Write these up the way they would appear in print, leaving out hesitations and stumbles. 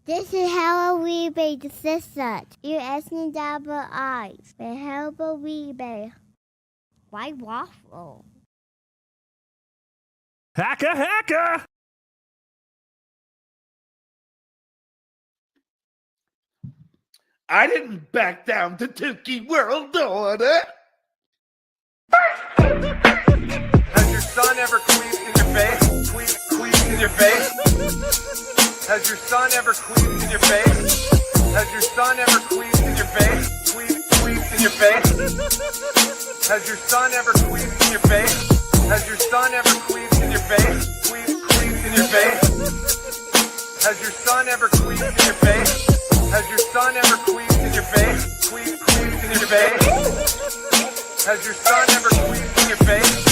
This is how we made the system. You're asking double eyes. But how we made? Why waffle? Hacka, hacka! I didn't back down to Tukey World Order. Has your son ever queefed in your face? Queefed in your face? Has your son ever queefed in your face? Has your son ever queefed in your face? Queefed in your face? Has your son ever queefed in your face? Has your son ever queefed in your face? Queefed in your face? Has your son ever queefed in your face? Has your son ever queefed in your face? Queefed in your face? Has your son ever queefed in your face?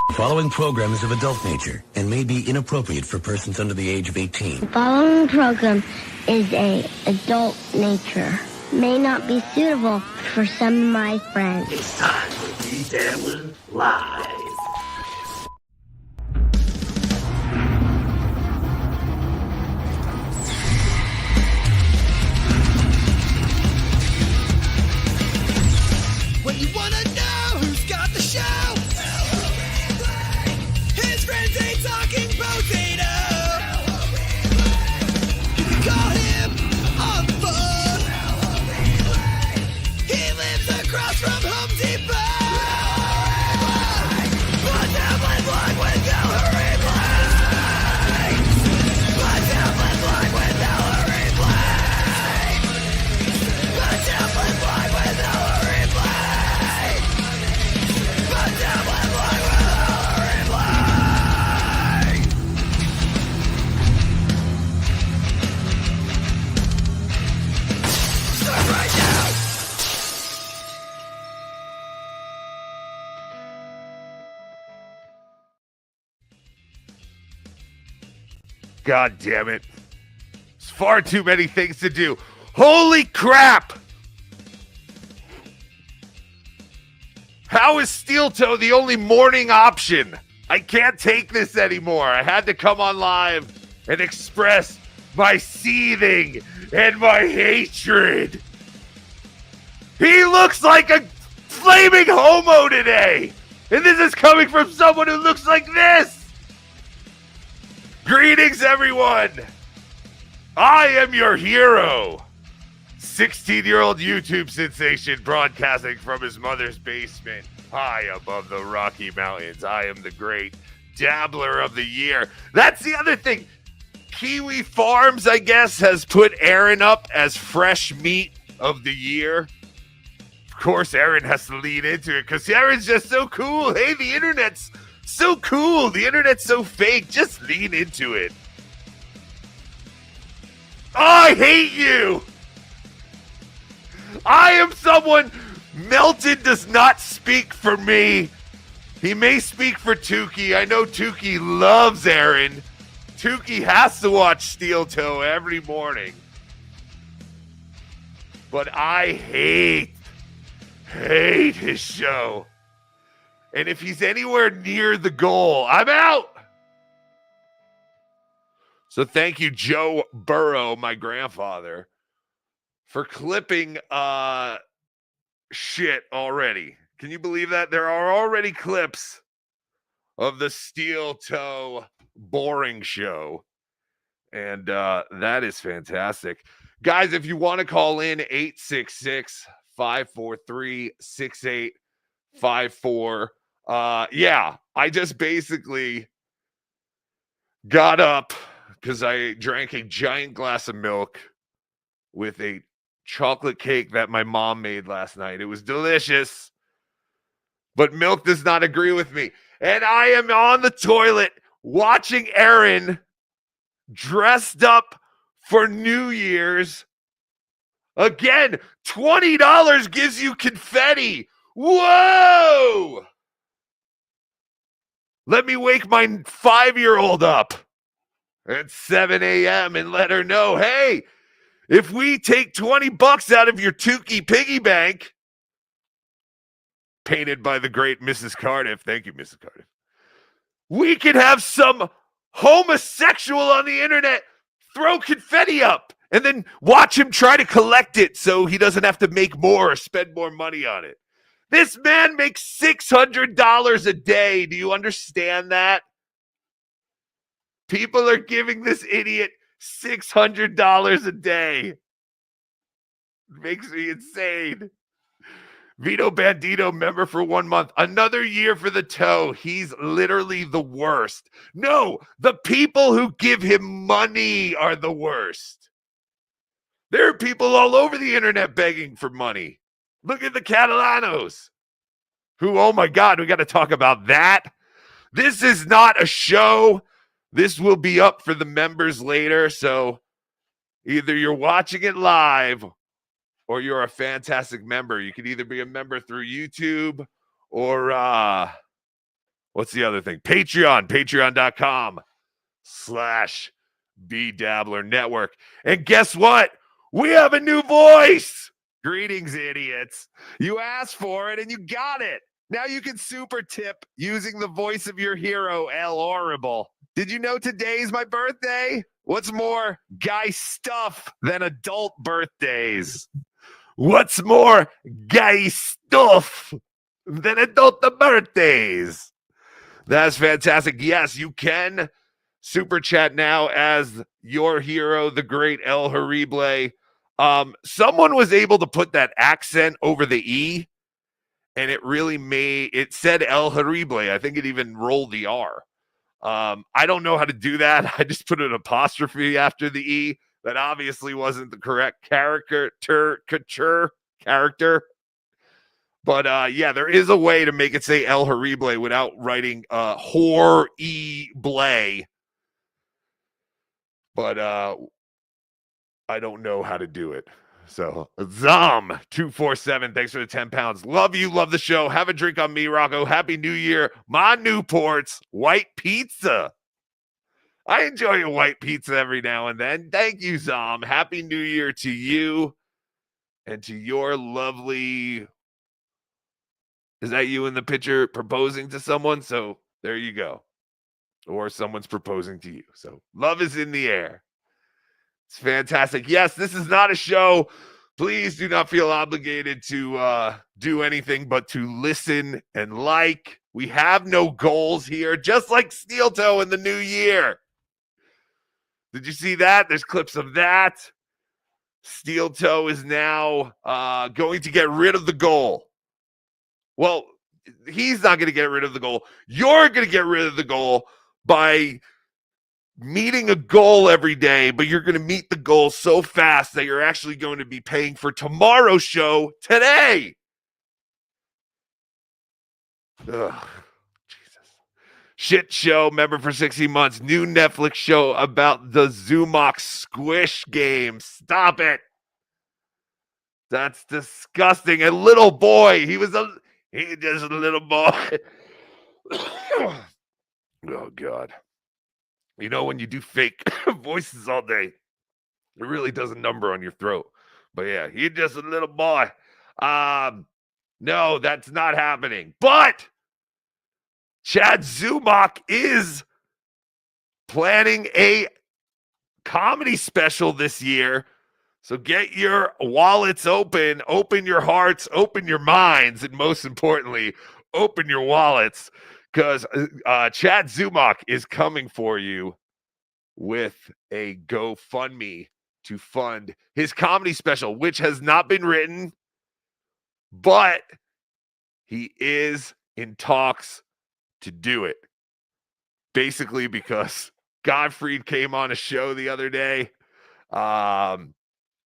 The following program is of adult nature and may be inappropriate for persons under the age of 18. The following program is a adult nature. May not be suitable for some of my friends. It's time for D-Dabbler Live. When you wanna know who's got the show, his friends ain't talking potato. Call him on the phone. He lives across from Home Depot. Put down my block with no replay. Put down my block with no replay. Put down my block with no replay. Put down my block with no replay. Start right now. God damn it. There's far too many things to do. Holy crap! How is Steel Toe the only morning option? I can't take this anymore. I had to come on live and express my seething and my hatred. He looks like a flaming homo today. And this is coming from someone who looks like this. Greetings, everyone. I am your hero. 16-year-old YouTube sensation broadcasting from his mother's basement high above the Rocky Mountains. I am the great Dabbler of the Year. That's the other thing. Kiwi Farms, I guess, has put Aaron up as fresh meat of the year. Of course, Aaron has to lean into it because Aaron's just so cool. Hey, the internet's so cool. The internet's so fake. Just lean into it. I hate you. I am someone. Melton does not speak for me. He may speak for Tukey. I know Tukey loves Aaron. Tukey has to watch Steel Toe every morning. But I hate his show. And if he's anywhere near the goal, I'm out. So thank you, Joe Burrow, my grandfather, for clipping shit already. Can you believe that? There are already clips of the Steel Toe boring show. And that is fantastic. Guys, if you want to call in, 866-543-6854. Yeah, I just basically got up because I drank a giant glass of milk with a chocolate cake that my mom made last night. It was delicious, but milk does not agree with me. And I am on the toilet watching Aaron dressed up for New Year's. Again, $20 gives you confetti. Whoa! Let me wake my 5-year-old up at 7 a.m. and let her know, hey, if we take $20 out of your Tukey piggy bank, painted by the great Mrs. Cardiff. Thank you, Mrs. Cardiff. We can have some homosexual on the internet throw confetti up and then watch him try to collect it so he doesn't have to make more or spend more money on it. This man makes $600 a day. Do you understand that? People are giving this idiot $600 a day. It makes me insane. Vito Bandito, member for 1 month. Another year for the toe. He's literally the worst. No, the people who give him money are the worst. There are people all over the internet begging for money. Look at the Catalanos. Who, oh my God, we got to talk about that. This is not a show. This will be up for the members later. So either you're watching it live or you're a fantastic member. You can either be a member through YouTube or what's the other thing? Patreon, patreon.com/BDabbler Network. And guess what? We have a new voice. Greetings, idiots. You asked for it and you got it. Now you can super tip using the voice of your hero, El Horrible. Did you know today's my birthday? What's more guy stuff than adult birthdays? What's more gay stuff than adult birthdays? That's fantastic. Yes, you can super chat now as your hero, the great El Horrible. Someone was able to put that accent over the E, and it really it said El Horrible. I think it even rolled the R. I don't know how to do that. I just put an apostrophe after the E. That obviously wasn't the correct character. But yeah, there is a way to make it say El Horrible without writing Hor-E-Blay. But I don't know how to do it. So Zom247, thanks for the 10 pounds. Love you, love the show. Have a drink on me, Rocco. Happy New Year. My Newports, white pizza. I enjoy a white pizza every now and then. Thank you, Zom. Happy New Year to you and to your lovely... Is that you in the picture proposing to someone? So there you go. Or someone's proposing to you. So love is in the air. It's fantastic. Yes, this is not a show. Please do not feel obligated to do anything but to listen and like. We have no goals here, just like Steel Toe in the new year. Did you see that? There's clips of that. Steel Toe is now going to get rid of the goal. Well, he's not going to get rid of the goal. You're going to get rid of the goal by meeting a goal every day, but you're going to meet the goal so fast that you're actually going to be paying for tomorrow's show today. Ugh. Shit show, member for 60 months. New Netflix show about the Zumock squish game. Stop it. That's disgusting. A little boy. He just a little boy. Oh, God. You know, when you do fake voices all day, it really does a number on your throat. But yeah, he's just a little boy. No, that's not happening. But Chad Zumock is planning a comedy special this year. So get your wallets open, open your hearts, open your minds, and most importantly, open your wallets, because Chad Zumock is coming for you with a GoFundMe to fund his comedy special, which has not been written, but he is in talks to do it. Basically because Gottfried came on a show the other day,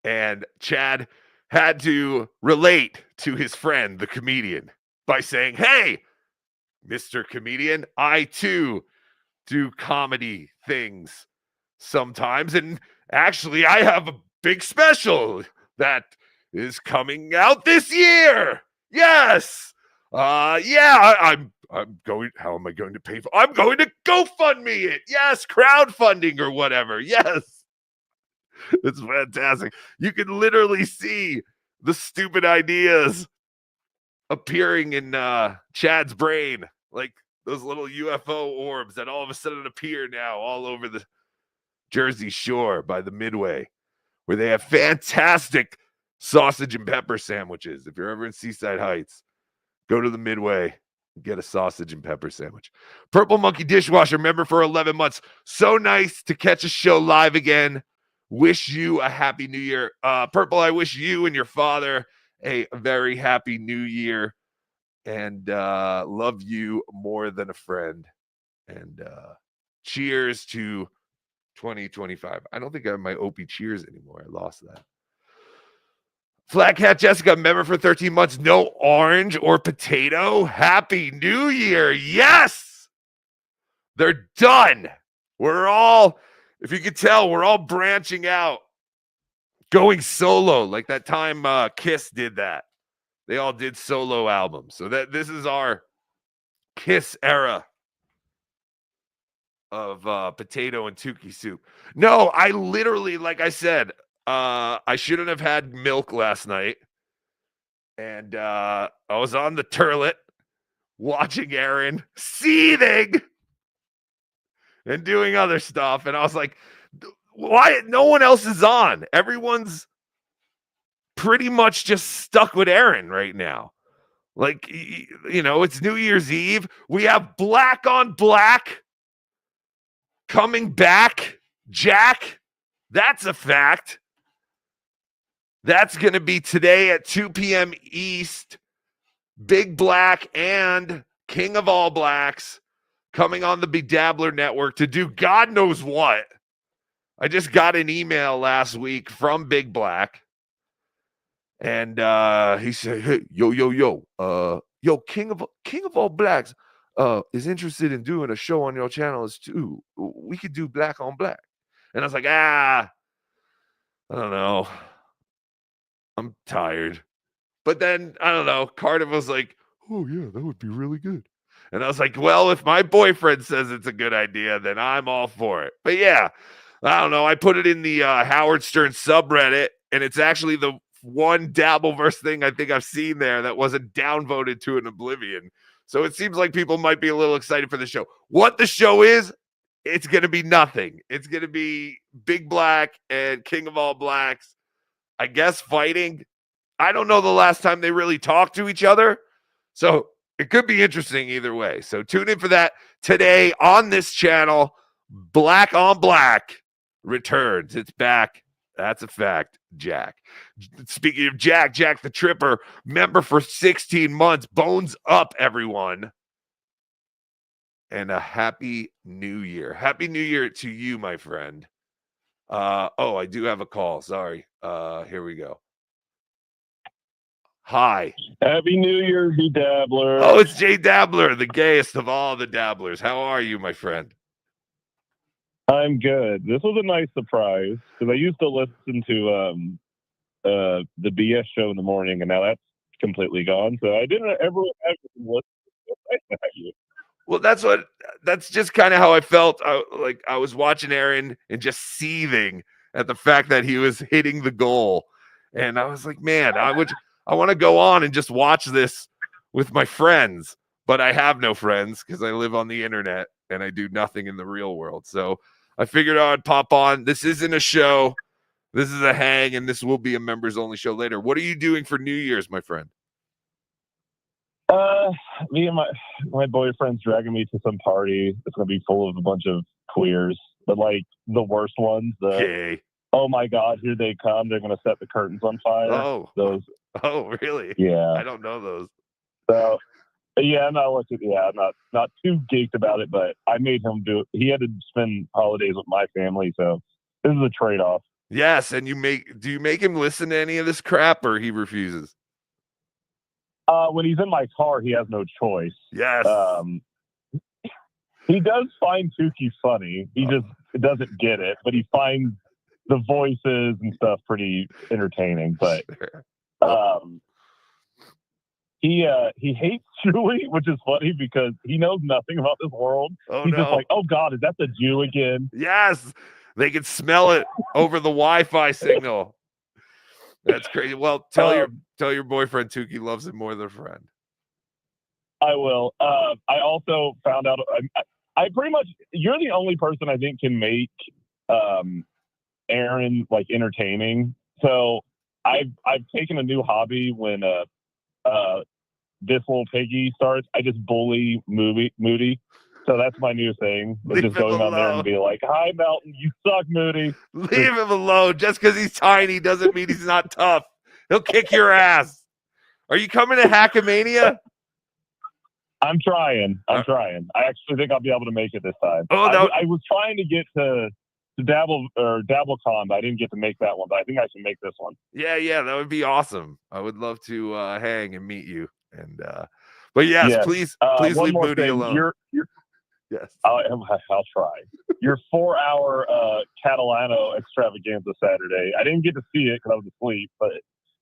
and Chad had to relate to his friend, the comedian, by saying, "Hey, Mr. Comedian, I too do comedy things sometimes. And actually, I have a big special that is coming out this year. Yes. I'm going, how am I going to pay for? I'm going to GoFundMe it. Yes, crowdfunding or whatever. Yes." It's fantastic. You can literally see the stupid ideas appearing in Chad's brain. Like, Those little UFO orbs that all of a sudden appear now all over the Jersey Shore by the Midway, where they have fantastic sausage and pepper sandwiches. If you're ever in Seaside Heights, go to the Midway and get a sausage and pepper sandwich. Purple Monkey Dishwasher, member for 11 months. So nice to catch a show live again. Wish you a happy new year. Purple, I wish you and your father a very happy new year. And love you more than a friend. And cheers to 2025. I don't think I have my Opie cheers anymore. I lost that. Flat Cat Jessica, member for 13 months. No orange or potato. Happy New Year. Yes. They're done. We're all, if you could tell, we're all branching out, going solo, like that time Kiss did that. They all did solo albums. So this is our Kiss era of potato and Tukey soup. No, I literally, like I said, I shouldn't have had milk last night. And I was on the turlet watching Aaron seething and doing other stuff. And I was like, why? No one else is on. Everyone's pretty much just stuck with Aaron right now. Like, you know, it's New Year's Eve. We have Black on Black coming back. Jack, that's a fact. That's going to be today at 2 p.m. East. Big Black and King of All Blacks coming on the Bedabbler Network to do God knows what. I just got an email last week from Big Black. And he said, hey, yo, King of All Blacks is interested in doing a show on your channel too. We could do Black on Black. And I was like, I don't know. I'm tired. But then, I don't know, Cardiff was like, oh yeah, that would be really good. And I was like, well, if my boyfriend says it's a good idea, then I'm all for it. But yeah, I don't know. I put it in the Howard Stern subreddit, and it's actually the one Dabbleverse thing I think I've seen there that wasn't downvoted to an oblivion. So it seems like people might be a little excited for the show. What the show is, it's going to be nothing. It's going to be Big Black and King of All Blacks, I guess, fighting. I don't know the last time they really talked to each other. So it could be interesting either way. So tune in for that today on this channel. Black on Black returns. It's back. That's a fact, Jack. Speaking of Jack the Tripper, member for 16 months. Bones up, everyone. And a happy new year. Happy new year to you, my friend. I do have a call. Sorry. Here we go. Hi. Happy New Year, Dabbler. Oh, it's Jay Dabbler, the gayest of all the dabblers. How are you, my friend? I'm good. This was a nice surprise because I used to listen to the BS show in the morning, and now that's completely gone. So I didn't ever listen to it. Well, that's just kind of how I felt. I was watching Aaron and just seething at the fact that he was hitting the goal. And I was like, man, I want to go on and just watch this with my friends, but I have no friends because I live on the internet and I do nothing in the real world. So I figured I'd pop on. This isn't a show. This is a hang, and this will be a members only show later. What are you doing for New Year's, my friend? Me and my boyfriend's dragging me to some party. It's going to be full of a bunch of queers, but like the worst ones. Okay. Oh my God, here they come. They're going to set the curtains on fire. Oh, those. Oh, really? Yeah. I don't know those. So, yeah, I'm not too geeked about it, but I made him do it. He had to spend holidays with my family, so this is a trade-off. Yes, and do you make him listen to any of this crap, or he refuses? When he's in my car, he has no choice. Yes. He does find Tukey funny. He just doesn't get it, but he finds the voices and stuff pretty entertaining. But he hates Shuli, which is funny because he knows nothing about this world. Oh, He's no. just like, oh God, is that the Jew again? Yes, they can smell it over the Wi-Fi signal. That's crazy. Well, tell your boyfriend Tukey loves him more than a friend. I will. I also found out. I pretty much. You're the only person I think can make Aaron like entertaining. So I've taken a new hobby when this little piggy starts. I just bully Moody. So that's my new thing. Leave Just him going on there alone. and be like, "Hi, Melton, you suck, Moody." Leave him alone. Just because he's tiny doesn't mean he's not tough. He'll kick your ass. Are you coming to Hackamania? I'm trying. I actually think I'll be able to make it this time. Oh, no. I was trying to get to DabbleCon, but I didn't get to make that one. But I think I can make this one. Yeah, that would be awesome. I would love to hang and meet you. And but yes, please one leave more Moody thing. alone. Yes. I'll try. Your 4-hour Catalano extravaganza Saturday. I didn't get to see it because I was asleep, but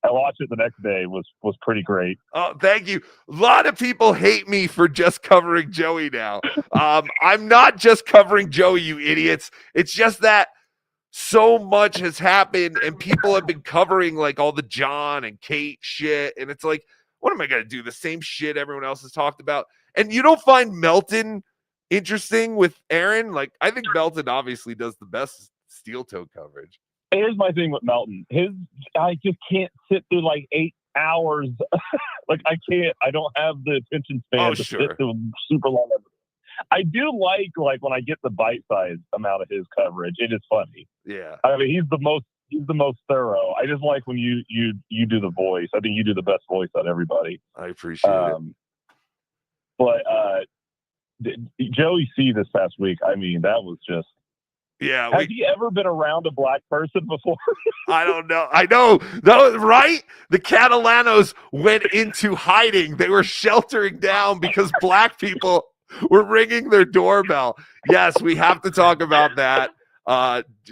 I watched it the next day. Was pretty great. Oh, thank you. A lot of people hate me for just covering Joey now. I'm not just covering Joey, you idiots. It's just that so much has happened and people have been covering like all the John and Kate shit. And it's like, what am I going to do? The same shit everyone else has talked about. And you don't find Melton interesting with Aaron? Like, I think Melton obviously does the best steel toe coverage. Here's my thing with Melton. I just can't sit through like 8 hours. Like I can't. I don't have the attention span to sit through super long. I do like when I get the bite-sized amount of his coverage. It is funny. Yeah. I mean, he's the most thorough. I just like when you do the voice. I think you do the best voice out of everybody. I appreciate it. But Joey C this past week, I mean, that was just. Yeah. Has he ever been around a black person before? I don't know. I know. No, right? The Catalanos went into hiding. They were sheltering down because black people were ringing their doorbell. Yes, we have to talk about that.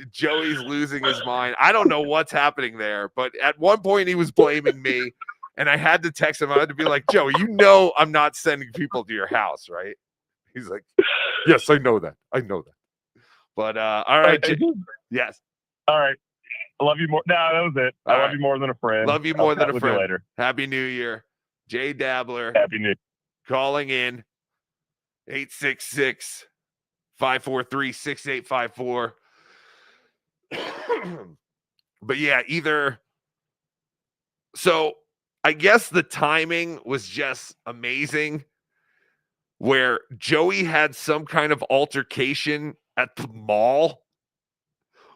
Joey's losing his mind. I don't know what's happening there, but at one point he was blaming me, and I had to text him. I had to be like, Joey, you know I'm not sending people to your house, right? He's like, yes, I know that. But all right. Yes. All right. I love you more. No, that was it. I love you more than a friend. Love you more than a friend. Later. Happy New Year. Jay Dabbler. Happy New Year. Calling in 866-543-6854. But yeah, so I guess the timing was just amazing where Joey had some kind of altercation at the mall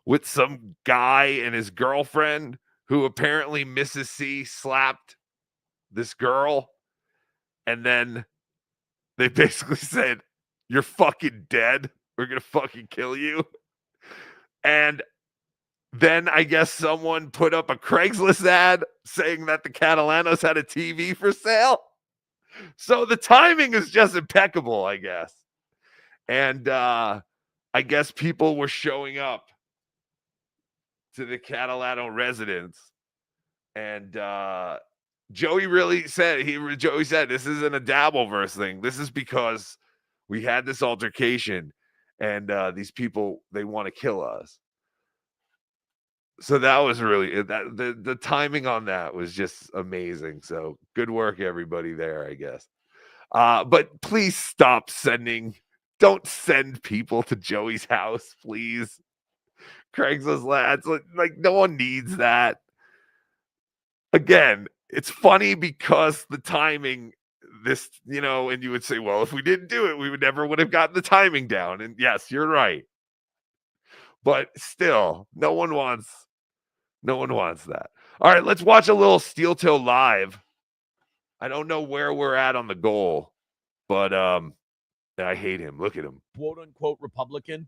with some guy and his girlfriend who apparently Mrs. C slapped this girl. And then they basically said, you're fucking dead. We're going to fucking kill you. And then I guess someone put up a Craigslist ad saying that the Catalanos had a TV for sale. So the timing is just impeccable, I guess. And I guess people were showing up to the Catalano residence. And Joey really said, Joey said, this isn't a Dabbleverse thing. This is because we had this altercation and these people, they want to kill us. So that was really, the timing on that was just amazing. So good work, everybody there, I guess. But please stop don't send people to Joey's house, please. Craigslist lads, like no one needs that. Again, it's funny because the timing, and you would say, well, if we didn't do it, we would have gotten the timing down. And yes, you're right. But still, no one wants that. All right, let's watch a little Steel Toe live. I don't know where we're at on the goal, but I hate him. Look at him. Quote unquote Republican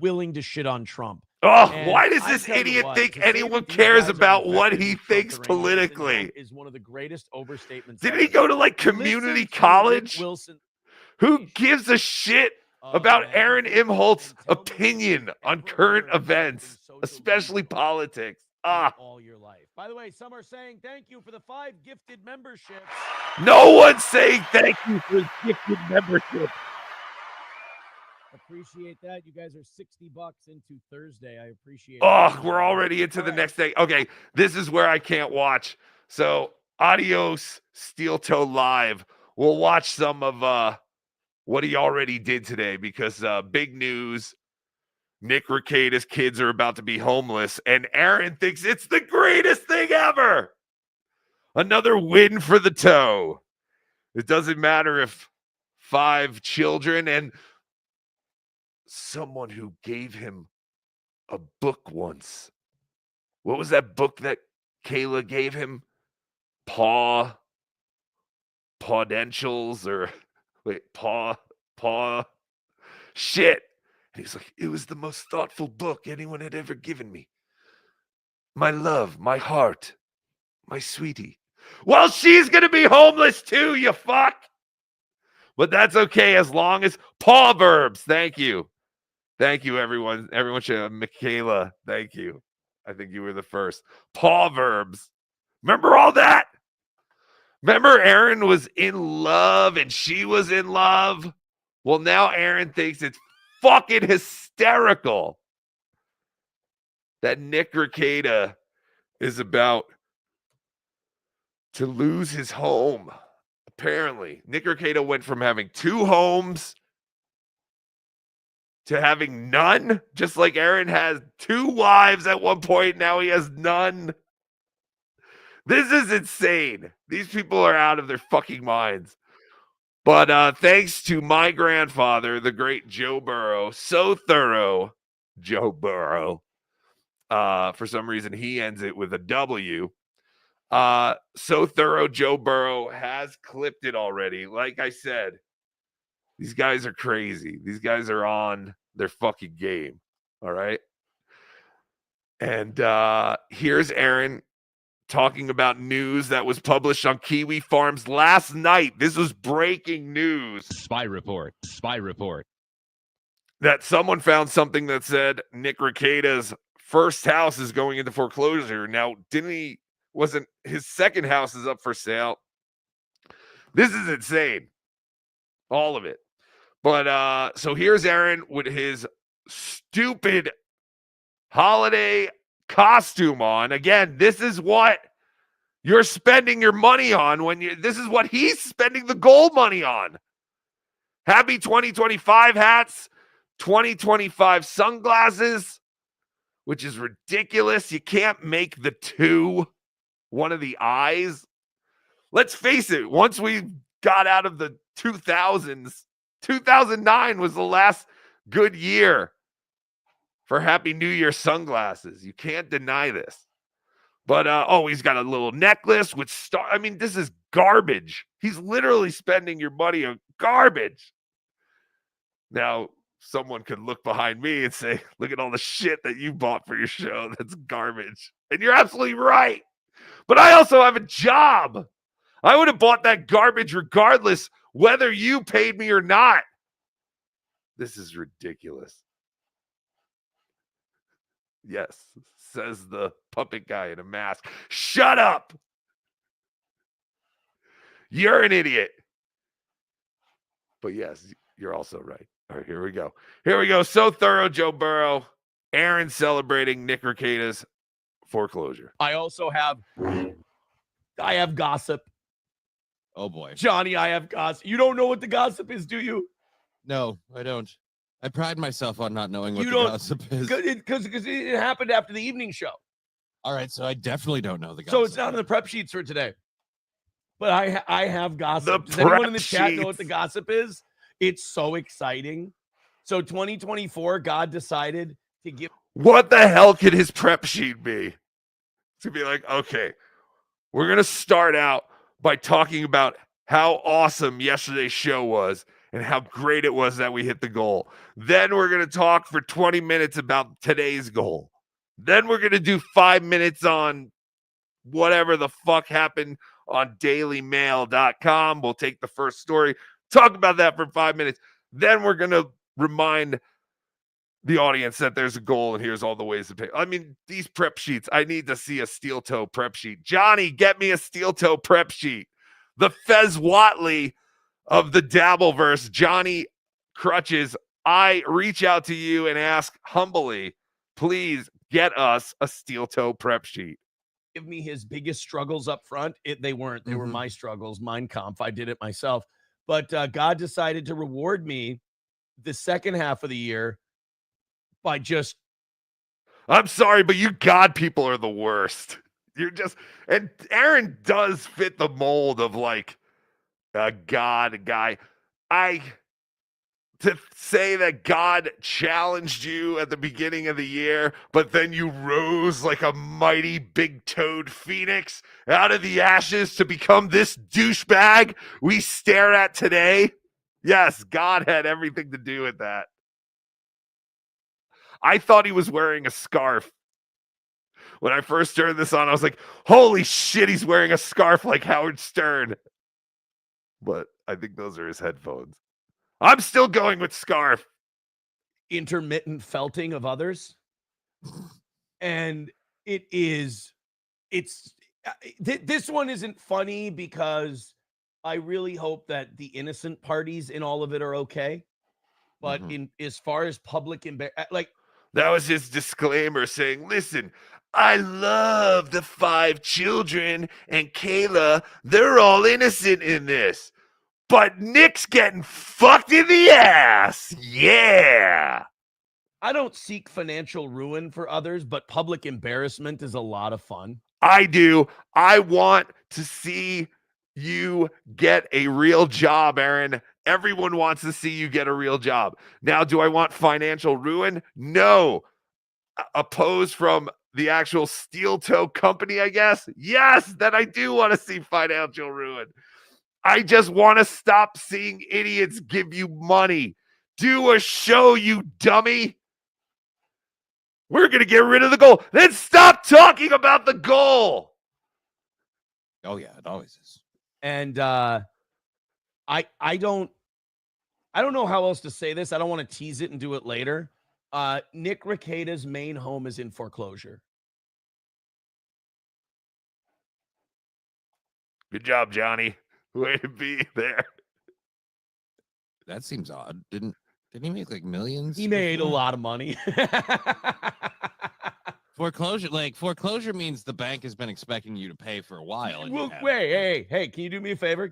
willing to shit on Trump. Oh, And why does this idiot think anyone cares about what he thinks politically? Is one of the greatest overstatements. Didn't he go to like community college? Who gives a shit about Aaron Imholtz's opinion on current events, especially politics? All your life. By the way, some are saying thank you for the 5 gifted memberships. No one's saying thank you for gifted membership. Appreciate that. You guys are $60 into Thursday. I appreciate it. Oh, we're already into the next day. Okay, this is where I can't watch. So, adios, Steel Toe Live. we'll watch some of what he already did today because big news. Nick Rekieta's kids are about to be homeless, and Aaron thinks it's the greatest thing ever. Another win for the toe. It doesn't matter if 5 children and someone who gave him a book once. What was that book that Kayla gave him? Pawdentials or paw shit. And he's like, it was the most thoughtful book anyone had ever given me. My love, my heart, my sweetie. Well, she's going to be homeless too, you fuck. But that's okay as long as Pawverbs. Thank you. Thank you, everyone. Everyone should Michaela. Thank you. I think you were the first. Pawverbs. Remember all that? Remember Aaron was in love and she was in love? Well, now Aaron thinks it's fucking hysterical that Nick Rekieta is about to lose his home. Apparently, Nick Rekieta went from having 2 homes to having none, just like Aaron has 2 wives at one point. Now he has none. This is insane. These people are out of their fucking minds. But thanks to my grandfather, the great Joe Burrow, so thorough, Joe Burrow. For some reason, he ends it with a W. So thorough, Joe Burrow has clipped it already. Like I said, these guys are crazy. These guys are on their fucking game. All right. And here's Aaron talking about news that was published on Kiwi Farms last night. This was breaking news. Spy report. That someone found something that said Nick Rekieta's first house is going into foreclosure. Now, wasn't his second house is up for sale? This is insane. All of it. But so here's Aaron with his stupid holiday costume on. Again, this is what you're spending your money on this is what he's spending the gold money on. Happy 2025 hats, 2025 sunglasses, which is ridiculous. You can't make the 2 one of the eyes. Let's face it, once we got out of the 2000s, 2009 was the last good year for Happy New Year sunglasses. You can't deny this. But, he's got a little necklace with I mean, this is garbage. He's literally spending your money on garbage. Now, someone could look behind me and say, look at all the shit that you bought for your show. That's garbage. And you're absolutely right. But I also have a job. I would have bought that garbage regardless whether you paid me or not. This is ridiculous. Yes, says the puppet guy in a mask. Shut up. You're an idiot. But yes, you're also right. All right, here we go. Here we go. So thorough, Joe Burrow. Aaron celebrating Nick Rekieta's foreclosure. I have gossip. Oh boy. Johnny, I have gossip. You don't know what the gossip is, do you? No, I don't. I pride myself on not knowing what You the don't- gossip is. Because it happened after the evening show. All right, so I definitely don't know the gossip. So it's not in the prep sheets for today. But I have gossip. The Does anyone in the prep chat know what sheets. the gossip is? It's so exciting. So 2024, God decided to give. What the hell could his prep sheet be? To be like, okay, we're going to start out by talking about how awesome yesterday's show was and how great it was that we hit the goal. Then we're going to talk for 20 minutes about today's goal. Then we're going to do 5 minutes on whatever the fuck happened on dailymail.com. We'll take the first story, talk about that for 5 minutes. Then we're going to remind the audience that there's a goal and here's all the ways to pay. I mean, these prep sheets, I need to see a steel toe prep sheet. Johnny, get me a steel toe prep sheet. The Fez Watley of the Dabbleverse, Johnny Crutches, I reach out to you and ask humbly, please get us a steel toe prep sheet. give me his biggest struggles up front. They weren't. They were my struggles, Mein Kampf. I did it myself. But God decided to reward me the second half of the year by just. I'm sorry, but you God people are the worst. You're just, and Aaron does fit the mold of like a God guy. To say that God challenged you at the beginning of the year, but then you rose like a mighty big-toed phoenix out of the ashes to become this douchebag we stare at today. Yes, God had everything to do with that. I thought he was wearing a scarf. When I first turned this on, I was like, holy shit, he's wearing a scarf like Howard Stern. But I think those are his headphones. I'm still going with scarf. Intermittent felting of others. And this one isn't funny because I really hope that the innocent parties in all of it are okay. But as far as public like, that was his disclaimer saying, listen, I love the 5 children and Kayla. They're all innocent in this. But Nick's getting fucked in the ass. Yeah. I don't seek financial ruin for others, but public embarrassment is a lot of fun. I do. I want to see you get a real job, Aaron. Everyone wants to see you get a real job. Now, do I want financial ruin? No. A pose from the actual steel toe company, I guess? Yes, that I do want to see financial ruin. I just want to stop seeing idiots give you money. Do a show, you dummy. We're going to get rid of the goal. Then stop talking about the goal. Oh, yeah, it always is. And I don't know how else to say this. I don't want to tease it and do it later. Nick Rekieta's main home is in foreclosure. Good job, Johnny. Way to be there. That seems odd. Didn't he make like millions? He made a lot of money. Foreclosure means the bank has been expecting you to pay for a while. And Well, wait, hey, can you do me a favor?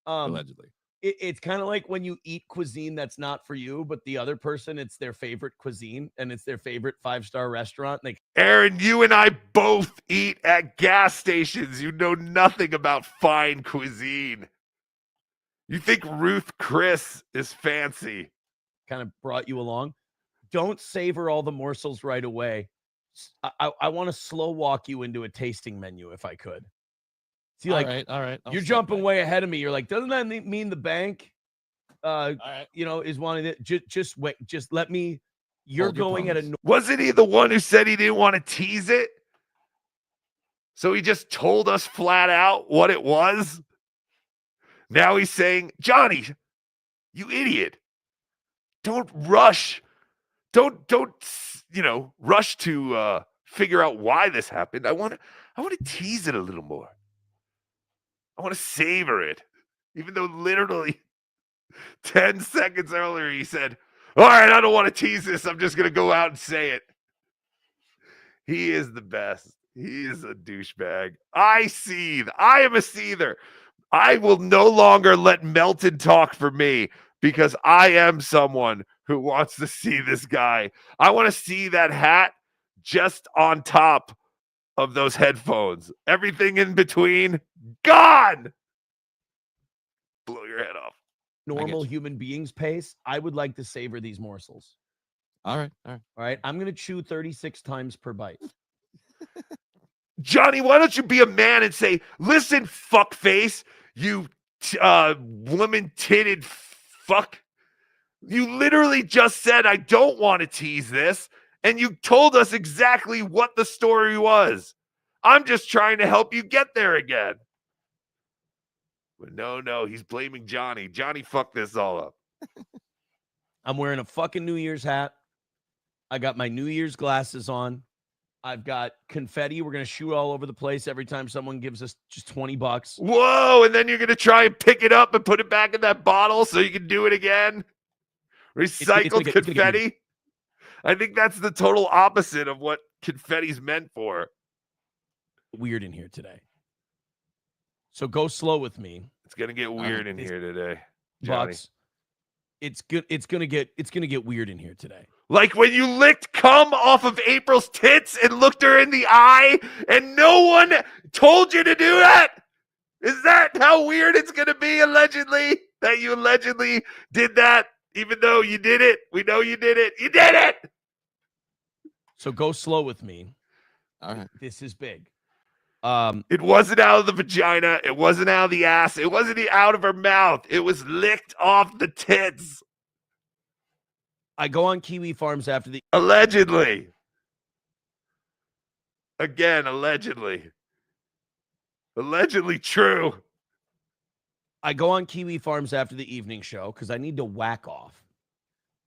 Allegedly. It's kind of like when you eat cuisine that's not for you, but the other person, it's their favorite cuisine and it's their favorite 5-star restaurant. Aaron, you and I both eat at gas stations. You know nothing about fine cuisine. You think Ruth Chris is fancy. Kind of brought you along. Don't savor all the morsels right away. I want to slow walk you into a tasting menu if I could. See, all right. You're jumping way ahead of me. You're like, doesn't that mean the bank, is wanting it? Just wait. Just let me. You're going at a. Wasn't he the one who said he didn't want to tease it? So he just told us flat out what it was. Now he's saying, Johnny, you idiot. Don't rush. Don't rush to figure out why this happened. I want to tease it a little more. I want to savor it. Even though literally 10 seconds earlier he said, all right, I don't want to tease this. I'm just going to go out and say it. He is the best. He is a douchebag. I seethe. I am a seether. I will no longer let Melton talk for me because I am someone who wants to see this guy. I want to see that hat just on top of those headphones. Everything in between, gone. Blow your head off. Normal human beings pace. I would like to savor these morsels. All right. I'm going to chew 36 times per bite. Johnny, why don't you be a man and say, listen, fuckface, you woman-titted fuck. You literally just said, I don't want to tease this. And you told us exactly what the story was. I'm just trying to help you get there again. But no, he's blaming Johnny. Johnny fucked this all up. I'm wearing a fucking New Year's hat. I got my New Year's glasses on. I've got confetti. We're going to shoot all over the place every time someone gives us just $20. Whoa, and then you're going to try and pick it up and put it back in that bottle so you can do it again? Recycled confetti? I think that's the total opposite of what confetti's meant for. weird in here today. So go slow with me. It's gonna get weird in here today, Johnny. Bucks. It's good. It's gonna get weird in here today. Like when you licked cum off of April's tits and looked her in the eye, and no one told you to do that. Is that how weird it's gonna be? Allegedly, that you allegedly did that, even though you did it. We know you did it. You did it. So go slow with me. All right. This is big. It wasn't out of the vagina. It wasn't out of the ass. It wasn't out of her mouth. It was licked off the tits. I go on Kiwi Farms after the Allegedly. Again, allegedly. Allegedly true. I go on Kiwi Farms after the evening show because I need to whack off.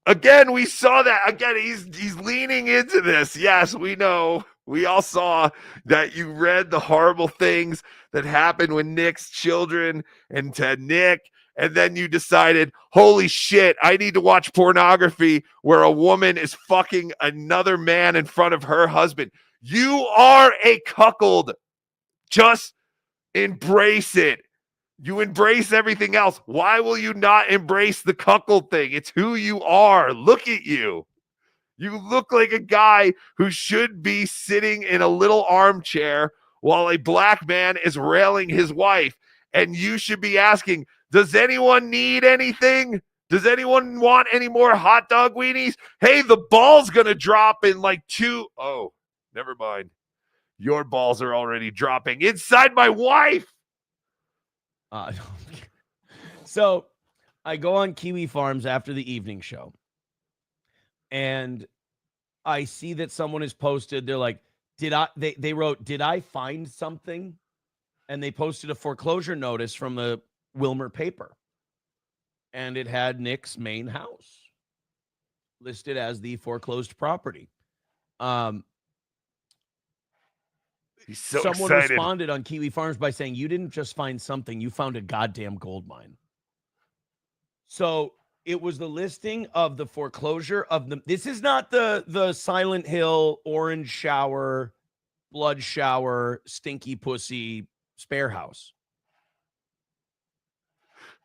Again, we saw that. Again, he's leaning into this. Yes, we know. We all saw that you read the horrible things that happened with Nick's children and to Nick. And then you decided, holy shit, I need to watch pornography where a woman is fucking another man in front of her husband. You are a cuckold. Just embrace it. You embrace everything else. Why will you not embrace the cuckold thing? It's who you are. Look at you. You look like a guy who should be sitting in a little armchair while a black man is railing his wife. And you should be asking, does anyone need anything? Does anyone want any more hot dog weenies? Hey, the ball's going to drop in like 2. Oh, never mind. Your balls are already dropping inside my wife. So I go on Kiwi Farms after the evening show. And I see that someone has posted, they're like, they wrote, did I find something? And they posted a foreclosure notice from the Wilmer paper. And it had Nick's main house listed as the foreclosed property. He's so Someone excited. responded on Kiwi Farms by saying, you didn't just find something, you found a goddamn gold mine. So it was the listing of the foreclosure of the, this is not the Silent Hill, orange shower, blood shower, stinky pussy spare house.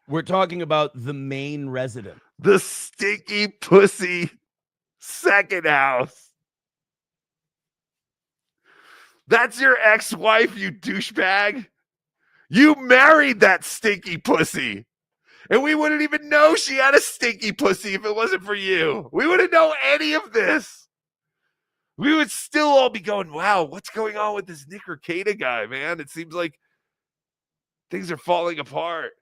We're talking about the main resident. The stinky pussy second house. That's your ex-wife, you douchebag. You married that stinky pussy. And we wouldn't even know she had a stinky pussy if it wasn't for you. We wouldn't know any of this. We would still all be going, wow, what's going on with this Nick Rekieta guy, man? It seems like things are falling apart.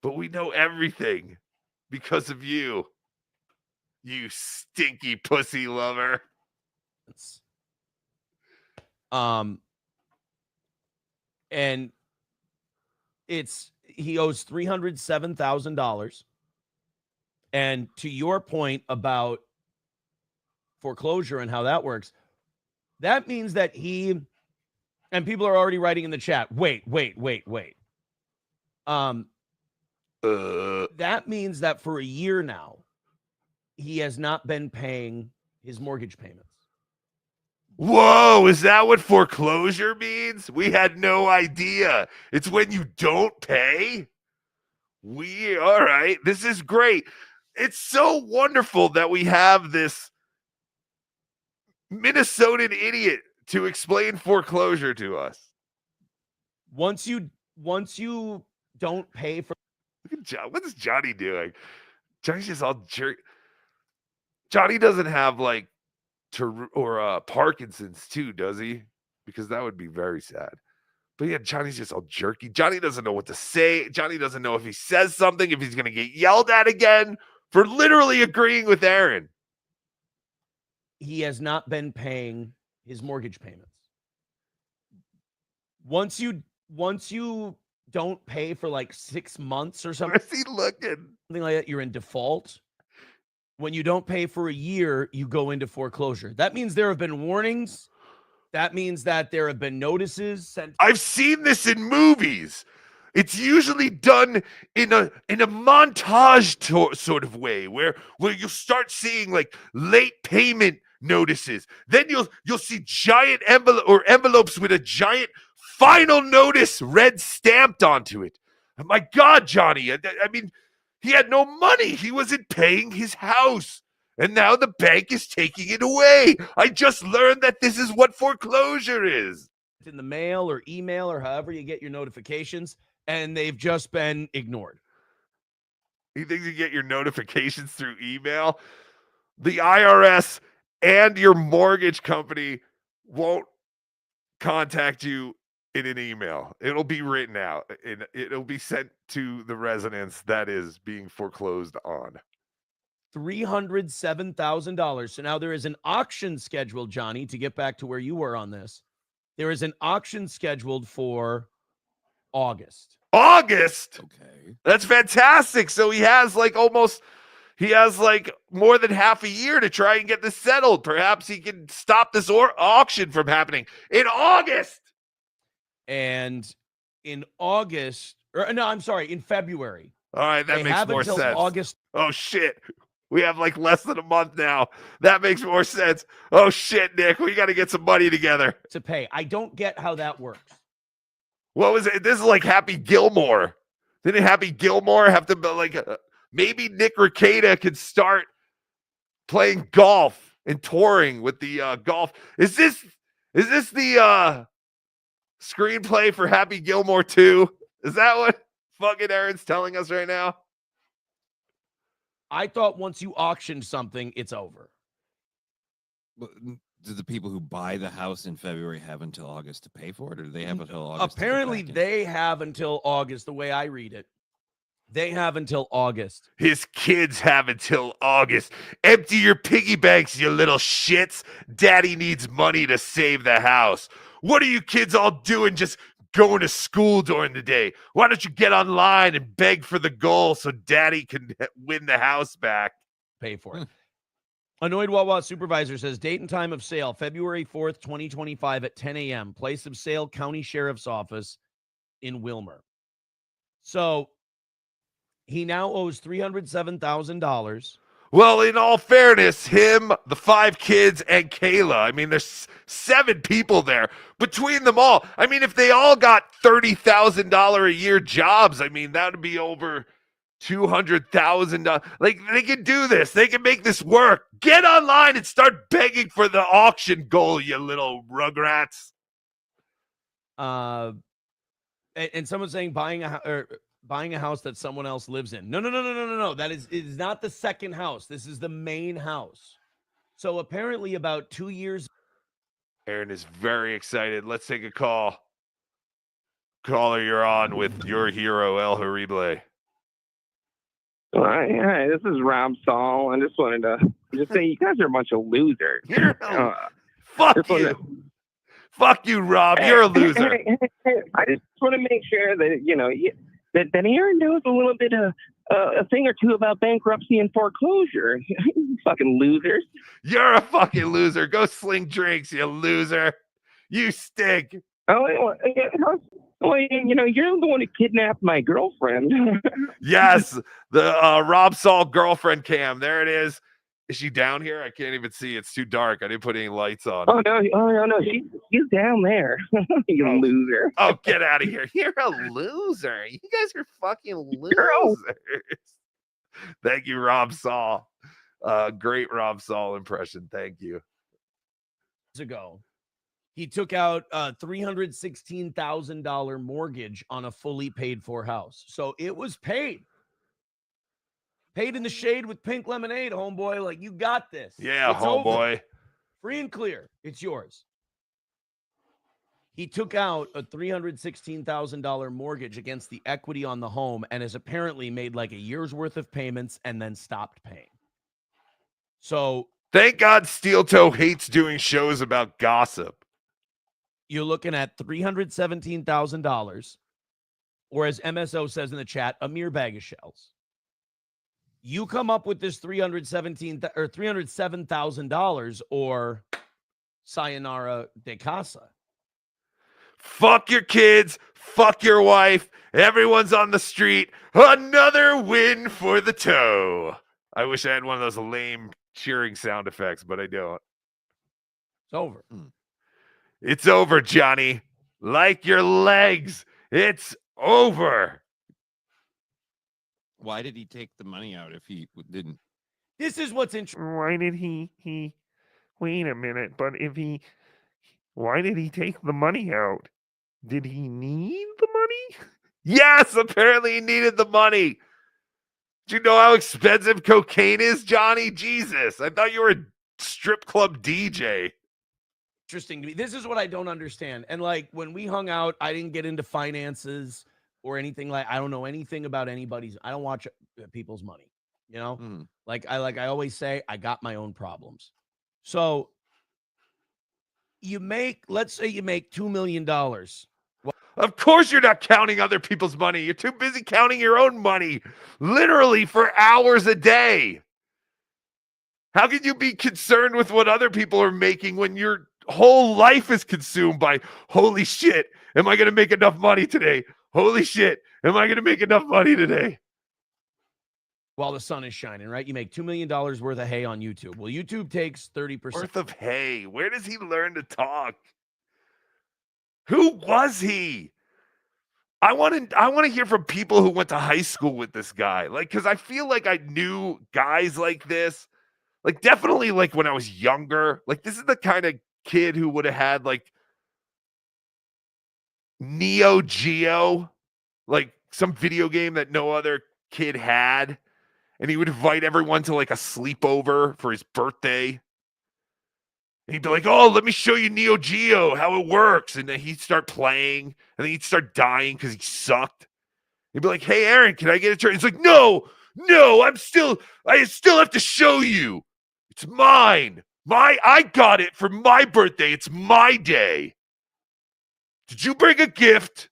But we know everything because of you. You stinky pussy lover. And he owes $307,000. And to your point about foreclosure and how that works, that means that and people are already writing in the chat, wait. That means that for a year now, he has not been paying his mortgage payments. Whoa, is that what foreclosure means? We had no idea. It's when you don't pay? All right, this is great. It's so wonderful that we have this Minnesotan idiot to explain foreclosure to us. Once you don't pay for... Look at John. What is Johnny doing? Johnny's just all jerk. Johnny doesn't have like Parkinson's too, does he? Because that would be very sad. But yeah, Johnny's just all jerky. Johnny doesn't know what to say. Johnny doesn't know if he says something, if he's going to get yelled at again for literally agreeing with Aaron. He has not been paying his mortgage payments. Once you don't pay for like 6 months or something. Where's he looking? Something like that, you're in default. When you don't pay for a year, you go into foreclosure. That means there have been warnings. That means that there have been notices sent. I've seen this in movies. It's usually done in a montage sort of way where you start seeing like late payment notices. Then you'll see giant envelopes with a giant final notice red stamped onto it. My God, Johnny, I mean, he had no money. He wasn't paying his house. And now the bank is taking it away. I just learned that this is what foreclosure is. In the mail or email or however you get your notifications, and they've just been ignored. You think you get your notifications through email? The IRS and your mortgage company won't contact you in an email. It'll be written out and it'll be sent to the residence that is being foreclosed on. $307,000. So now there is an auction scheduled, Johnny, to get back to where you were on this. There is an auction scheduled for August. August? Okay. That's fantastic. So he has more than half a year to try and get this settled. Perhaps he can stop this auction from happening in August. And in February. All right, that makes more sense. August. Oh, shit. We have like less than a month now. That makes more sense. Oh, shit, Nick. We got to get some money together. To pay. I don't get how that works. What was it? This is like Happy Gilmore. Didn't Happy Gilmore have to be maybe Nick Rekieta could start playing golf and touring with the golf. Is this the screenplay for Happy Gilmore 2? Is that what fucking Aaron's telling us right now? I thought once you auctioned something, it's over. But do the people who buy the house in February have until August to pay for it, or do they have until August? Apparently, they have until August, the way I read it. They have until August. His kids have until August. Empty your piggy banks, you little shits. Daddy needs money to save the house. What are you kids all doing just going to school during the day? Why don't you get online and beg for the goal so Daddy can win the house back? Pay for it. Annoyed Wawa supervisor says date and time of sale, February 4th, 2025 at 10 a.m. Place of sale, County Sheriff's Office in Wilmer. So he now owes $307,000. Well, in all fairness, him, the 5 kids, and Kayla, I mean, there's 7 people there. Between them all, I mean, if they all got $30,000 a year jobs, I mean, that would be over $200,000. Like, they can do this. They can make this work. Get online and start begging for the auction goal, you little rugrats. And someone's saying buying a house that someone else lives in. No. That is not the second house. This is the main house. So apparently about 2 years. Aaron is very excited. Let's take a call. Caller, you're on with your hero, El Horrible. Hi, this is Rob Saul. I just wanted to say you guys are a bunch of losers. Fuck you. Fuck you, Rob. You're a loser. I just want to make sure that, that Aaron knows a little bit of a thing or two about bankruptcy and foreclosure. You fucking losers. You're a fucking loser. Go sling drinks, you loser. You stink. Oh, well, you're the one who kidnapped my girlfriend. Yes, the Rob Saul girlfriend cam. There it is. Is she down here? I can't even see. It's too dark. I didn't put any lights on. Oh no. She's down there. You loser. Oh, get out of here. You're a loser. You guys are fucking losers. Thank you, Rob Saul. Great Rob Saul impression. Thank you. Ago, he took out a $316,000 mortgage on a fully paid for house. So it was paid. Paid in the shade with pink lemonade, homeboy. Like, you got this. Yeah, it's homeboy. Over. Free and clear. It's yours. He took out a $316,000 mortgage against the equity on the home and has apparently made like a year's worth of payments and then stopped paying. So thank God Steel Toe hates doing shows about gossip. You're looking at $317,000, or as MSO says in the chat, a mere bag of shells. You come up with this $307,000 or sayonara de casa. Fuck your kids. Fuck your wife. Everyone's on the street. Another win for the toe. I wish I had one of those lame cheering sound effects, but I don't. It's over. It's over, Johnny. Like your legs. It's over. Why did he take the money out if he didn't? This is what's interesting. Why did he wait a minute, but why did he take the money out? Did he need the money? Yes, apparently he needed the money. Do you know how expensive cocaine is, Johnny? Jesus, I thought you were a strip club DJ. Interesting to me. This is what I don't understand. And like when we hung out, I didn't get into finances or anything. Like I don't know anything about anybody's. I don't watch people's money. You know, like I always say, I got my own problems. So let's say you make $2 million. Of course you're not counting other people's money. You're too busy counting your own money, literally for hours a day. How can you be concerned with what other people are making when your whole life is consumed by, holy shit, am I going to make enough money today? Holy shit, am I going to make enough money today? While the sun is shining, right? You make $2 million worth of hay on YouTube. Well, YouTube takes 30%. Worth of hay. Where does he learn to talk? Who was he? I want to hear from people who went to high school with this guy. Like, because I feel like I knew guys like this. Like, definitely, like, when I was younger. Like, this is the kind of kid who would have had, like, Neo Geo. Like, some video game that no other kid had. And he would invite everyone to, like, a sleepover for his birthday. And he'd be like, oh, let me show you Neo Geo, how it works. And then he'd start playing. And then he'd start dying because he sucked. He'd be like, hey, Aaron, can I get a turn? He's like, no, I still have to show you. It's mine. I got it for my birthday. It's my day. Did you bring a gift?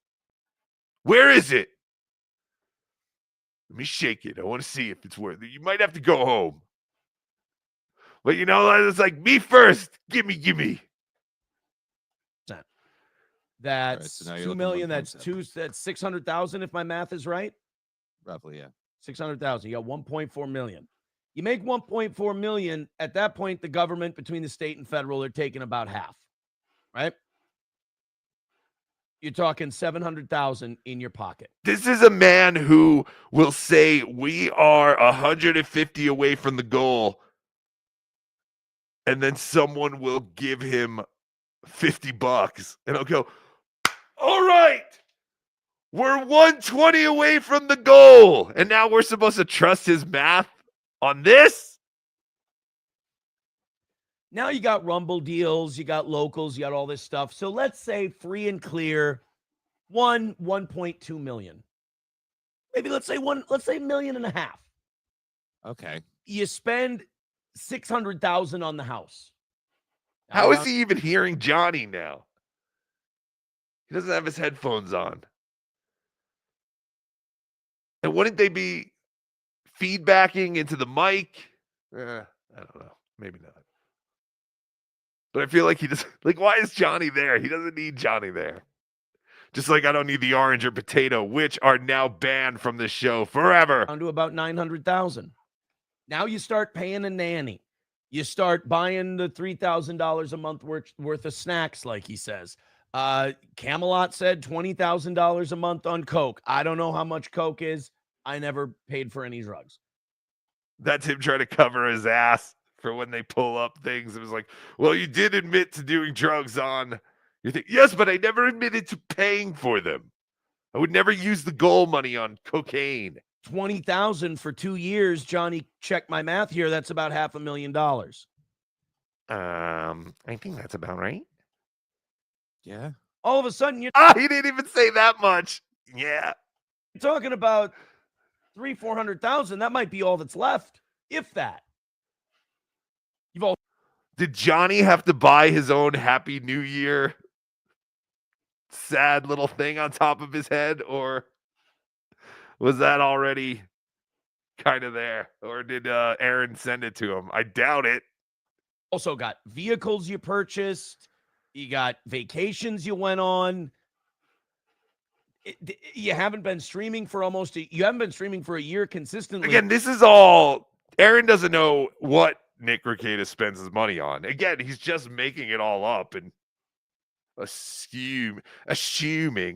Where is it? Let me shake it. I want to see if it's worth it. You might have to go home. But you know, it's like, me first. Gimme. That's Right, so 2 million. That's 600,000 if my math is right. Roughly, yeah. 600,000. You got 1.4 million. You make 1.4 million. At that point, the government, between the state and federal, they're taking about half, right? You're talking 700,000 in your pocket. This is a man who will say, we are 150 away from the goal. And then someone will give him $50. And I'll go, all right, we're 120 away from the goal. And now we're supposed to trust his math on this? Now you got Rumble deals, you got locals, you got all this stuff. So let's say free and clear, 1.2 million. Maybe let's say $1.5 million. Okay. You spend 600,000 on the house. How is he even hearing Johnny now? He doesn't have his headphones on. And wouldn't they be feedbacking into the mic? I don't know. Maybe not. But I feel like he just, like, why is Johnny there? He doesn't need Johnny there. Just like I don't need the orange or potato, which are now banned from the show forever. Down to about 900,000. Now you start paying a nanny. You start buying the $3,000 a month worth of snacks, like he says. Camelot said $20,000 a month on Coke. I don't know how much Coke is. I never paid for any drugs. That's him trying to cover his ass for when they pull up things. It was like, well, you did admit to doing drugs on your thing. Yes, but I never admitted to paying for them. I would never use the goal money on cocaine. 20,000 for 2 years. Johnny, check my math here. That's about $500,000. I think that's about right. Yeah. All of a sudden, you're he didn't even say that much. Yeah. talking about 300,000-400,000. That might be all that's left, if that. Did Johnny have to buy his own Happy New Year sad little thing on top of his head, or was that already kind of there? Or did Aaron send it to him? I doubt it. Also got vehicles you purchased. You got vacations you went on. You haven't been streaming for you haven't been streaming for a year consistently. Again, this is all, Aaron doesn't know what Nick Rekieta spends his money on. Again, he's just making it all up and assuming.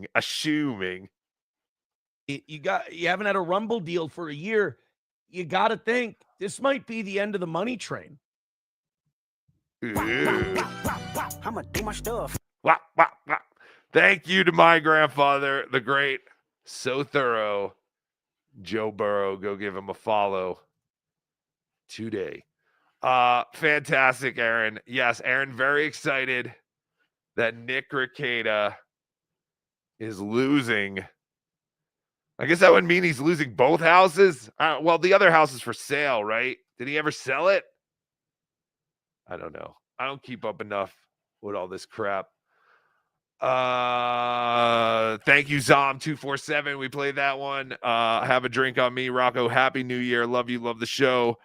You haven't had a Rumble deal for a year. You got to think this might be the end of the money train. I'ma do my stuff. Thank you to my grandfather, the great, so thorough Joe Burrow. Go give him a follow today. Fantastic, Aaron. Yes, Aaron, very excited that Nick Rekieta is losing. I guess that would mean he's losing both houses. Well, the other house is for sale, right? Did he ever sell it? I don't know. I don't keep up enough with all this crap. Thank you, Zom247. We played that one. Have a drink on me, Rocco. Happy New Year. Love you. Love the show.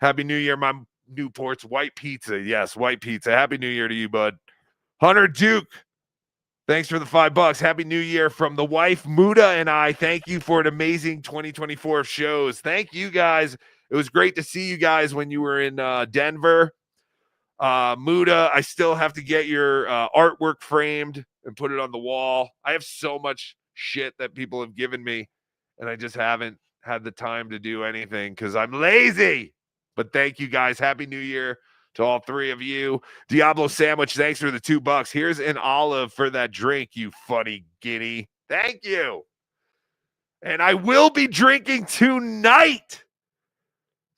Happy New Year, my Newport's white pizza. Yes, white pizza. Happy New Year to you, bud. Hunter Duke, thanks for the $5. Happy New Year from the wife, Muda, and I. Thank you for an amazing 2024 shows. Thank you, guys. It was great to see you guys when you were in Denver. Muda, I still have to get your artwork framed and put it on the wall. I have so much shit that people have given me, and I just haven't had the time to do anything because I'm lazy. But thank you, guys. Happy New Year to all three of you. Diablo Sandwich, thanks for the $2. Here's an olive for that drink, you funny guinea. Thank you. And I will be drinking tonight.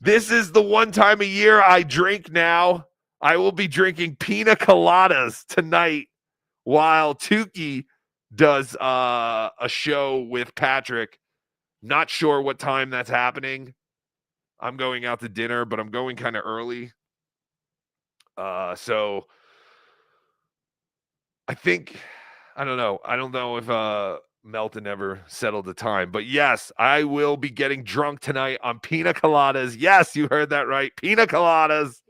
This is the one time a year I drink now. I will be drinking pina coladas tonight while Tukey does a show with Patrick. Not sure what time that's happening. I'm going out to dinner, but I'm going kind of early. So I think, I don't know. I don't know if Melton ever settled the time, but yes, I will be getting drunk tonight on pina coladas. Yes, you heard that right. Pina coladas.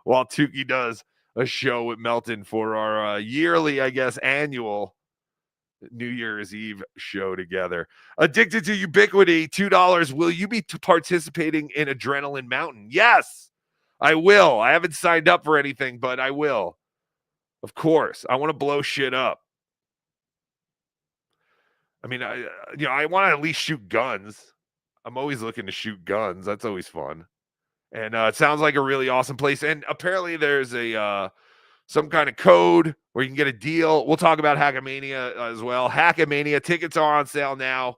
While Tukey does a show with Melton for our yearly, I guess, annual New Year's Eve show together. Addicted to Ubiquity, $2. Will you be participating in Adrenaline Mountain? Yes, I will. I haven't signed up for anything, but I will. Of course. I want to blow shit up. I mean, I want to at least shoot guns. I'm always looking to shoot guns. That's always fun. And it sounds like a really awesome place. And apparently there's a some kind of code where you can get a deal. We'll talk about Hackamania as well. Hackamania tickets are on sale now.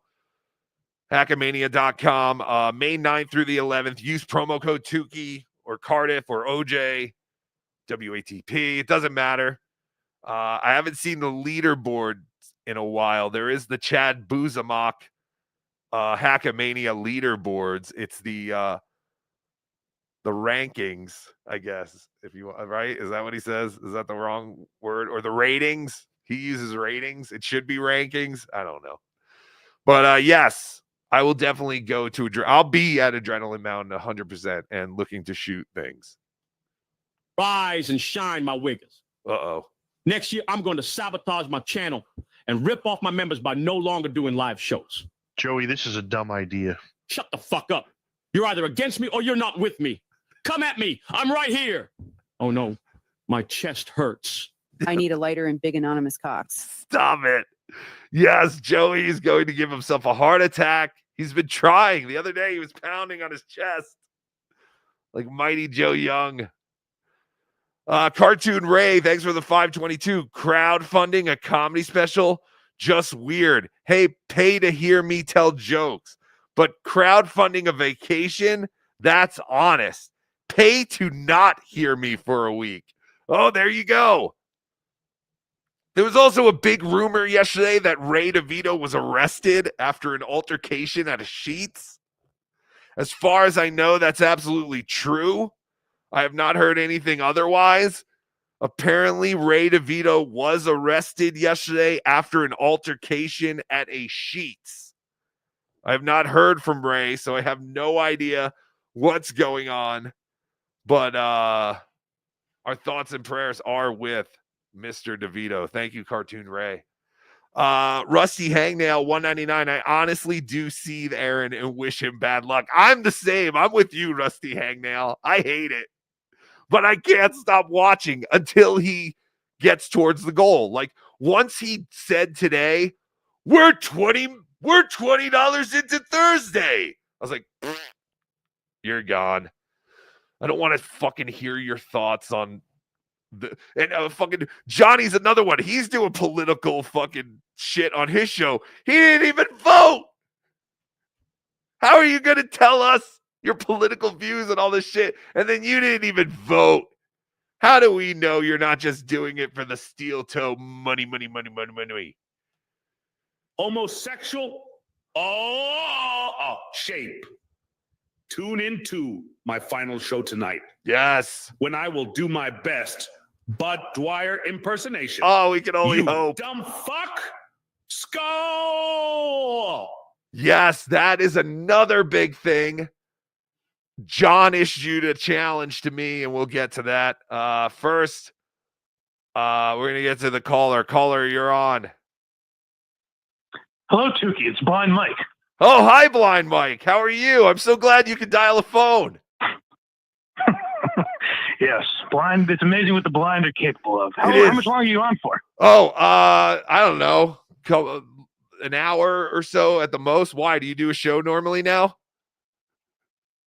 Hackamania.com. May 9th through the 11th. Use promo code Tukey or Cardiff or OJ. WATP. It doesn't matter. I haven't seen the leaderboard in a while. There is the Chad Zumock Hackamania leaderboards. It's the rankings, I guess, if you want, right? Is that what he says? Is that the wrong word? Or the ratings? He uses ratings. It should be rankings. I don't know. But yes, I will definitely go to I'll be at Adrenaline Mountain 100% and looking to shoot things. Rise and shine, my wiggers. Uh-oh. Next year, I'm going to sabotage my channel and rip off my members by no longer doing live shows. Joey, this is a dumb idea. Shut the fuck up. You're either against me or you're not with me. Come at me. I'm right here. Oh, no. My chest hurts. I need a lighter and big anonymous cocks. Stop it. Yes, Joey is going to give himself a heart attack. He's been trying. The other day, he was pounding on his chest like Mighty Joe Young. Cartoon Ray, thanks for the 522. Crowdfunding a comedy special? Just weird. Hey, pay to hear me tell jokes. But crowdfunding a vacation? That's honest. Pay to not hear me for a week. Oh, there you go. There was also a big rumor yesterday that Ray DeVito was arrested after an altercation at a Sheetz. As far as I know, that's absolutely true. I have not heard anything otherwise. Apparently, Ray DeVito was arrested yesterday after an altercation at a Sheetz. I have not heard from Ray, so I have no idea what's going on. But our thoughts and prayers are with Mr. DeVito. Thank you, Cartoon Ray. Rusty Hangnail 199. I honestly do see Aaron and wish him bad luck. I'm the same. I'm with you, Rusty Hangnail. I hate it, but I can't stop watching until he gets towards the goal. Like once he said today, we're $20 into Thursday. I was like, you're gone. I don't want to fucking hear your thoughts on fucking Johnny's another one. He's doing political fucking shit on his show. He didn't even vote. How are you going to tell us your political views and all this shit, and then you didn't even vote? How do we know you're not just doing it for the steel toe money? Homosexual shape. Tune into my final show tonight. Yes. When I will do my best Bud Dwyer impersonation. Oh, we can only you hope. Dumb fuck. Skull. Yes, that is another big thing. John issued a challenge to me, and we'll get to that. First, we're going to get to the caller. Caller, you're on. Hello, Tukey. It's Blind Mike. Oh, hi, Blind Mike. How are you? I'm so glad you could dial a phone. Yes, blind. It's amazing what the blind are capable of. How much longer are you on for? Oh, I don't know. An hour or so at the most. Why? Do you do a show normally now?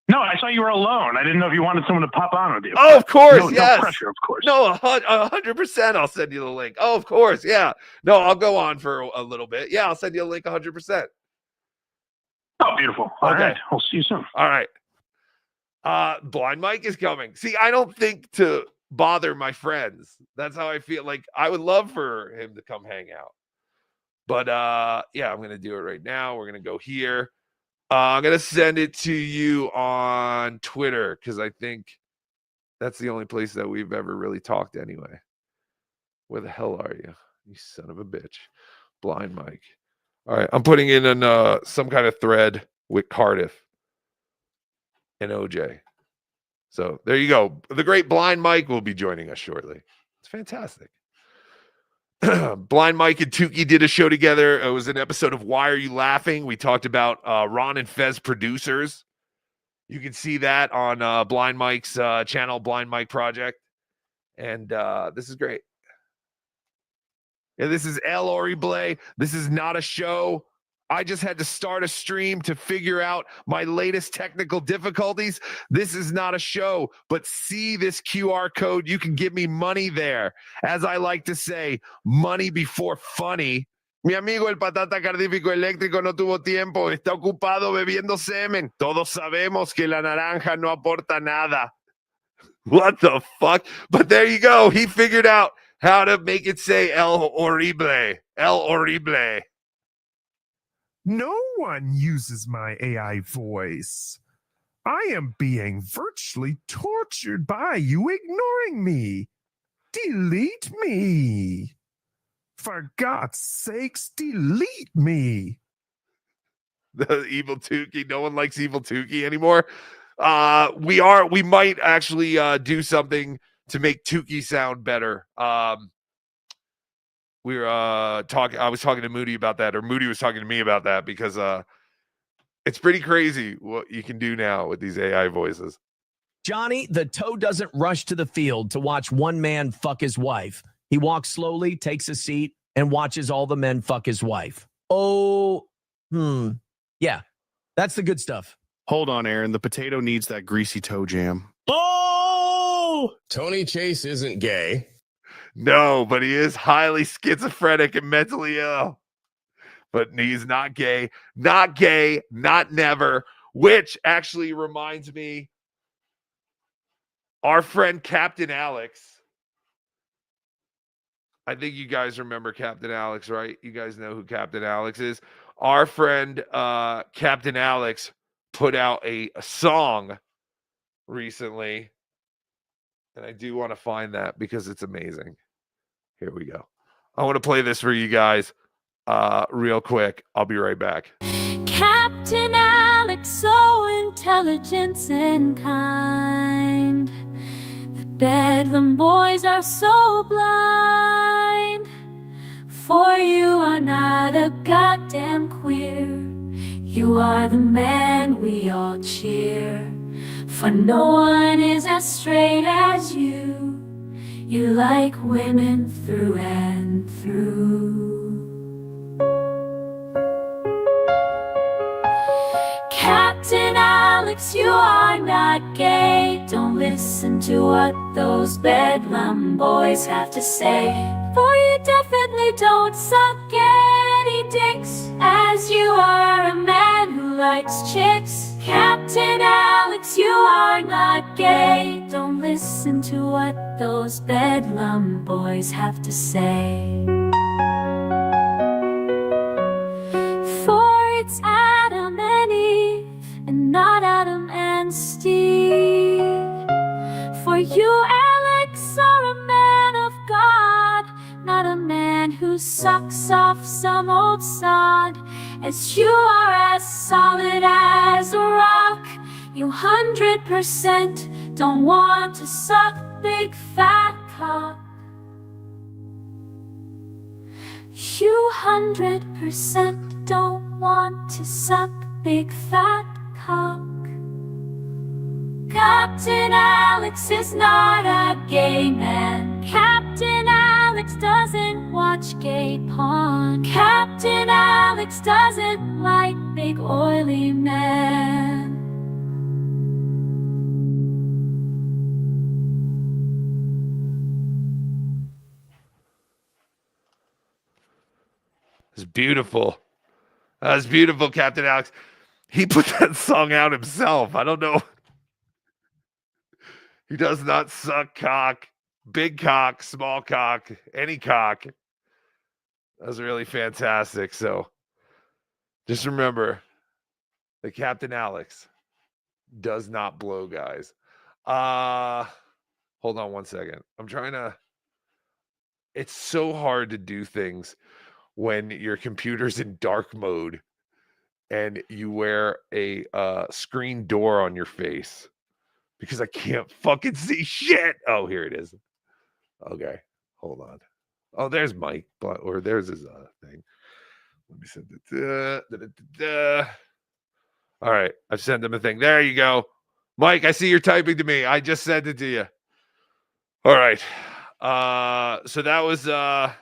No, I saw you were alone. I didn't know if you wanted someone to pop on with you. Oh, of course, no, yes. No pressure, of course. No, 100%. I'll send you the link. Oh, of course, yeah. No, I'll go on for a little bit. Yeah, I'll send you a link 100%. Oh, beautiful. All right. We'll see you soon. All right. Blind Mike is coming. See, I don't think to bother my friends. That's how I feel. Like I would love for him to come hang out. But yeah, I'm going to do it right now. We're going to go here. I'm going to send it to you on Twitter because I think that's the only place that we've ever really talked anyway. Where the hell are you? You son of a bitch. Blind Mike. All right, I'm putting in some kind of thread with Cardiff and OJ. So there you go. The great Blind Mike will be joining us shortly. It's fantastic. Blind Mike and Tukey did a show together. It was an episode of Why Are You Laughing? We talked about Ron and Fez producers. You can see that on Blind Mike's channel, Blind Mike Project. And this is great. Yeah, this is El Orible. This is not a show. I just had to start a stream to figure out my latest technical difficulties. This is not a show, but see this QR code. You can give me money there. As I like to say, money before funny. Mi amigo el patata cardífico eléctrico no tuvo tiempo. Está ocupado bebiendo semen. Todos sabemos que la naranja no aporta nada. What the fuck? But there you go. He figured out how to make it say El Horrible. El Horrible. No one uses my AI voice. I am being virtually tortured by you ignoring me. Delete me. For God's sakes, delete me. The evil Tukey. No one likes evil Tukey anymore. We might actually do something to make Tukey sound better. We were talking. I was talking to Moody about that, or Moody was talking to me about that because it's pretty crazy what you can do now with these AI voices. Johnny, the toe doesn't rush to the field to watch one man fuck his wife. He walks slowly, takes a seat, and watches all the men fuck his wife. Yeah, that's the good stuff. Hold on, Aaron. The potato needs that greasy toe jam. Oh! Tony Chase isn't gay. No, but he is highly schizophrenic and mentally ill. But he's not gay. Not gay. Not never. Which actually reminds me, our friend Captain Alex. I think you guys remember Captain Alex, right? You guys know who Captain Alex is. Our friend Captain Alex put out a song recently. And I do want to find that because it's amazing. Here we go. I want to play this for you guys real quick. I'll be right back. Captain Alex, so intelligent and kind. The Bedlam boys are so blind. For you are not a goddamn queer. You are the man we all cheer. For no one is as straight as you. You like women through and through. Captain Alex, you are not gay. Don't listen to what those bedlam boys have to say. For you definitely don't suck any dicks, as you are a man who likes chicks. Captain Alex, you are not gay. Don't listen to what those bedlam boys have to say. For it's Adam and Eve, and not Adam and Steve. For you, Alex, are a man of God, not a man who sucks off some old sod. As you are as solid as a rock, you 100% don't want to suck big fat cock. You 100% don't want to suck big fat cock. Captain Alex is not a gay man. Captain Alex doesn't watch gay porn. Captain Alex doesn't like big oily men. It's beautiful. That's beautiful, Captain Alex. He put that song out himself. I don't know. He does not suck cock, big cock, small cock, any cock. That was really fantastic. So just remember that Captain Alex does not blow, guys. Hold on one second. I'm trying to. It's so hard to do things when your computer's in dark mode and you wear a screen door on your face because I can't fucking see shit. Oh, here it is. Okay, hold on. Oh, there's Mike, or there's his thing. Let me send it. All right, I've sent him a thing. There you go. Mike, I see you're typing to me. I just sent it to you. All right. So that was the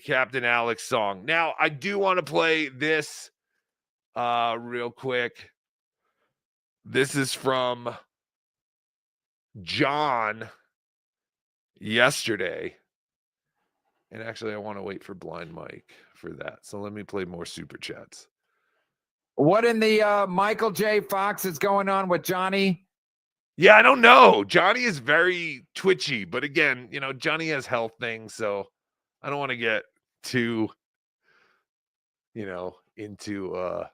Captain Alex song. Now, I do want to play this real quick. This is from John yesterday. And actually, I want to wait for Blind Mike for that. So let me play more super chats. What in the Michael J. Fox is going on with Johnny? Yeah, I don't know. Johnny is very twitchy, but again, you know, Johnny has health things, so I don't want to get too, you know, into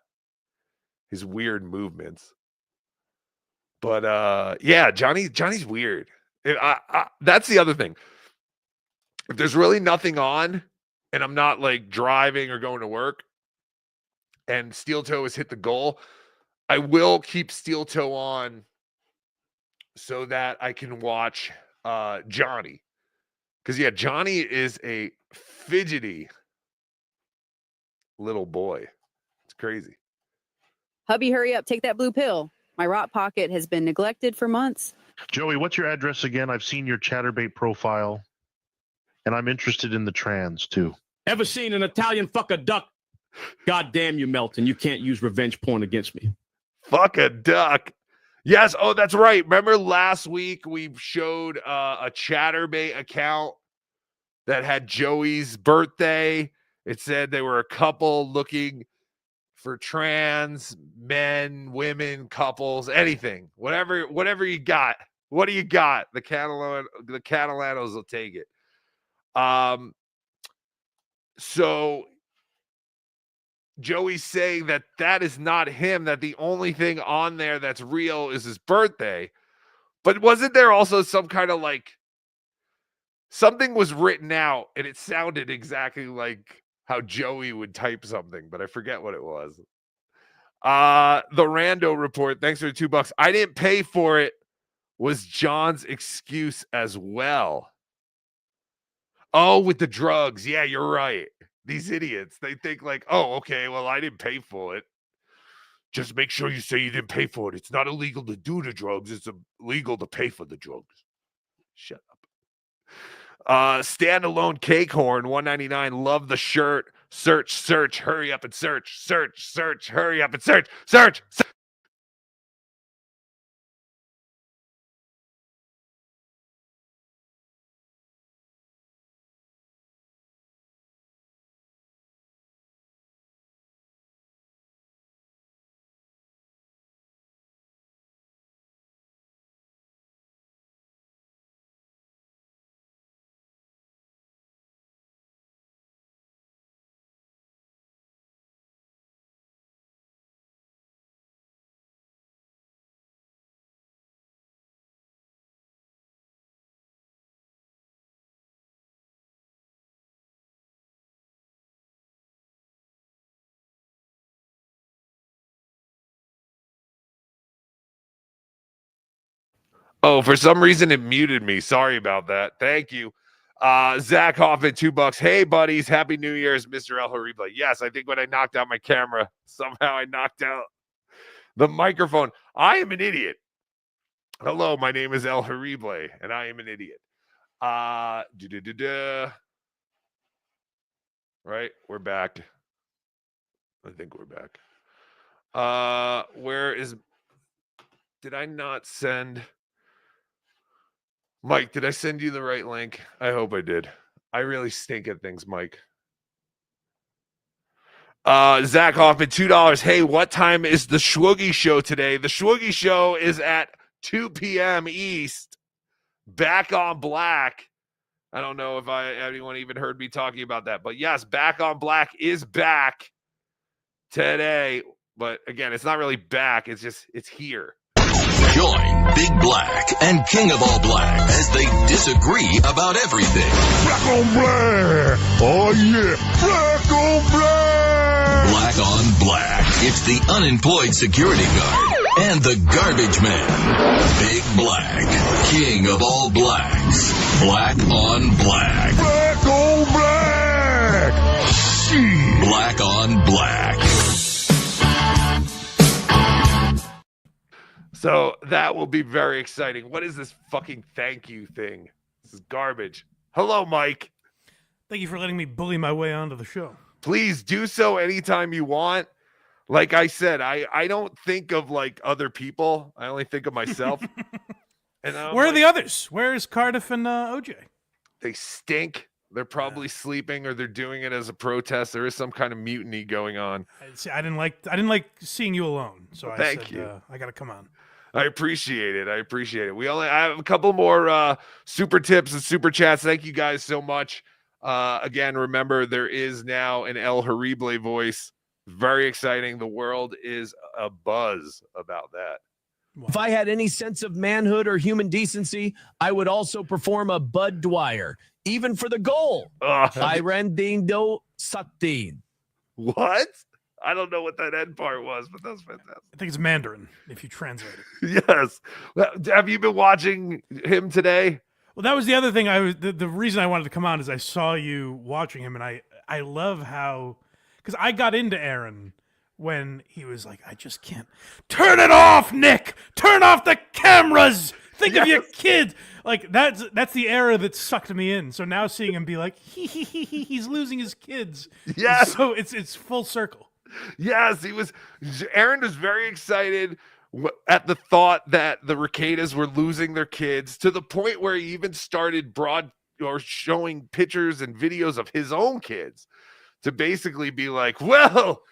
his weird movements. But yeah, Johnny's weird. That's the other thing. If there's really nothing on and I'm not like driving or going to work and Steel Toe has hit the goal, I will keep Steel Toe on so that I can watch Johnny. Because, yeah, Johnny is a fidgety little boy. It's crazy. Hubby, hurry up. Take that blue pill. My rot pocket has been neglected for months. Joey, what's your address again? I've seen your Chatterbait profile, and I'm interested in the trans, too. Ever seen an Italian fuck a duck? God damn you, Melton. You can't use revenge porn against me. Fuck a duck. Yes. Oh, that's right. Remember last week we showed a Chatterbait account that had Joey's birthday. It said they were a couple looking for trans men, women, couples, anything, whatever you got. What do you got? The Catalanos will take it. So Joey's saying that is not him, that the only thing on there that's real is his birthday. But wasn't there also some kind of like something was written out and it sounded exactly like how Joey would type something, but I forget what it was. The Rando report, thanks for the $2. I didn't pay for it was John's excuse as well. Oh, with the drugs. Yeah, you're right. These idiots, they think like, oh, okay, well, I didn't pay for it. Just make sure you say you didn't pay for it. It's not illegal to do the drugs. It's illegal to pay for the drugs. Shut up. Standalone cake horn, $1.99. Love the shirt. Search, hurry up and search, hurry up and search. Oh, for some reason it muted me. Sorry about that. Thank you. Zach Hoffman, $2. Hey, buddies. Happy New Year's, Mr. El Hariba. Yes, I think when I knocked out my camera, somehow I knocked out the microphone. I am an idiot. Hello, my name is El Harible, and I am an idiot. Right, we're back. I think we're back. Did I not send... Mike, did I send you the right link? I hope I did. I really stink at things, Mike. Zach Hoffman, $2. Hey, what time is the Schwoogie show today? The Schwoogie show is at 2 p.m. East. Back on Black. I don't know if anyone even heard me talking about that. But yes, Back on Black is back today. But again, it's not really back. It's here. Join Big Black and King of All Black as they disagree about everything. Black on black. Oh, yeah. Black on black. Black on Black. It's the unemployed security guard and the garbage man. Big Black. King of All Blacks. Black on Black. Black on black. Shit. Black on Black. So that will be very exciting. What is this fucking thank you thing? This is garbage. Hello, Mike. Thank you for letting me bully my way onto the show. Please do so anytime you want. Like I said, I don't think of like other people. I only think of myself. And where are the others? Where is Cardiff and OJ? They stink. They're probably sleeping, or they're doing it as a protest. There is some kind of mutiny going on. I didn't like seeing you alone, so Well, I thank said, you. I got to come on. I appreciate it. I have a couple more super tips and super chats. Thank you guys so much. Again, remember, there is now an El Harible voice. Very exciting. The world is abuzz about that. If I had any sense of manhood or human decency, I would also perform a Bud Dwyer, even for the goal. I rendindo satin. What? I don't know what that end part was, but that's fantastic. I think it's Mandarin if you translate it. Yes. Have you been watching him today? Well, that was the other thing. The reason I wanted to come on is I saw you watching him, and I love how, because I got into Aaron when he was like, I just can't turn it off, Nick. Turn off the cameras. Think of your kid. Like that's the era that sucked me in. So now seeing him be like, he's losing his kids. Yeah. So it's full circle. Yes, Aaron was very excited at the thought that the Rekietas were losing their kids, to the point where he even started showing pictures and videos of his own kids, to basically be like, well,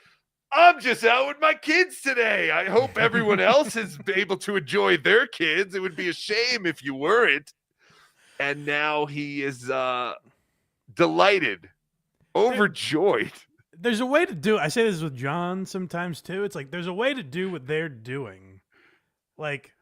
I'm just out with my kids today. I hope everyone else is able to enjoy their kids. It would be a shame if you weren't. And now he is delighted, overjoyed. There's a way to do it. I say this with John sometimes too. It's like there's a way to do what they're doing. Like,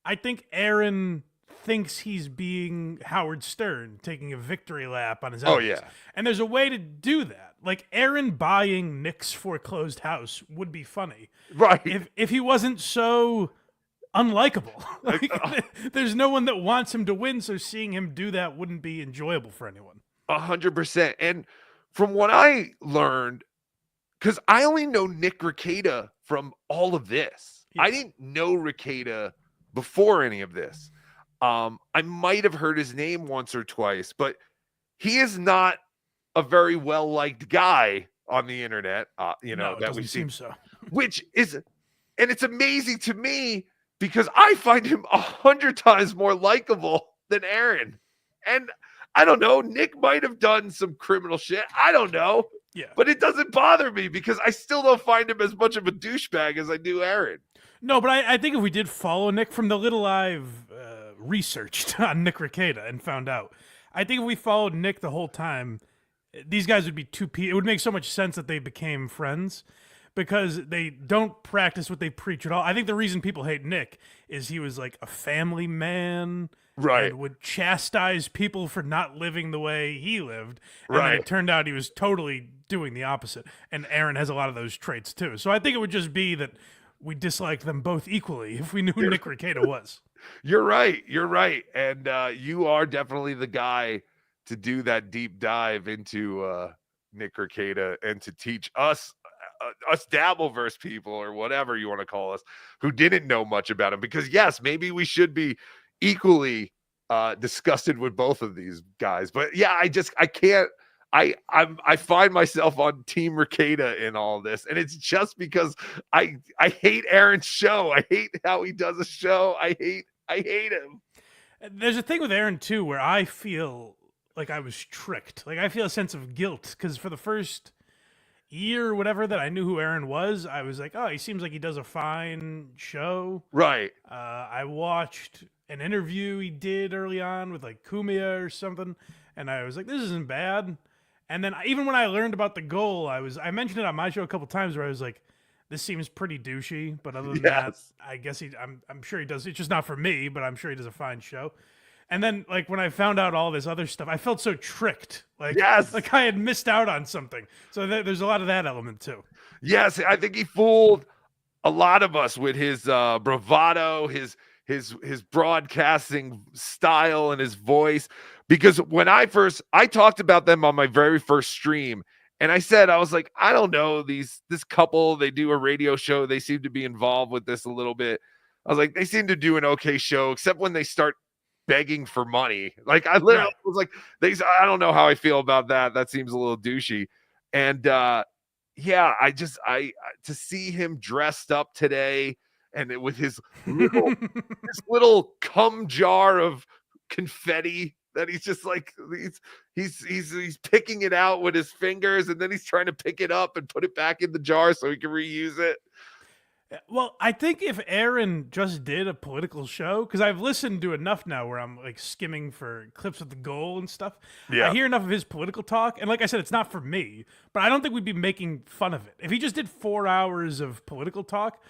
I think Aaron thinks he's being Howard Stern, taking a victory lap on his own. Oh, yeah. And there's a way to do that. Like, Aaron buying Nick's foreclosed house would be funny. Right. If he wasn't so unlikable. Like, there's no one that wants him to win, so seeing him do that wouldn't be enjoyable for anyone. 100%. And from what I learned, because I only know Nick Rekieta from all of this. I didn't know Rekieta before any of this. I might have heard his name once or twice, but he is not a very well-liked guy on the internet, No, it that doesn't we've seen. seem so. Which is, and it's amazing to me because I find him 100 times more likable than Aaron. And I don't know, Nick might have done some criminal shit. I don't know. Yeah. But it doesn't bother me because I still don't find him as much of a douchebag as I do Aaron. No, but I think if we did follow Nick from the little I've researched on Nick Rekieta and found out, I think if we followed Nick the whole time, these guys would be it would make so much sense that they became friends because they don't practice what they preach at all. I think the reason people hate Nick is he was like a family man. Right. And would chastise people for not living the way he lived. And then Right. it turned out he was totally doing the opposite. And Aaron has a lot of those traits too. So I think it would just be that we disliked them both equally if we knew who Nick Rekieta was. You're right. You're right. And you are definitely the guy to do that deep dive into Nick Rekieta and to teach us Dabbleverse people or whatever you want to call us who didn't know much about him. Because yes, maybe we should be equally disgusted with both of these guys. But yeah, I can't. I find myself on Team Rekieta in all this, and it's just because I hate Aaron's show. I hate how he does a show. I hate him. There's a thing with Aaron too where I feel like I was tricked. Like I feel a sense of guilt because for the first year or whatever that I knew who Aaron was, I was like, oh, he seems like he does a fine show. Right. I watched an interview he did early on with like Kumia or something, and I was like, this isn't bad. And then even when I learned about the goal, I mentioned it on my show a couple times where I was like, this seems pretty douchey, but other than that, I guess I'm sure he does. It's just not for me, but I'm sure he does a fine show. And then like when I found out all this other stuff, I felt so tricked. Like, like I had missed out on something. So there's a lot of that element too. Yes, I think he fooled a lot of us with his bravado, his broadcasting style and his voice. Because when I talked about them on my very first stream, and I said, I was like, I don't know, this couple, they do a radio show. They seem to be involved with this a little bit. I was like, they seem to do an okay show, except when they start begging for money. Like I literally was like, I don't know how I feel about that. That seems a little douchey. And yeah, to see him dressed up today and with his little cum jar of confetti that he's just like he's picking it out with his fingers and then he's trying to pick it up and put it back in the jar so he can reuse it. Well, I think if Aaron just did a political show, because I've listened to enough now where I'm like skimming for clips of the goal and stuff. Yeah. I hear enough of his political talk, and like I said, it's not for me, but I don't think we'd be making fun of it. If he just did 4 hours of political talk,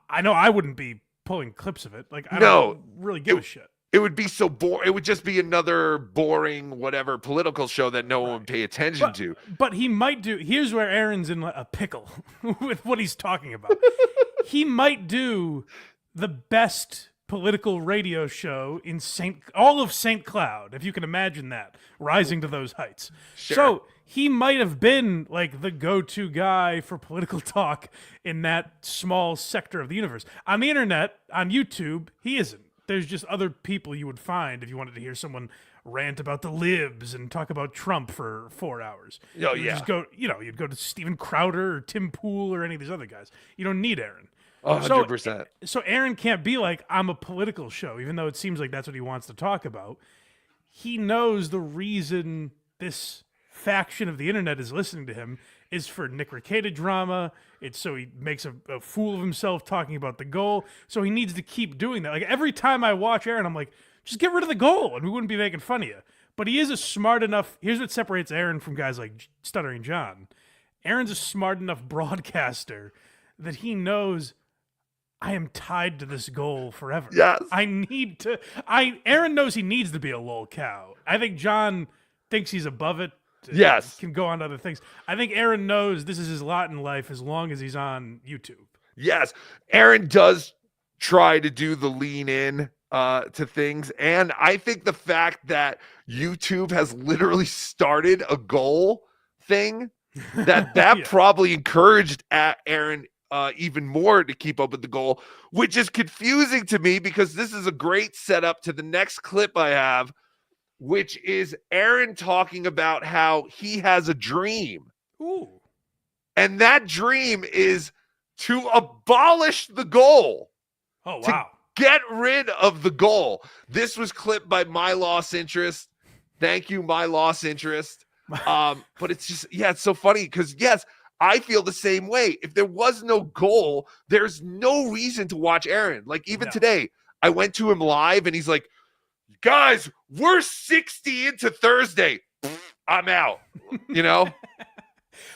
I know I wouldn't be pulling clips of it. Like I don't really give a shit. It would be so boring. It would just be another boring, whatever political show that no one would pay attention to. But he might do. Here's where Aaron's in a pickle with what he's talking about. He might do the best political radio show in all of St. Cloud, if you can imagine that, rising to those heights. Sure. So he might have been like the go-to guy for political talk in that small sector of the universe. On the internet, on YouTube, he isn't. There's just other people you would find if you wanted to hear someone rant about the libs and talk about Trump for 4 hours. Oh, You'd yeah. just go, you'd go to Stephen Crowder or Tim Pool or any of these other guys. You don't need Aaron. 100%. So Aaron can't be like, I'm a political show, even though it seems like that's what he wants to talk about. He knows the reason this faction of the internet is listening to him is for Nick Rekieta drama. It's so he makes a fool of himself talking about the goal. So he needs to keep doing that. Like every time I watch Aaron, I'm like, just get rid of the goal and we wouldn't be making fun of you. But he is a smart enough. Here's what separates Aaron from guys like Stuttering John. Aaron's a smart enough broadcaster that he knows I am tied to this goal forever. Yes. Aaron knows he needs to be a lol cow. I think John thinks he's above it. Yes. Can go on to other things. I think Aaron knows this is his lot in life as long as he's on YouTube. Yes. Aaron does try to do the lean in to things. And I think the fact that YouTube has literally started a goal thing that probably encouraged Aaron even more to keep up with the goal, which is confusing to me because this is a great setup to the next clip I have, which is Aaron talking about how he has a dream. Ooh. And that dream is to abolish the goal. Oh, wow. Get rid of the goal. This was clipped by My Lost Interest. Thank you, My Lost Interest. But it's just, it's so funny because, yes, I feel the same way. If there was no goal, there's no reason to watch Aaron. Like, even today, I went to him live and he's like, guys, we're 60 into Thursday. I'm out, you know?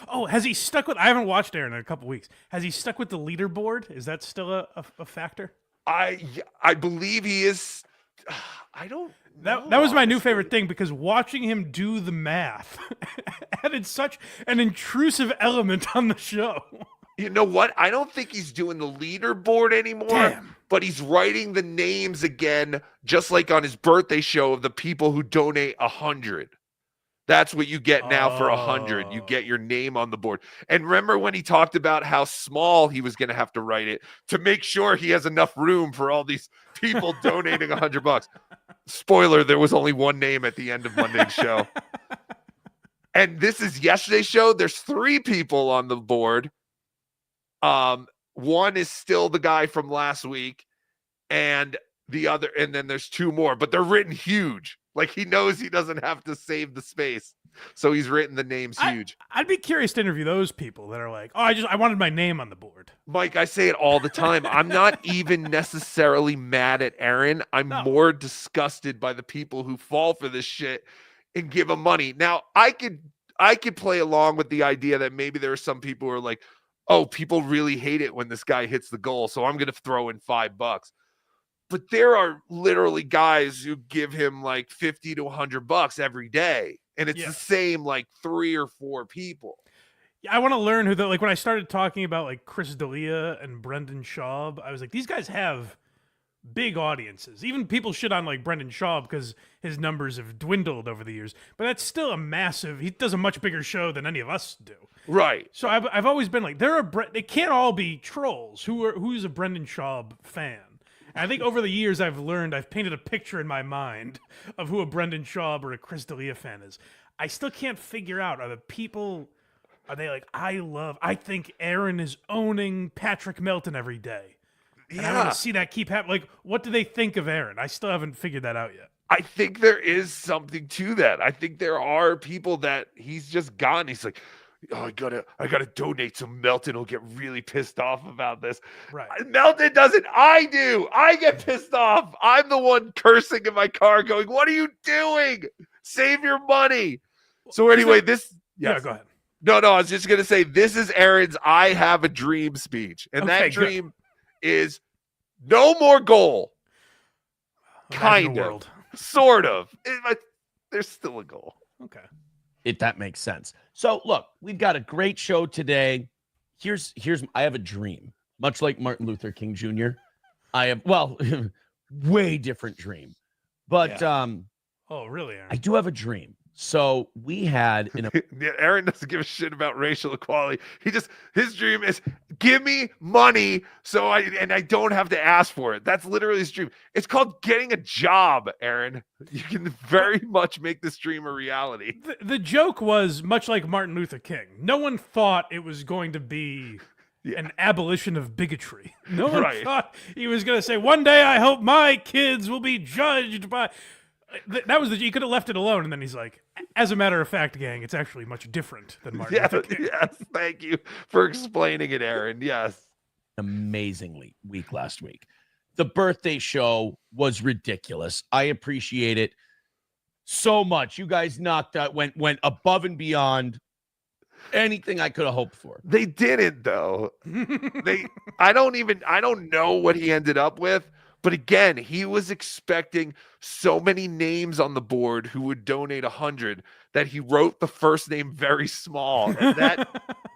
Oh, has he stuck with? I haven't watched Aaron in a couple weeks. Has he stuck with the leaderboard? Is that still a factor? I believe he is. I don't. That was my new favorite thing because watching him do the math added such an intrusive element on the show. You know what? I don't think he's doing the leaderboard anymore. But he's writing the names again, just like on his birthday show of the people who donate 100. That's what you get now for 100. You get your name on the board. And remember when he talked about how small he was going to have to write it to make sure he has enough room for all these people donating $100. Spoiler, there was only one name at the end of Monday's show. And this is yesterday's show. There's 3 people on the board. One is still the guy from last week, and then there's 2 more, but they're written huge. Like he knows he doesn't have to save the space, so he's written the names huge. I'd be curious to interview those people that are like, "Oh, I wanted my name on the board." Mike, I say it all the time. I'm not even necessarily mad at Aaron. I'm more disgusted by the people who fall for this shit and give him money. Now, I could play along with the idea that maybe there are some people who are like, "Oh, people really hate it when this guy hits the goal, so I'm going to throw in $5." But there are literally guys who give him like $50 to $100 every day. And it's the same like 3 or 4 people. Yeah, I want to learn who like when I started talking about like Chris D'Elia and Brendan Schaub, I was like, these guys have big audiences. Even people shit on like Brendan Schaub because his numbers have dwindled over the years. But that's still a massive, he does a much bigger show than any of us do. Right. So I've always been like, they can't all be trolls. Who's a Brendan Schaub fan? I think over the years I've painted a picture in my mind of who a Brendan Schaub or a Chris D'Elia fan is. I still can't figure out, are they like, I think Aaron is owning Patrick Melton every day. And I want to see that keep happening. Like, what do they think of Aaron? I still haven't figured that out yet. I think there is something to that. I think there are people that he's just gone. He's like, oh, I gotta donate so Melton will get really pissed off about this. Right. Melton doesn't. I do. I get pissed off. I'm the one cursing in my car going, what are you doing? Save your money. So anyway, Yeah, go ahead. No, I was just going to say, this is Aaron's I have a dream speech. And that dream is no more goal. Kind of. Sort of. There's still a goal. Okay. If that makes sense. So look, we've got a great show today. Here's I have a dream, much like Martin Luther King Jr. I have, way different dream. But oh, really, Aaron? I do have a dream. So we had Aaron doesn't give a shit about racial equality. His dream is give me money so I don't have to ask for it. That's literally his dream. It's called getting a job, Aaron. You can very much make this dream a reality. The joke was much like Martin Luther King. No one thought it was going to be an abolition of bigotry. No one thought he was going to say, one day I hope my kids will be judged by... That was you could have left it alone, and then he's like, as a matter of fact, gang, it's actually much different than Martin Luther King. Yes, thank you for explaining it, Aaron. Yes. Amazingly week last week. The birthday show was ridiculous. I appreciate it so much. You guys knocked out, went above and beyond anything I could have hoped for. They didn't, though. I don't know what he ended up with. But again, he was expecting so many names on the board who would donate 100 that he wrote the first name very small. And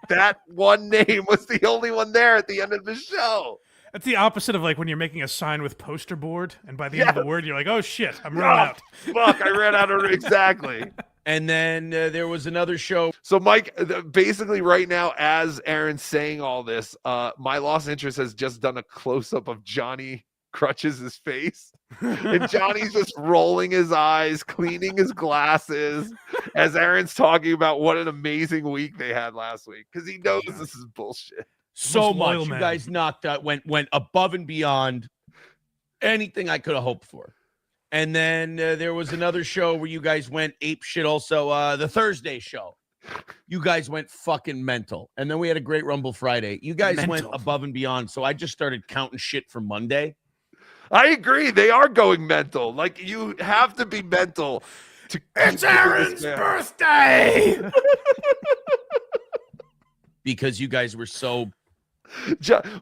that one name was the only one there at the end of the show. That's the opposite of like when you're making a sign with poster board, and by the end of the word, you're like, "Oh shit, I'm running out." Fuck, I ran out of exactly. And then there was another show. So, Mike, basically right now, as Aaron's saying all this, my lost interest has just done a close-up of Johnny Crutches' face. And Johnny's just rolling his eyes, cleaning his glasses, as Aaron's talking about what an amazing week they had last week, because he knows this is bullshit. So much. You guys knocked out, went above and beyond anything I could have hoped for. And then there was another show where you guys went ape shit also, the Thursday show. You guys went fucking mental. And then we had a great Rumble Friday. You guys went above and beyond. So I just started counting shit for Monday. I agree. They are going mental. Like, you have to be mental. It's Aaron's birthday! Because you guys were so...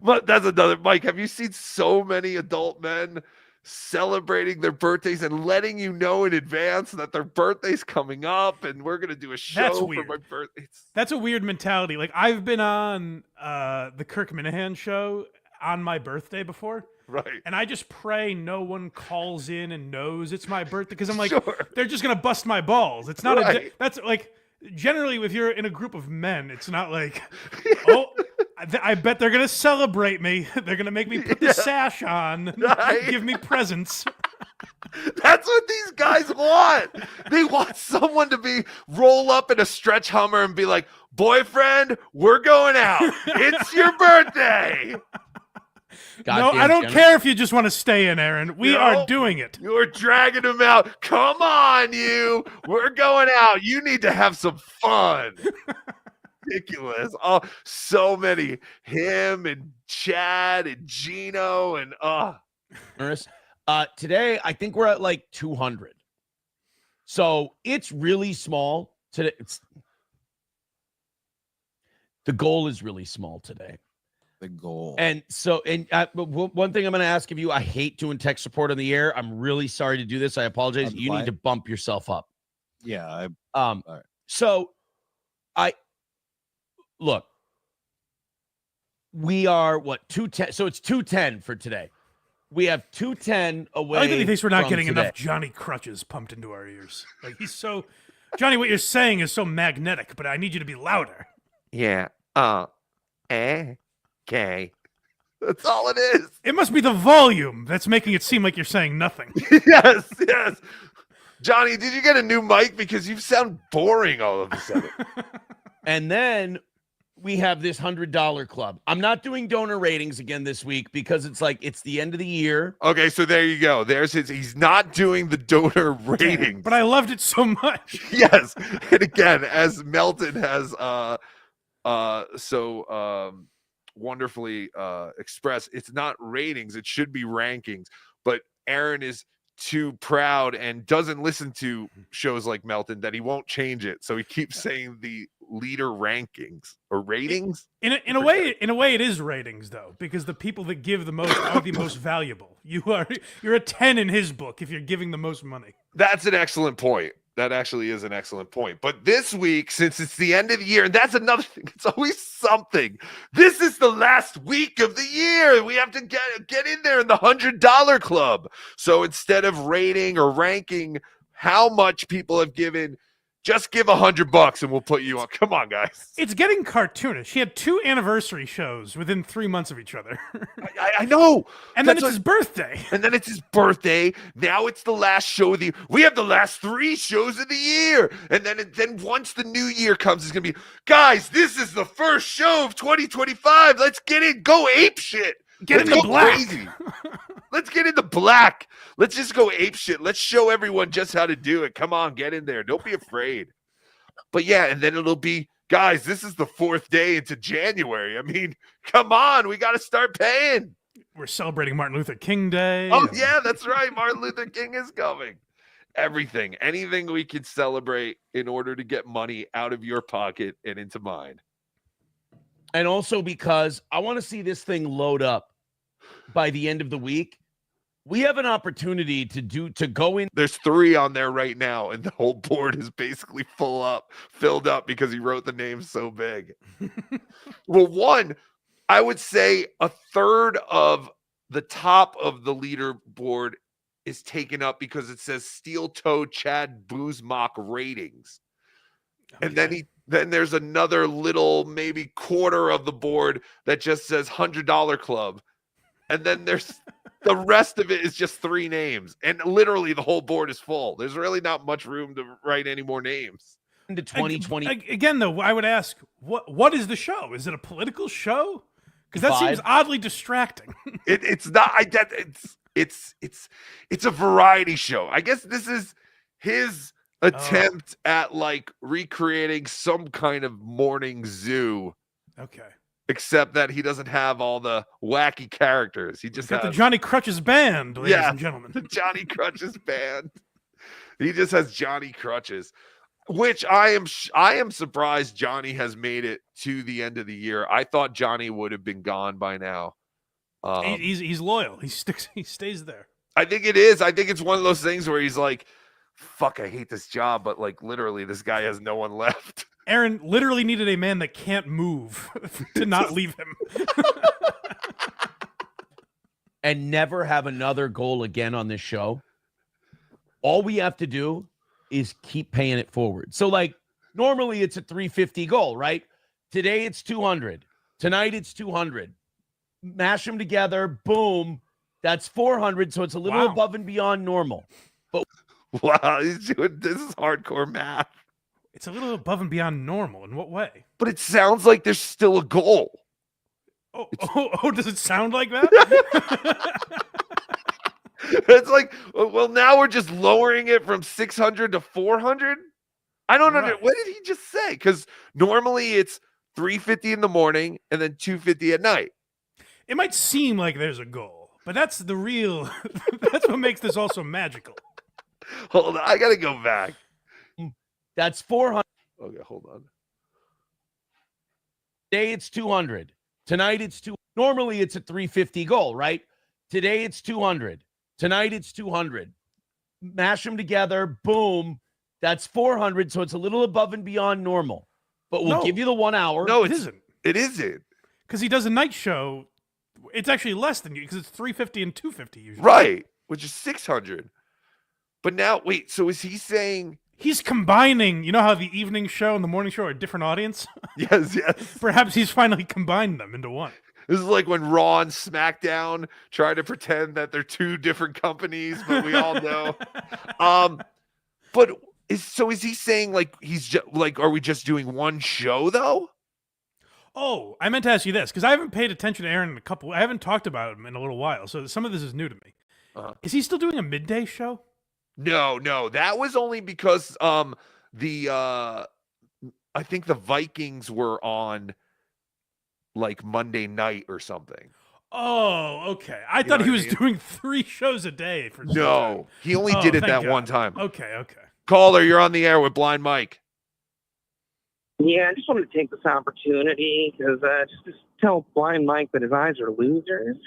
But that's another, Mike, have you seen so many adult men celebrating their birthdays and letting you know in advance that their birthday's coming up and we're going to do a show for my birthday? That's a weird mentality. Like, I've been on the Kirk Minahan show on my birthday before. Right. And I just pray no one calls in and knows it's my birthday, because I'm like, they're just going to bust my balls. It's not that's like, generally if you're in a group of men, it's not like, oh, I bet they're going to celebrate me. They're going to make me put the sash on, give me presents. That's what these guys want. They want someone to roll up in a stretch Hummer and be like, boyfriend, we're going out. It's your birthday. No, I don't care if you just want to stay in, Aaron. We are doing it. You're dragging them out. Come on, you. We're going out. You need to have some fun. Ridiculous. Oh, so many. Him and Chad and Gino and today, I think we're at like 200. So it's really small today. The goal is really small today. The goal. And so, one thing I'm going to ask of you, I hate doing tech support on the air. I'm really sorry to do this. I apologize. You need to bump yourself up. Yeah. All right. So look, we are 210. So it's 210 for today. We have 210 away. I like that he thinks we're not getting today. enough Johnny Crutches pumped into our ears. Like, he's so, Johnny, what you're saying is so magnetic, but I need you to be louder. Yeah. Okay. That's all it is. It must be the volume that's making it seem like you're saying nothing. Yes. Johnny, did you get a new mic? Because you sound boring all of a sudden. And then we have this $100 club. I'm not doing donor ratings again this week because it's the end of the year. Okay, so there you go. He's not doing the donor ratings. But I loved it so much. Yes. And again, as Melton has wonderfully expressed, it's not ratings, it should be rankings. But Aaron is too proud and doesn't listen to shows like Melton that he won't change it. So he keeps saying the leader rankings or ratings. In a way, it is ratings though, because the people that give the most are the most valuable. You're a 10 in his book if you're giving the most money. That's an excellent point. That actually is an excellent point. But this week, since it's the end of the year, and that's another thing, it's always something. This is the last week of the year. We have to get in there in the $100 club. So instead of rating or ranking how much people have given, just give $100 and we'll put you on. Come on, guys. It's getting cartoonish. He had 2 anniversary shows within 3 months of each other. I know. And then it's his birthday. And then it's his birthday. Now it's the last show of the year. We have the last 3 shows of the year. And then once the new year comes, it's going to be, guys, this is the first show of 2025. Let's get in. Go ape shit. Get in the black. Crazy. Let's get in the black. Let's just go ape shit. Let's show everyone just how to do it. Come on, get in there. Don't be afraid. But yeah, and then it'll be, guys, this is the 4th day into January. I mean, come on. We got to start paying. We're celebrating Martin Luther King Day. Oh, yeah, that's right. Martin Luther King is coming. Everything. Anything we can celebrate in order to get money out of your pocket and into mine. And also because I want to see this thing load up by the end of the week. We have an opportunity to go in. There's 3 on there right now, and the whole board is basically filled up because he wrote the names so big. Well, one, I would say a third of the top of the leaderboard is taken up because it says Steel Toe Chad Zumock ratings. And then there's another little maybe quarter of the board that just says $100 club. And then there's the rest of it is just 3 names. And literally the whole board is full. There's really not much room to write any more names. Into 2020. Again, though, I would ask, what is the show? Is it a political show? Because that seems oddly distracting. It's not. It's a variety show. I guess this is his attempt at like recreating some kind of morning zoo. Okay. Except that he doesn't have all the wacky characters. He just got has the Johnny Crutches band, ladies and gentlemen. The Johnny Crutches band. He just has Johnny Crutches, which I am surprised Johnny has made it to the end of the year. I thought Johnny would have been gone by now. He's loyal. He stays there. I think it is. I think it's one of those things where he's like, fuck, I hate this job, but like literally this guy has no one left. Aaron literally needed a man that can't move to not leave him. And never have another goal again on this show. All we have to do is keep paying it forward. So like normally it's a 350 goal, right? Today it's 200. Tonight it's 200. Mash them together. Boom. That's 400. So it's a little above and beyond normal. But wow, this is hardcore math. It's a little above and beyond normal. In what way? But it sounds like there's still a goal. Oh, does it sound like that? It's like, well, now we're just lowering it from 600 to 400. I don't know. What did he just say? Because normally it's 350 in the morning and then 250 at night. It might seem like there's a goal, but that's the real. That's what makes this also magical. Hold on, I gotta go back. That's 400. Okay, hold on. Today it's 200. Tonight it's 2. Normally it's a 350 goal, right? Today it's 200. Tonight it's 200. Mash them together. Boom. That's 400. So it's a little above and beyond normal. But we'll give you the 1 hour. No, it isn't. It isn't. Because he does a night show. It's actually less than you because it's 350 and 250 usually. Right, which is 600. But now, wait, so is he saying... He's combining, you know how the evening show and the morning show are a different audience? Yes. Perhaps he's finally combined them into one. This is like when Raw and SmackDown try to pretend that they're 2 different companies, but we all know. But is he saying like are we just doing one show though? Oh, I meant to ask you this because I haven't paid attention to Aaron I haven't talked about him in a little while, so some of this is new to me. Is he still doing a midday show? No, that was only because I think the Vikings were on like Monday night or something. Oh, okay. I thought he was doing 3 shows a day for some time. He only did it that one time. Okay. Caller, you're on the air with Blind Mike. Yeah, I just wanted to take this opportunity because just tell Blind Mike that his eyes are losers.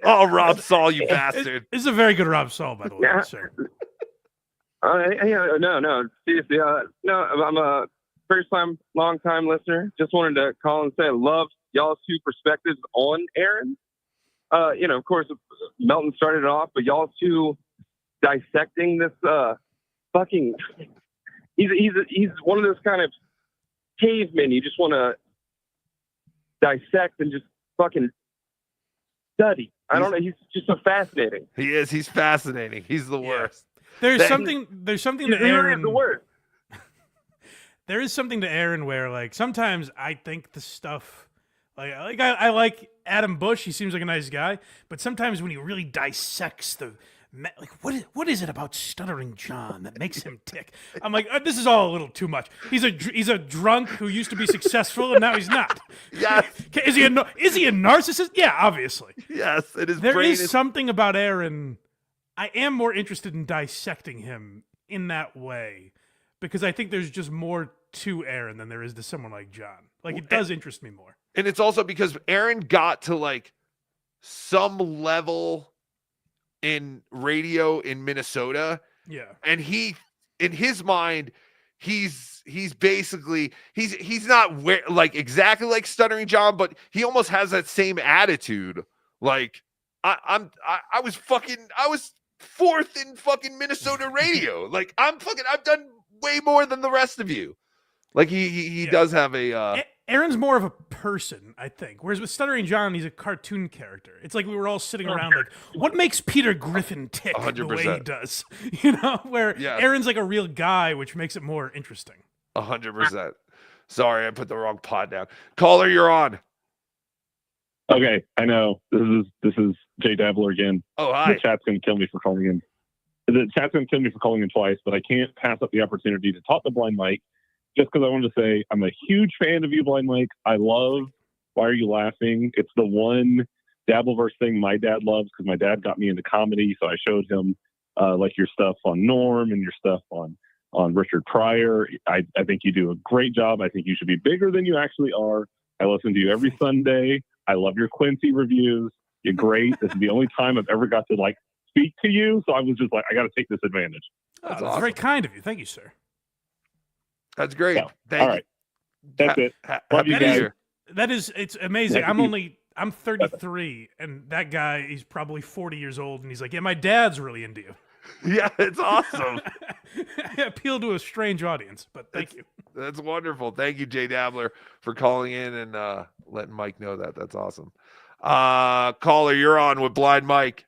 Oh, Rob Saul, you bastard. This is a very good Rob Saul, by the way, sir. No, seriously. No, I'm a first-time, long-time listener. Just wanted to call and say I love y'all's 2 perspectives on Aaron. Of course, Melton started it off, but y'all's 2 dissecting this fucking... He's one of those kind of cavemen you just want to dissect and just fucking study. I don't know. He's just so fascinating. He is. He's fascinating. He's the worst. There's something to Aaron. The worst. There is something to Aaron where, like, sometimes I think the stuff, I like Adam Bush. He seems like a nice guy, but sometimes when he really dissects what is it about Stuttering John that makes him tick? I'm like, this is all a little too much. He's a drunk who used to be successful and now he's not. Yes. Is he a narcissist? Yeah, obviously. Yes, it is. There is something about Aaron. I am more interested in dissecting him in that way because I think there's just more to Aaron than there is to someone like John. Like, it does interest me more. And it's also because Aaron got to like some level in radio in Minnesota. Yeah. And he, in his mind, he's basically he's not like exactly like Stuttering John, but he almost has that same attitude. Like I was fourth in fucking Minnesota radio. Like I've done way more than the rest of you. Like he does have a Aaron's more of a person, I think. Whereas with Stuttering John, he's a cartoon character. It's like we were all sitting around like, what makes Peter Griffin tick 100%. the way he does? You know, where Yes. Aaron's like a real guy, which makes it more interesting. 100%. Sorry, I put the wrong pod down. Caller, you're on. Okay, I know this is Jay Dabbler again. Oh, hi. The chat's gonna kill me for calling in. The chat's gonna kill me for calling in twice, but I can't pass up the opportunity to talk to Blind Mike. Just because I wanted to say I'm a huge fan of you, Blind Mike. I love Why Are You Laughing? It's the one Dabbleverse thing my dad loves because my dad got me into comedy. So I showed him like your stuff on Norm and your stuff on Richard Pryor. I think you do a great job. I think you should be bigger than you actually are. I listen to you every Sunday. I love your Quincy reviews. You're great. This is the only time I've ever got to like speak to you. So I was just like, I got to take this advantage. That's very kind of you. Thank you, sir. That's great. Yeah. Thank All you. right. That's it. Love you Happy New guys. Year. It's amazing. Yeah, I'm 33, and that guy, he's probably 40 years old, and he's like, yeah, my dad's really into you. Yeah, it's awesome. I appeal to a strange audience, but thank you. That's wonderful. Thank you, Jay Dabbler, for calling in and letting Mike know that. That's awesome. Caller, you're on with Blind Mike.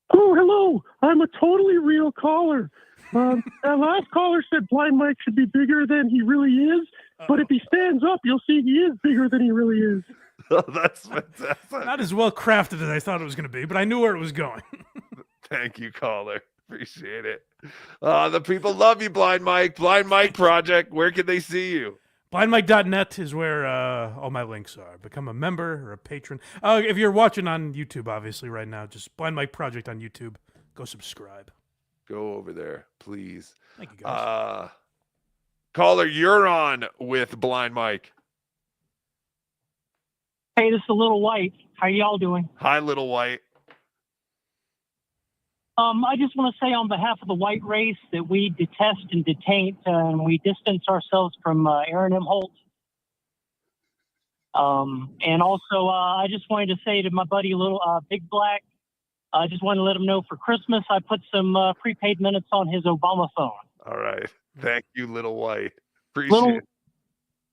Oh, hello. I'm a totally real caller. That last caller said Blind Mike should be bigger than he really is, but if he stands up, you'll see he is bigger than he really is. Oh, that's fantastic. Not as well crafted as I thought it was going to be, but I knew where it was going. Thank you, caller. Appreciate it. The people love you, Blind Mike. Blind Mike Project. Where can they see you? BlindMike.net is where all my links are. Become a member or a patron. If you're watching on YouTube, obviously, right now, just Blind Mike Project on YouTube. Go subscribe. Go over there, please. Thank you, guys. Caller, you're on with Blind Mike. Hey, this is Little White. How y'all doing? Hi, Little White. I just want to say on behalf of the white race that we detest and detaint and we distance ourselves from Aaron M. Holt. And also, I just wanted to say to my buddy Little Big Black, I just wanted to let him know for Christmas I put some prepaid minutes on his Obama phone. All right. Thank you, Little White. Appreciate it.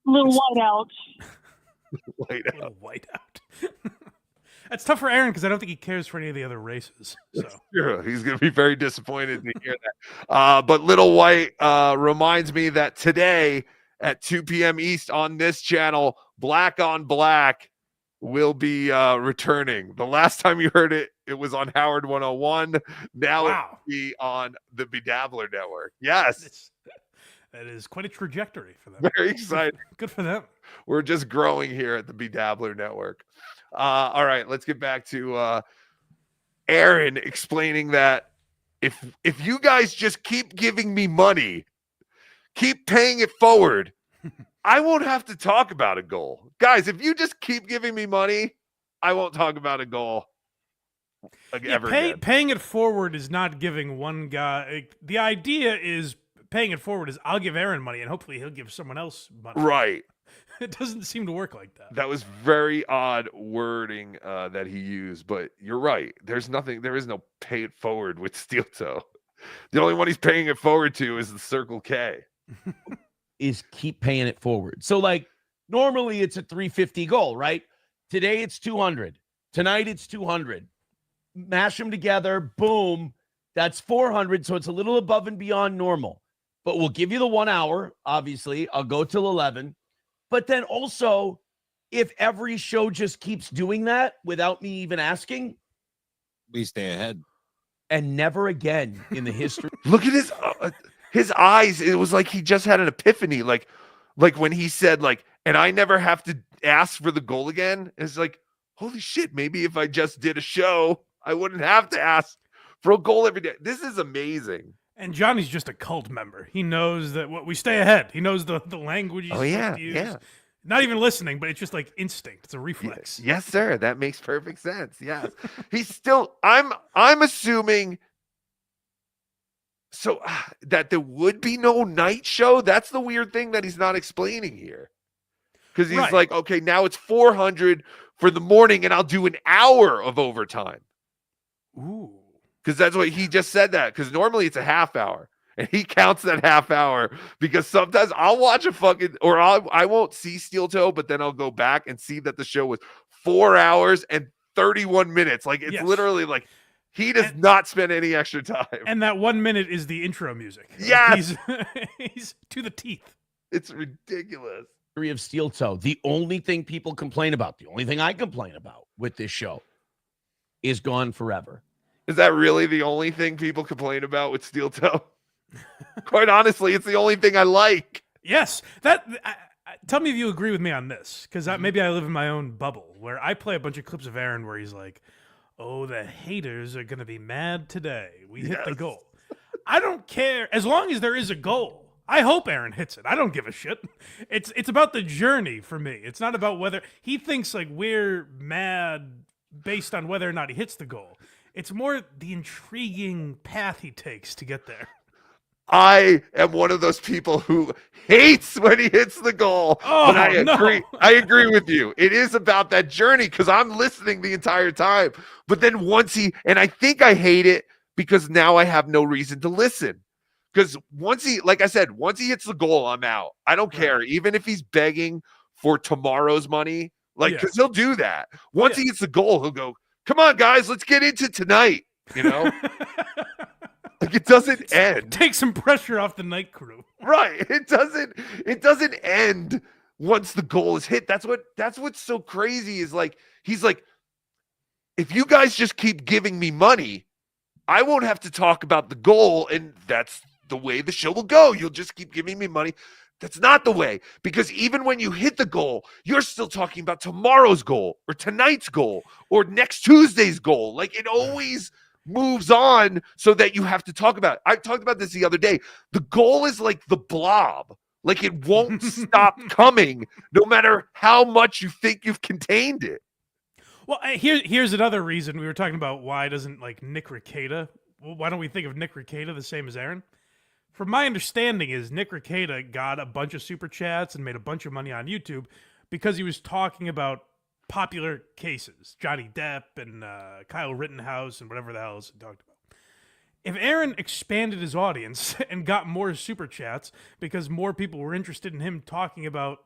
Little White out. White out. That's tough for Aaron because I don't think he cares for any of the other races. So Sure, he's going to be very disappointed to hear that. But Little White reminds me that today at 2 p.m. East on this channel, Black on Black will be returning. The last time you heard it, it was on Howard 101. Now it will be on the Bedabbler Network. Yes. that is quite a trajectory for them. Very excited. Good for them. We're just growing here at the Bedabbler Network. All right, let's get back to Aaron explaining that if you guys just keep giving me money, keep paying it forward, I won't have to talk about a goal. Guys, if you just keep giving me money, I won't talk about a goal ever again. Paying it forward is not giving one guy. The idea is paying it forward is I'll give Aaron money and hopefully he'll give someone else money. Right. It doesn't seem to work like that. That was very odd wording that he used, but you're right. There is no pay it forward with Steel Toe. The only one he's paying it forward to is the Circle K. Is keep paying it forward. So like normally it's a 350 goal, right? Today it's 200. Tonight it's 200. Mash them together, boom, that's 400. So it's a little above and beyond normal. But we'll give you the 1 hour, obviously. I'll go till 11. But then also, if every show just keeps doing that without me even asking, we stay ahead. And never again in the history. Look at his eyes. It was like he just had an epiphany. Like when he said, like, and I never have to ask for the goal again. It's like, holy shit, maybe if I just did a show, I wouldn't have to ask for a goal every day. This is amazing. And Johnny's just a cult member. He knows that we stay ahead. He knows the language he's supposed to use. Yeah. Not even listening, but it's just like instinct. It's a reflex. Yes, sir. That makes perfect sense. Yes. He's still, I'm assuming So that there would be no night show. That's the weird thing that he's not explaining here. Because he's like, okay, now it's 400 for the morning, and I'll do an hour of overtime. Ooh. Because that's what he just said that. Because normally it's a half hour. And he counts that half hour because sometimes I'll watch a fucking, or I won't see Steel Toe, but then I'll go back and see that the show was 4 hours and 31 minutes. Like, it's literally like, he does not spend any extra time. And that 1 minute is the intro music. Yes. He's to the teeth. It's ridiculous. Of Steel Toe. The only thing people complain about, the only thing I complain about with this show is Gone Forever. Is that really the only thing people complain about with Steel Toe? Quite honestly, it's the only thing I like. Yes. Tell me if you agree with me on this, because maybe I live in my own bubble where I play a bunch of clips of Aaron where he's like, oh, the haters are going to be mad today. We hit the goal. I don't care. As long as there is a goal, I hope Aaron hits it. I don't give a shit. It's about the journey for me. It's not about whether he thinks like we're mad based on whether or not he hits the goal. It's more the intriguing path he takes to get there. I am one of those people who hates when he hits the goal. Oh, but I agree. No. I agree with you. It is about that journey because I'm listening the entire time. But then and I think I hate it because now I have no reason to listen. Because once he hits the goal, I'm out. I don't care. Even if he's begging for tomorrow's money, because he'll do that. Once he hits the goal, he'll go, come on, guys, let's get into tonight. You know? Like, it doesn't end. Take some pressure off the night crew. Right. It doesn't end once the goal is hit. That's what's so crazy is like, he's like, if you guys just keep giving me money, I won't have to talk about the goal, and that's the way the show will go. You'll just keep giving me money. That's not the way, because even when you hit the goal, you're still talking about tomorrow's goal or tonight's goal or next Tuesday's goal. Like, it always moves on so that you have to talk about it. I talked about this the other day. The goal is like the blob. Like, it won't stop coming no matter how much you think you've contained it. Well, here's another reason. We were talking about why doesn't like Nick Rekieta, why don't we think of Nick Rekieta the same as Aaron? From my understanding is Nick Rekieta got a bunch of super chats and made a bunch of money on YouTube because he was talking about popular cases, Johnny Depp and Kyle Rittenhouse and whatever the hell else he talked about. If Aaron expanded his audience and got more super chats because more people were interested in him talking about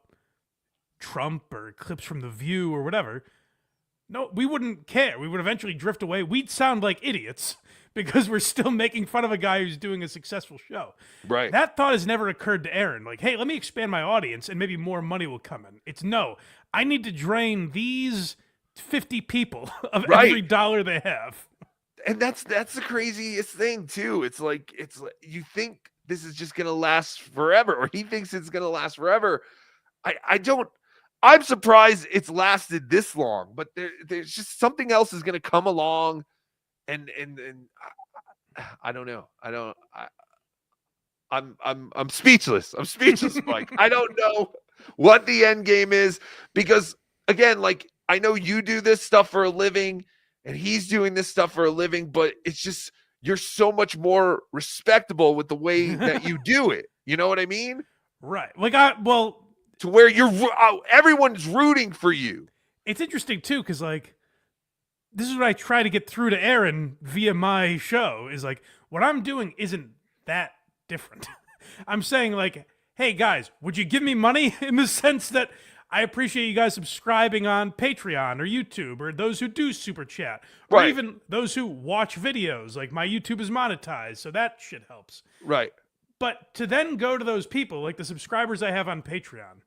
Trump or clips from The View or whatever, no, we wouldn't care. We would eventually drift away. We'd sound like idiots because we're still making fun of a guy who's doing a successful show. Right. That thought has never occurred to Aaron. Like, hey, let me expand my audience and maybe more money will come in. It's no. I need to drain these 50 people of every dollar they have. And that's the craziest thing too. It's like you think this is just gonna last forever, or he thinks it's gonna last forever. I'm surprised it's lasted this long, but there's just something else is gonna come along, and I don't know. I'm speechless. I'm speechless, Mike. I don't know what the end game is, because again, like, I know you do this stuff for a living and he's doing this stuff for a living, but it's just, you're so much more respectable with the way that you do it. You know what I mean? Right. Like, to where everyone's rooting for you. It's interesting too, because like, this is what I try to get through to Aaron via my show is like, what I'm doing isn't that different. I'm saying like, hey guys, would you give me money, in the sense that I appreciate you guys subscribing on Patreon or YouTube, or those who do super chat, or even those who watch videos. Like, my YouTube is monetized, so that shit helps. Right. But to then go to those people, like the subscribers I have on Patreon,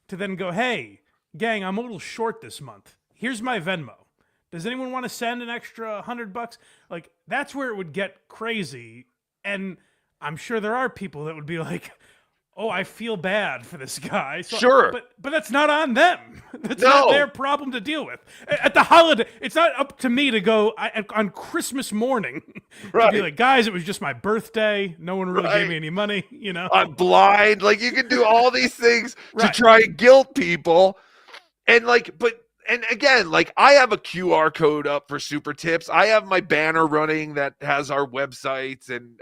to then go, hey, gang, I'm a little short this month. Here's my Venmo. Does anyone want to send an extra $100? Like, that's where it would get crazy. And I'm sure there are people that would be like, oh, I feel bad for this guy. So, sure. But that's not on them. That's not their problem to deal with. At the holiday, it's not up to me to go on Christmas morning to be like, guys, it was just my birthday. No one really gave me any money, you know? I'm blind. Like, you can do all these things to try and guilt people. And like, and again, like, I have a QR code up for super tips. I have my banner running that has our websites and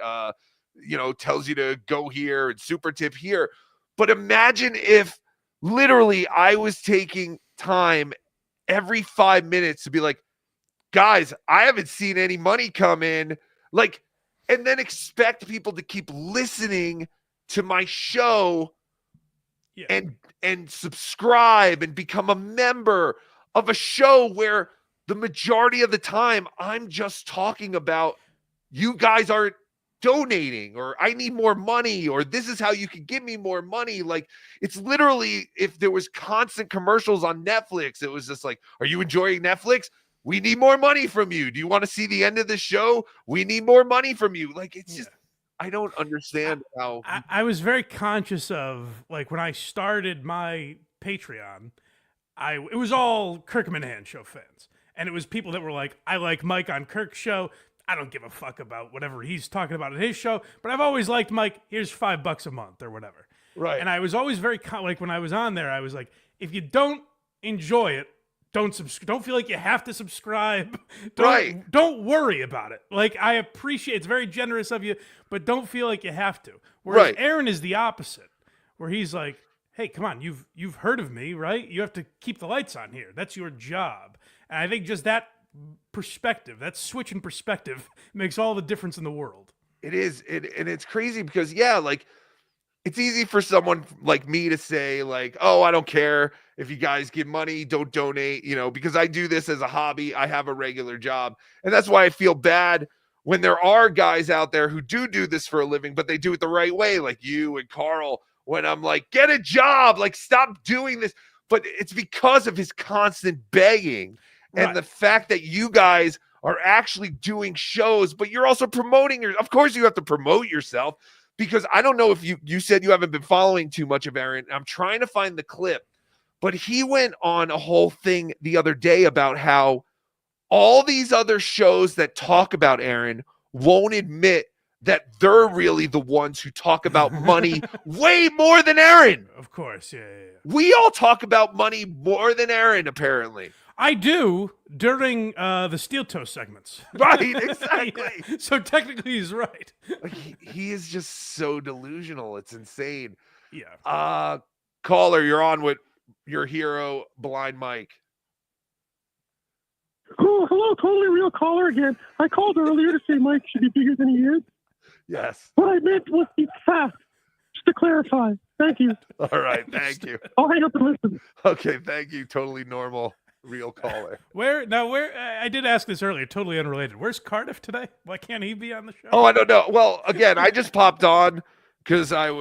tells you to go here and super tip here. But imagine if literally I was taking time every 5 minutes to be like, guys, I haven't seen any money come in. Like, and then expect people to keep listening to my show and subscribe and become a member of a show where the majority of the time I'm just talking about you guys aren't donating, or I need more money, or this is how you can give me more money. Like, it's literally, if there was constant commercials on Netflix, it was just like, are you enjoying Netflix? We need more money from you. Do you want to see the end of the show? We need more money from you. Like, it's just, I don't understand how. I was very conscious of, like, when I started my Patreon, it was all Kirk Minahan show fans. And it was people that were like, I like Mike on Kirk's show. I don't give a fuck about whatever he's talking about at his show, but I've always liked Mike. Here's $5 a month or whatever. Right. And I was always very, like, when I was on there, I was like, if you don't enjoy it, don't feel like you have to subscribe. Don't worry about it. Like, I appreciate, it's very generous of you, but don't feel like you have to. Whereas Aaron is the opposite, where he's like, hey, come on, you've heard of me, right? You have to keep the lights on here. That's your job. And I think just that perspective, that switch in perspective makes all the difference in the world. It is. And it's crazy because, yeah, like, it's easy for someone like me to say, like, oh, I don't care if you guys give money, don't donate, because I do this as a hobby. I have a regular job. And that's why I feel bad when there are guys out there who do this for a living, but they do it the right way, like you and Carl, when I'm like, get a job, like, stop doing this. But it's because of his constant begging and the fact that you guys are actually doing shows, but you're also promoting of course you have to promote yourself, because I don't know if you said you haven't been following too much of Aaron. I'm trying to find the clip, but he went on a whole thing the other day about how all these other shows that talk about Aaron won't admit that they're really the ones who talk about money way more than Aaron. Of course, yeah. We all talk about money more than Aaron, apparently. I do during the Steel Toe segments. Right, exactly. Yeah. So technically he's right. Like, he is just so delusional. It's insane. Yeah. Caller, you're on with your hero, Blind Mike. Oh, hello, totally real caller again. I called earlier to say Mike should be bigger than he is. Yes. What I meant was he's fat. Just to clarify. Thank you. All right, thank you. I'll hang up and listen. Okay, thank you. Totally normal, real caller. Where I did ask this earlier, totally unrelated. Where's Cardiff today? Why can't he be on the show? Oh, I don't know. Well, again, I just popped on because I'm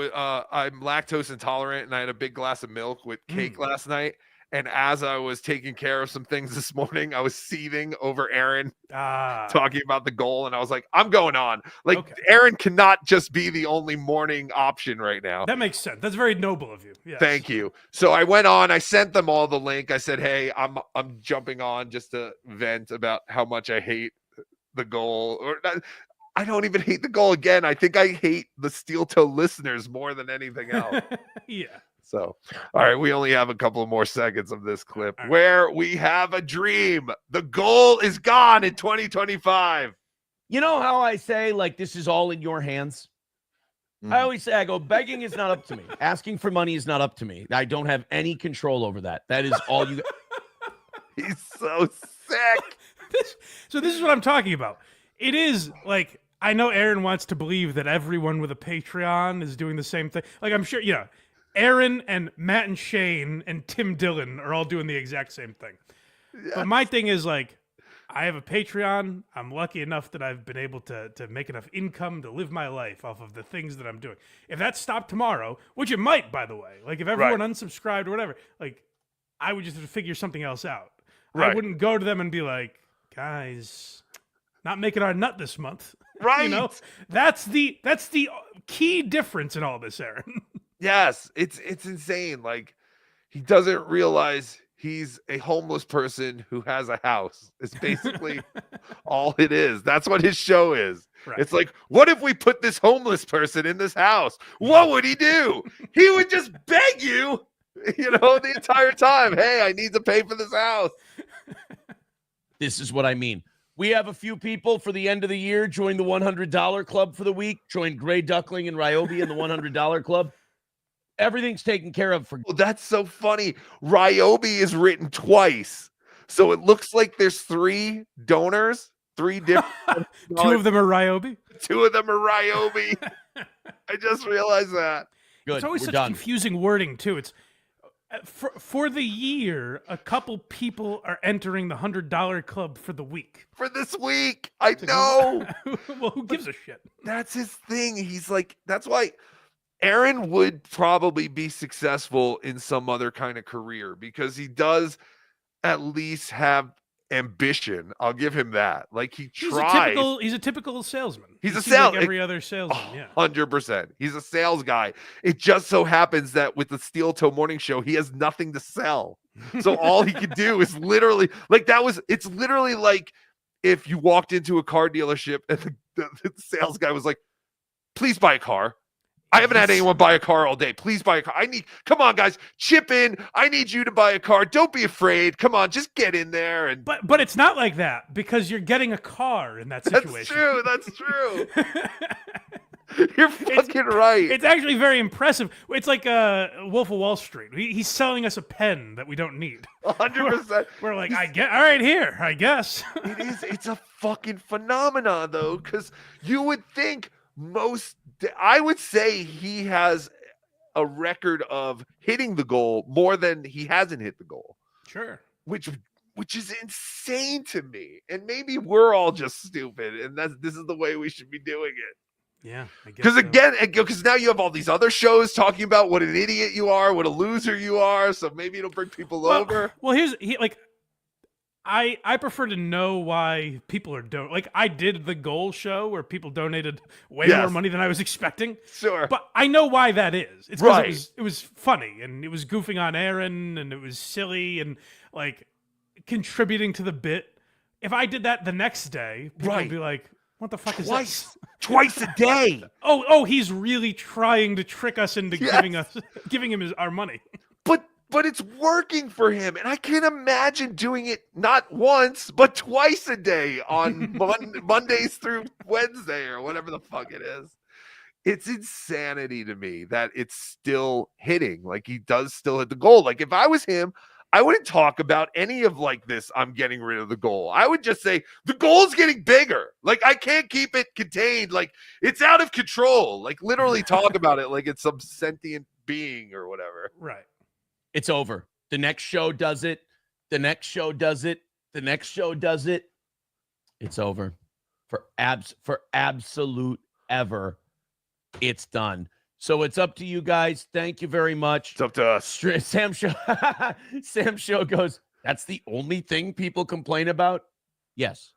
lactose intolerant and I had a big glass of milk with cake last night. And as I was taking care of some things this morning, I was seething over Aaron talking about the goal. And I was like, I'm going on. Like, Aaron cannot just be the only morning option right now. That makes sense. That's very noble of you. Yes. Thank you. So I went on. I sent them all the link. I said, hey, I'm jumping on just to vent about how much I hate the goal. Or I don't even hate the goal again. I think I hate the Steel Toe listeners more than anything else. Yeah. So, all right, we only have a couple of more seconds of this clip where we have a dream. The goal is gone in 2025. You know how I say, like, this is all in your hands? I always say, I go, begging is not up to me. Asking for money is not up to me. I don't have any control over that. That is all you He's so sick. So this is what I'm talking about. It is like, I know Aaron wants to believe that everyone with a Patreon is doing the same thing. Like, I'm sure, Aaron and Matt and Shane and Tim Dillon are all doing the exact same thing. Yes. But my thing is, like, I have a Patreon. I'm lucky enough that I've been able to make enough income to live my life off of the things that I'm doing. If that stopped tomorrow, which it might, by the way, like if everyone unsubscribed or whatever, like I would just have to figure something else out. Right. I wouldn't go to them and be like, guys, not making our nut this month. Right. That's the key difference in all this, Aaron. Yes, it's insane. Like, he doesn't realize he's a homeless person who has a house. It's basically all it is. That's what his show is. Right. It's like, what if we put this homeless person in this house? What would he do? He would just beg you, the entire time. Hey, I need to pay for this house. This is what I mean. We have a few people for the end of the year join the $100 club for the week. Join Gray Duckling and Ryobi in the $100 club. Everything's taken care of for. Oh, that's so funny. Ryobi is written twice. So it looks like there's 3 donors, 3 different. 2 of them are Ryobi. 2 of them are Ryobi. I just realized that. Good. It's always We're such done. confusing wording too. It's for the year, a couple people are entering the $100 club for the week. For this week. I know. Well, who gives a shit? That's his thing. He's like, that's why Aaron would probably be successful in some other kind of career because he does at least have ambition. I'll give him that. Like he tries. He's a typical salesman. He's He a seems like sales every other salesman. Yeah. 100%. He's a sales guy. It just so happens that with the Steel Toe Morning Show, he has nothing to sell. So all he could do is literally it's literally like if you walked into a car dealership and the sales guy was like, please buy a car. I haven't had anyone buy a car all day. Please buy a car. Come on, guys, chip in. I need you to buy a car. Don't be afraid. Come on, just get in there. And But it's not like that because you're getting a car in that situation. That's true. You're fucking right. It's actually very impressive. It's like Wolf of Wall Street. He's selling us a pen that we don't need. 100%. We're like, all right, here, I guess. It is. It's a fucking phenomenon, though, because you would think I would say he has a record of hitting the goal more than he hasn't hit the goal. Sure. Which is insane to me. And maybe we're all just stupid, and this is the way we should be doing it. Yeah, I guess Because so. again, because now you have all these other shows talking about what an idiot you are, what a loser you are. So maybe it'll bring people over. Well, I prefer to know why people are like I did the goal show where people donated way more money than I was expecting. Sure. But I know why that is. It's Right. because it was funny and it was goofing on Aaron and it was silly and like contributing to the bit. If I did that the next day, people would be like, what the fuck is this? Twice a day. Oh, he's really trying to trick us into giving him our money. But it's working for him. And I can't imagine doing it not once, but twice a day on Mondays through Wednesday or whatever the fuck it is. It's insanity to me that it's still hitting. Like he does still hit the goal. Like if I was him, I wouldn't talk about any of like this. I'm getting rid of the goal. I would just say the goal's getting bigger. Like I can't keep it contained. Like it's out of control. Like literally talk about it like it's some sentient being or whatever. Right. It's over. The next show does it. The next show does it. The next show does it. It's over. For absolute ever. It's done. So it's up to you guys. Thank you very much. It's up to us. Sam Show goes, that's the only thing people complain about? Yes.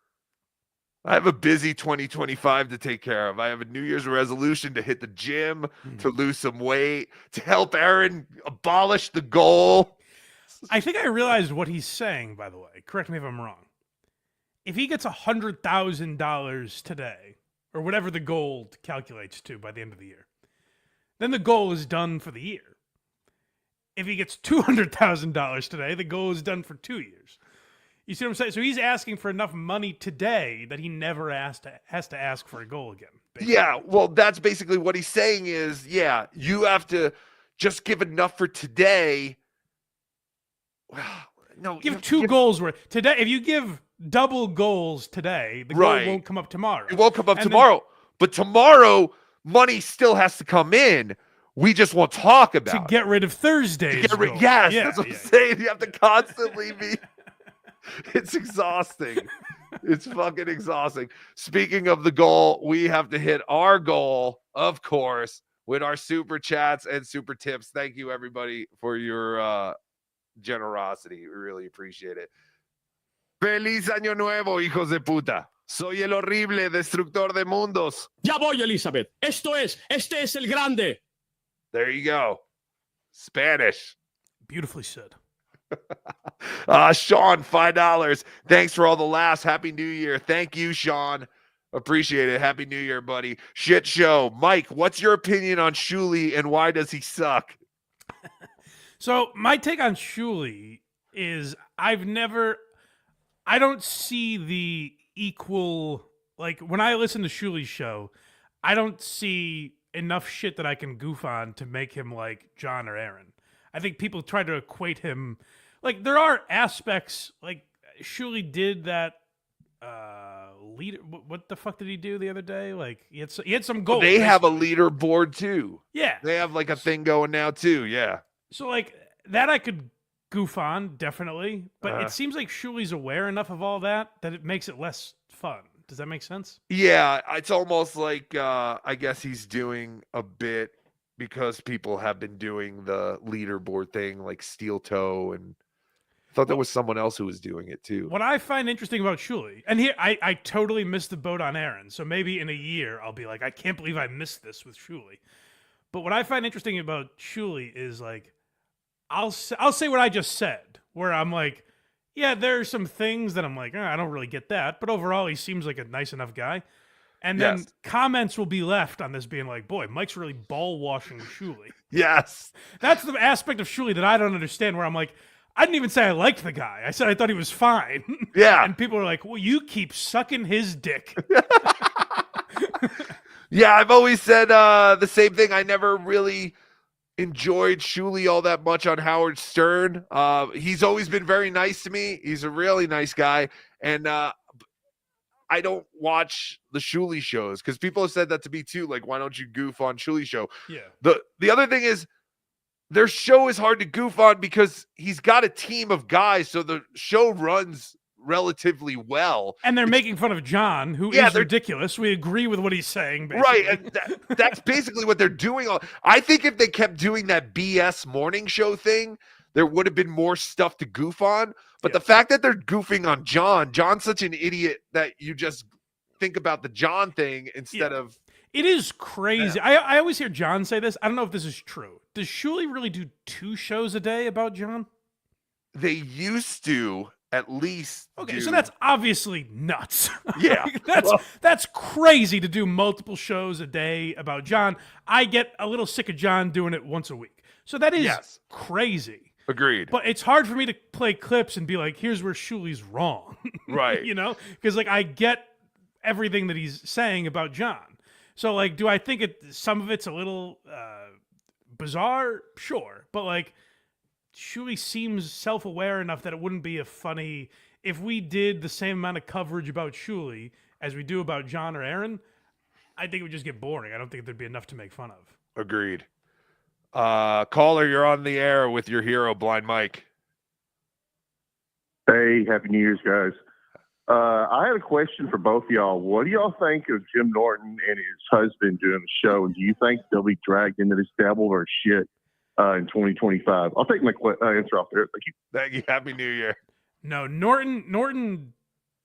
I have a busy 2025 to take care of. I have a New Year's resolution to hit the gym, to lose some weight, to help Aaron abolish the goal. I think I realized what he's saying, by the way. Correct me if I'm wrong. If he gets $100,000 today, or whatever the goal calculates to by the end of the year, then the goal is done for the year. If he gets $200,000 today, the goal is done for 2 years. You see what I'm saying? So he's asking for enough money today that he never has to ask for a goal again. Basically. Yeah, well, that's basically what he's saying is, yeah, you have to just give enough for today. No, give 2 goals worth. Today, if you give double goals today, the goal won't come up tomorrow. It won't come up tomorrow. But tomorrow, money still has to come in. We just won't talk about to get rid of Thursdays. Yes, that's what I'm saying. You have to constantly be... It's exhausting. It's fucking exhausting. Speaking of the goal, we have to hit our goal, of course, with our super chats and super tips. Thank you, everybody, for your generosity. We really appreciate it. Feliz Año Nuevo, hijos de puta. Soy el horrible destructor de mundos. Ya voy, Elizabeth. Este es el grande. There you go. Spanish. Beautifully said. Sean, $5. Thanks for all the laughs. Happy New Year. Thank you, Sean. Appreciate it. Happy New Year, buddy. Shit show. Mike, what's your opinion on Shuli and why does he suck? So my take on Shuli is I don't see the equal. Like when I listen to Shuli's show, I don't see enough shit that I can goof on to make him like John or Aaron. I think people try to equate him. Like there are aspects like Shuli did that. Leader. What the fuck did he do the other day? Like he had some goals. They have a leaderboard too. Yeah, they have like a thing going now too. Yeah. So like that I could goof on definitely, but it seems like Shuli's aware enough of all that it makes it less fun. Does that make sense? Yeah, it's almost like I guess he's doing a bit because people have been doing the leaderboard thing, like Steel Toe, and I thought there was someone else who was doing it too. What I find interesting about Shuli, and here I totally missed the boat on Aaron, so maybe in a year I'll be like, I can't believe I missed this with Shuli. But what I find interesting about Shuli is like, I'll say what I just said, where I'm like, yeah, there are some things that I'm like, I don't really get that, but overall he seems like a nice enough guy. And then comments will be left on this being like, boy, Mike's really ball washing Shuli. Yes. That's the aspect of Shuli that I don't understand, where I'm like, I didn't even say I liked the guy. I said I thought he was fine. Yeah. And people are like, well, you keep sucking his dick. Yeah, I've always said the same thing. I never really enjoyed Shuli all that much on Howard Stern. He's always been very nice to me. He's a really nice guy. And I don't watch the Shuli shows because people have said that to me too. Like, why don't you goof on Shuli show? Yeah. The other thing is, their show is hard to goof on because he's got a team of guys, so the show runs relatively well. And they're making fun of John, who is ridiculous. We agree with what he's saying, basically. Right, and that's basically what they're doing. I think if they kept doing that BS morning show thing, there would have been more stuff to goof on. But the fact that they're goofing on John's such an idiot that you just think about the John thing instead of... It is crazy. I always hear John say this. I don't know if this is true. Does Shuli really do 2 shows a day about John? They used to at least. Okay, so that's obviously nuts. Yeah. That's crazy to do multiple shows a day about John. I get a little sick of John doing it once a week. So that is crazy. Agreed. But it's hard for me to play clips and be like, here's where Shuli's wrong. Right. You know? Because like I get everything that he's saying about John. So, like, do I think some of it's a little bizarre? Sure. But, like, Shuli seems self-aware enough that it wouldn't be a funny... If we did the same amount of coverage about Shuli as we do about John or Aaron, I think it would just get boring. I don't think there'd be enough to make fun of. Agreed. Caller, you're on the air with your hero, Blind Mike. Hey, Happy New Year's, guys. I had a question for both of y'all. What do y'all think of Jim Norton and his husband doing the show? And do you think they'll be dragged into this Dabbleverse shit in 2025? I'll take my answer off there. Thank you. Thank you. Happy New Year. No, Norton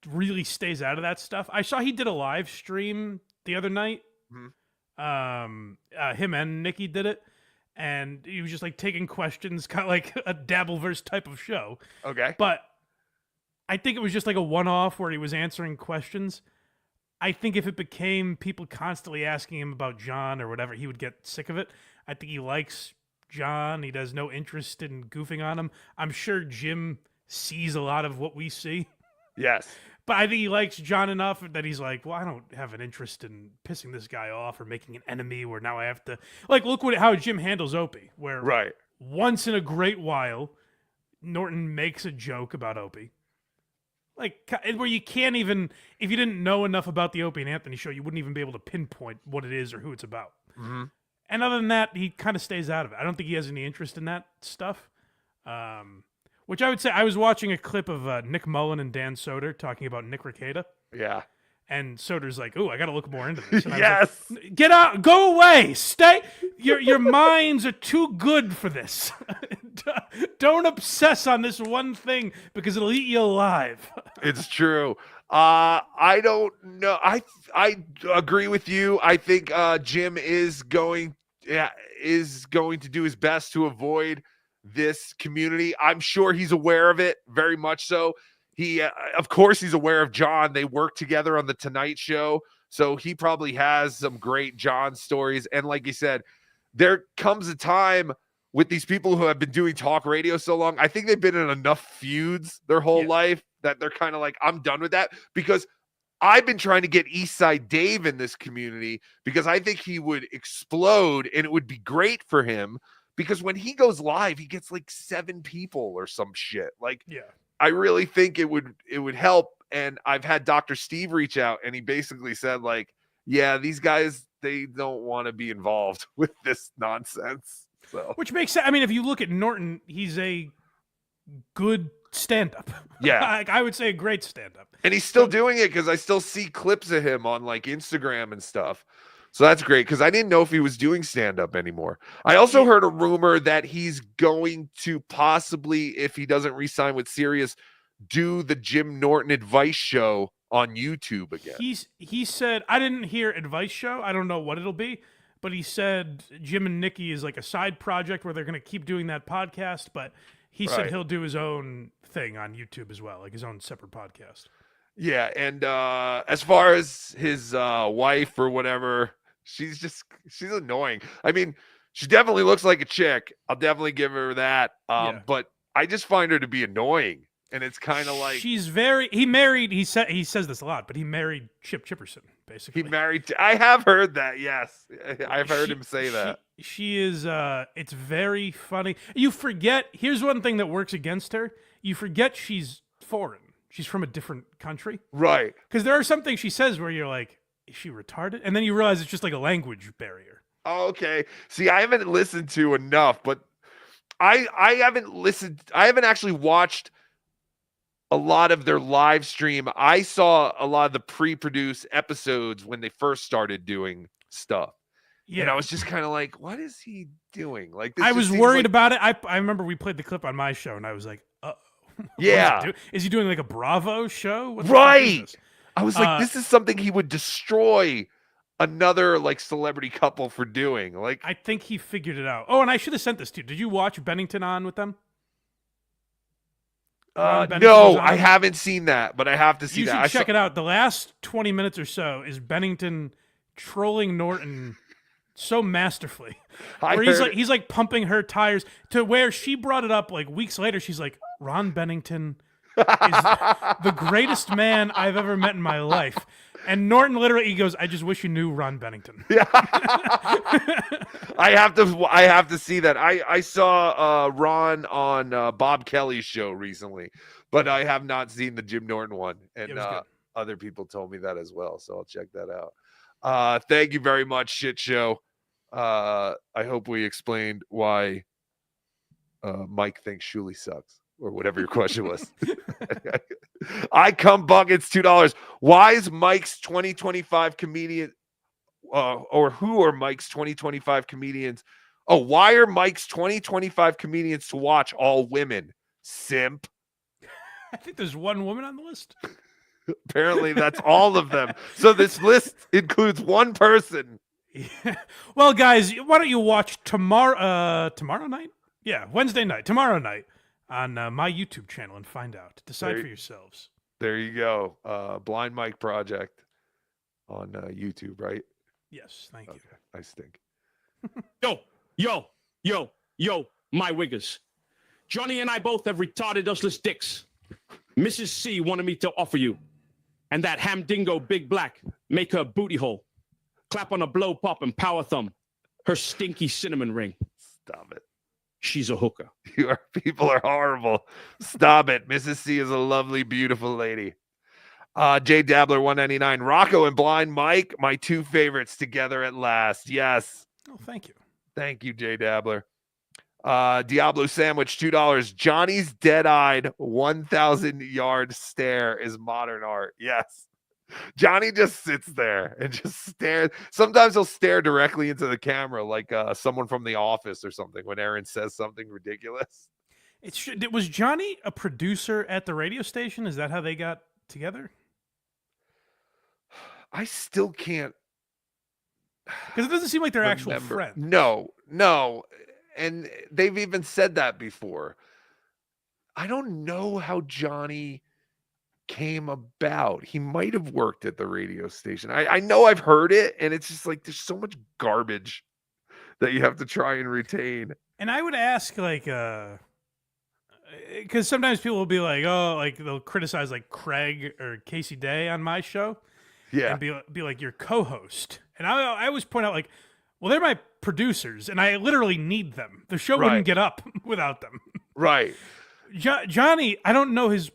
really stays out of that stuff. I saw he did a live stream the other night. Him and Nikki did it. And he was just like taking questions, kind of like a Dabbleverse type of show. Okay. But I think it was just like a one-off where he was answering questions. I think if it became people constantly asking him about John or whatever, he would get sick of it. I think he likes John. He has no interest in goofing on him. I'm sure Jim sees a lot of what we see. Yes. But I think he likes John enough that he's like, well, I don't have an interest in pissing this guy off or making an enemy where now I have to... Like, look how Jim handles Opie, where once in a great while, Norton makes a joke about Opie. Like, where you can't even... If you didn't know enough about the Opie and Anthony show, you wouldn't even be able to pinpoint what it is or who it's about. Mm-hmm. And other than that, he kind of stays out of it. I don't think he has any interest in that stuff. Which I would say, I was watching a clip of Nick Mullen and Dan Soder talking about Nick Rekieta. Yeah. And Soder's like, "Ooh, I got to look more into this." And Yes. I was like, get out, go away, stay. Your minds are too good for this. Don't obsess on this one thing because it'll eat you alive. It's true. I don't know. I agree with you. I think Jim is going to do his best to avoid this community. I'm sure he's aware of it, very much so. He, of course, he's aware of John. They work together on the Tonight Show, so he probably has some great John stories. And like you said, there comes a time with these people who have been doing talk radio so long. I think they've been in enough feuds their whole life that they're kind of like, I'm done with that. Because I've been trying to get Eastside Dave in this community because I think he would explode and it would be great for him because when he goes live, he gets like 7 people or some shit. Like, Yeah. I really think it would help. And I've had Dr. Steve reach out and he basically said, like, yeah, these guys, they don't want to be involved with this nonsense. So, Which makes sense. I mean, if you look at Norton, he's a good stand-up. Yeah. Like, I would say a great stand-up. and he's still doing it because I still see clips of him on like Instagram and stuff. So that's great because I didn't know if he was doing stand-up anymore. I also heard a rumor that he's going to possibly, if he doesn't re-sign with Sirius, do the Jim Norton advice show on YouTube again. He said, I didn't hear advice show. I don't know what it'll be, but he said Jim and Nikki is like a side project where they're going to keep doing that podcast, but he said Right. he'll do his own thing on YouTube as well, like his own separate podcast. Yeah, and as far as his wife or whatever, she's annoying. I mean, she definitely looks like a chick. I'll definitely give her that. But I just find her to be annoying. And it's kind of like he says this a lot, but he married Chip Chipperson, basically. he married. I have heard that. Yes, I've heard him say that. She is, it's very funny. You forget, here's one thing that works against her. You forget she's foreign. She's from a different country. Right. Because there are some things she says where you're like, is she retarded? And then you realize it's just like a language barrier. Oh, okay. See, I haven't listened to enough, but I haven't actually watched a lot of their live stream. I saw a lot of the pre-produced episodes when they first started doing stuff. Yeah. And I was just kind of like, what is he doing? Like, this I just was seems worried like- about it. I remember we played the clip on my show, and I was like, uh-oh. Yeah. Is he doing like a Bravo show? What the fuck is Right. this? I was like, this is something he would destroy another like celebrity couple for doing. Like, I think he figured it out. Oh, and I should have sent this to you. Did you watch Bennington on with them? Ron Bennington was no, on? I haven't seen that, but I have to see You that. should check it out. The last 20 minutes or so is Bennington trolling Norton so masterfully. I Where he's heard like he's like pumping her tires to where she brought it up like weeks later. She's like, Ron Bennington is the greatest man I've ever met in my life. And Norton literally goes, I just wish you knew Ron Bennington. Yeah. I have to see that. I saw Ron on Bob Kelly's show recently, but I have not seen the Jim Norton one. And It was good. other people told me that as well, so I'll check that out. Thank you very much, Shit Show. I hope we explained why Mike thinks Shuli sucks, or whatever your question was. I come buckets $2. Why is Mike's 2025 comedian, or who are Mike's 2025 comedians? Oh, why are Mike's 2025 comedians to watch all women? Simp. I think there's one woman on the list. Apparently, that's all of them. So this list includes one person. Well, guys, why don't you watch tomorrow night? Yeah, Wednesday night, tomorrow night on my YouTube channel and find out. Decide There- for yourselves. There you go. Blind Mike Project on YouTube, right? Yes, thank you. I stink. Yo, my wiggers. Johnny and I both have retarded useless dicks. Mrs. C wanted me to offer you. And that ham dingo Big Black, make her booty hole. Clap on a blow pop and power thumb. Her stinky cinnamon ring. Stop it. She's a hooker. People are horrible. Stop it. Mrs. C is a lovely, beautiful lady. J Dabbler 199. Rocco and Blind Mike, my two favorites together at last. Yes. Oh, thank you. Thank you, J Dabbler. Diablo Sandwich, $2. Johnny's dead-eyed 1,000-yard stare is modern art. Yes. Johnny just sits there and just stares. Sometimes he'll stare directly into the camera like someone from The Office or something when Aaron says something ridiculous. Was Johnny a producer at the radio station? Is that how they got together? I still can't. Because it doesn't seem like they're actual remember. friends. No. And they've even said that before. I don't know how Johnny came about. He might have worked at the radio station. I know I've heard it, and it's just like there's so much garbage that you have to try and retain. And I would ask, like, because sometimes people will be like, oh, like they'll criticize like Craig or Casey Day on my show. Yeah. and be like your co-host. And I always point out, like, well, they're my producers, and I literally need them. The show Right. wouldn't get up without them. Right. Johnny, I don't know his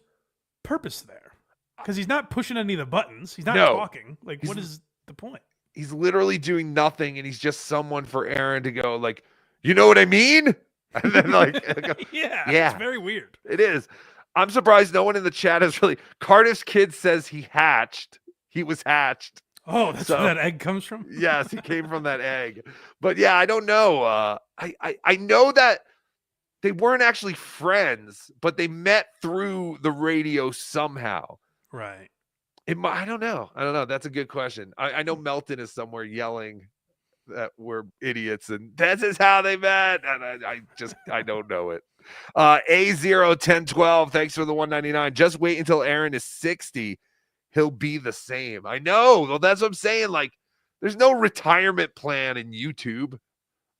purpose there because he's not pushing any of the buttons. He's not No. talking. Like, what is the point? He's literally doing nothing, and he's just someone for Aaron to go, like, you know what I mean? And then, like, yeah, yeah, it's very weird. it is. I'm surprised no one in the chat has really. Cardiff's kid says he hatched. He was hatched. Oh, that's where that egg comes from? Yes, he came from that egg. But yeah, I don't know. I know that they weren't actually friends, but they met through the radio somehow. Right. I don't know. That's a good question. I know Melton is somewhere yelling that we're idiots and this is how they met. And I don't know it. A01012, thanks for the 199. Just wait until Aaron is 60. He'll be the same. I know. Well, that's what I'm saying. Like, there's no retirement plan in YouTube.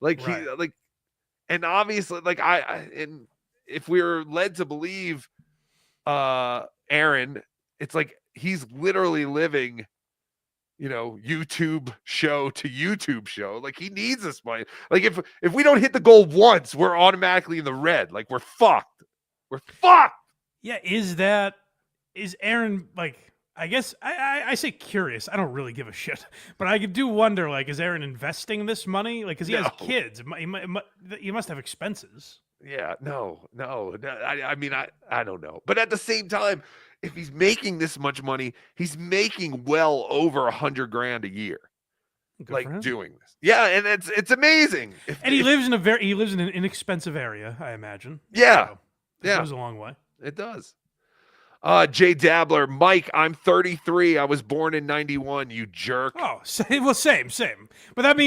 Like, right. And obviously, like, and if we're led to believe Aaron, it's like he's literally living, YouTube show to YouTube show. Like, he needs this money. Like, if we don't hit the goal once, we're automatically in the red. Like, we're fucked. We're fucked. Yeah, is Aaron, like, I guess I say curious. I don't really give a shit, but I do wonder, like, is Aaron investing this money? Like, because he has kids, he must have expenses. Yeah, no. I mean, I don't know. But at the same time, if he's making this much money, he's making well over $100,000 a year. Good like doing this. Yeah, and it's amazing. And he lives in an inexpensive area, I imagine. Yeah. So yeah. It goes a long way. It does. Jay Dabbler, Mike, I'm 33. I was born in 91, you jerk. Oh, same. But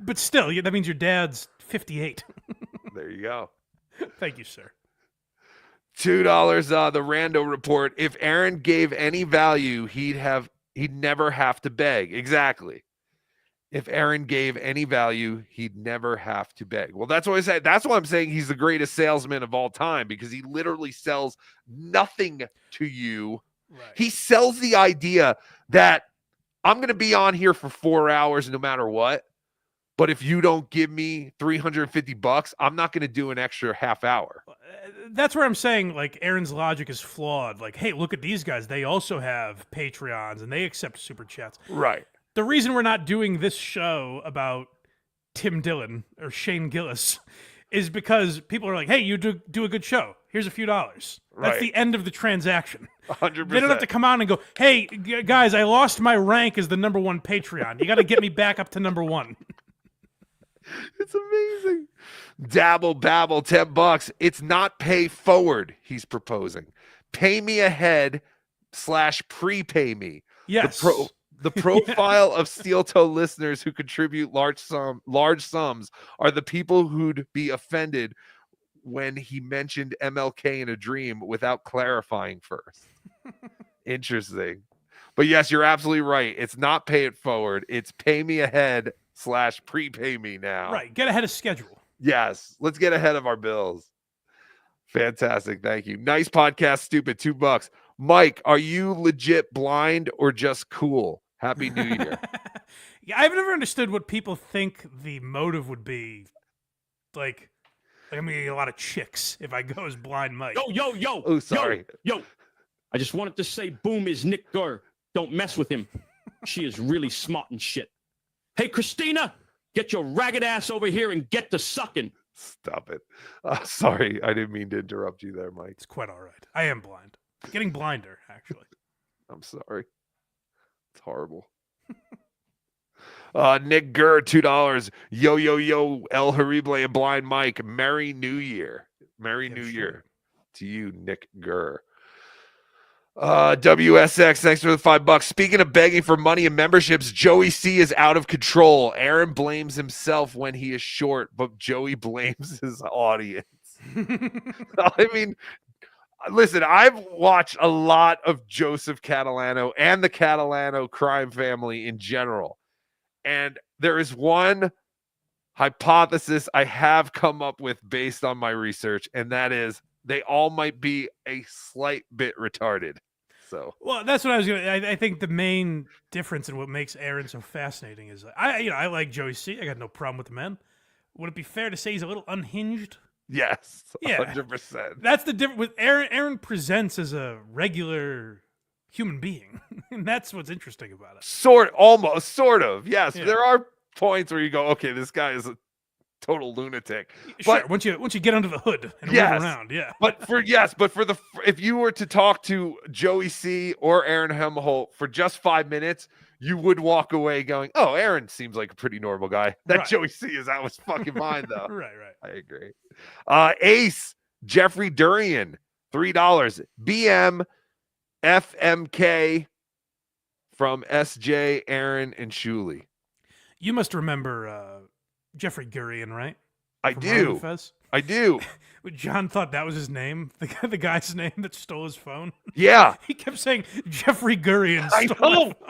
but still, that means your dad's 58. There you go. Thank you, sir. $2, the Rando report. If Aaron gave any value, he'd never have to beg. Exactly. If Aaron gave any value, he'd never have to beg. Well, that's what I said. That's why I'm saying he's the greatest salesman of all time, because he literally sells nothing to you. Right. He sells the idea that I'm going to be on here for 4 hours no matter what. But if you don't give me $350, I'm not going to do an extra half hour. That's where I'm saying, like, Aaron's logic is flawed. Like, hey, look at these guys. They also have Patreons and they accept super chats. Right. The reason we're not doing this show about Tim Dillon or Shane Gillis is because people are like, hey, you do a good show. Here's a few dollars. That's Right. the end of the transaction. 100%. They don't have to come on and go, hey, guys, I lost my rank as the number one Patreon. You got to get me back up to number one. It's amazing. Dabble babble, $10. It's not pay forward, he's proposing. Pay me ahead / prepay me. Yes. The profile of Steel Toe listeners who contribute large sums are the people who'd be offended when he mentioned MLK in a dream without clarifying first. Interesting. But yes, you're absolutely right. It's not pay it forward. It's pay me ahead / prepay me now. Right. Get ahead of schedule. Yes. Let's get ahead of our bills. Fantastic. Thank you. Nice podcast. Stupid. $2. Mike, are you legit blind or just cool? Happy New Year. Yeah, I've never understood what people think the motive would be. Like I'm gonna get a lot of chicks if I go as blind Mike. Yo. Oh, sorry. Yo. I just wanted to say, Boom is Nick Gurr. Don't mess with him. She is really smart and shit. Hey, Christina, get your ragged ass over here and get to sucking. Stop it. Sorry, I didn't mean to interrupt you there, Mike. It's quite all right. I am blind. Getting blinder, actually. I'm sorry. It's horrible. Nick Gurr, $2. Yo, El Horrible and Blind Mike. Merry New Year. Merry New Year to you, Nick Gurr. WSX, thanks for the $5. Speaking of begging for money and memberships, Joey C is out of control. Aaron blames himself when he is short, but Joey blames his audience. I mean, listen, I've watched a lot of Joseph Catalano and the Catalano crime family in general. And there is one hypothesis I have come up with based on my research, and that is they all might be a slight bit retarded. So Well, that's what I was going to. I think the main difference in what makes Aaron so fascinating is I like Joey C. I got no problem with the man. Would it be fair to say he's a little unhinged? yes, Yeah. 100%. That's the difference with Aaron. Aaron presents as a regular human being, and that's what's interesting about it. Almost, sort of. Yes, Yeah. there are points where you go, okay, this guy is a total lunatic. Sure, But once you get under the hood and yes, move around, yeah. But if you were to talk to Joey C or Aaron Hemholt for just 5 minutes, you would walk away going, "Oh, Aaron seems like a pretty normal guy." That Right. Joey C is out of his fucking mind, though. right. I agree. Ace Jeffrey Durian, $3. BM FMK from SJ, Aaron, and Shuli. You must remember Jeffrey Gurian, right? I From do. Roman Fez? I do. John thought that was his name, the guy's name that stole his phone. Yeah. He kept saying Jeffrey Gurian I stole know. my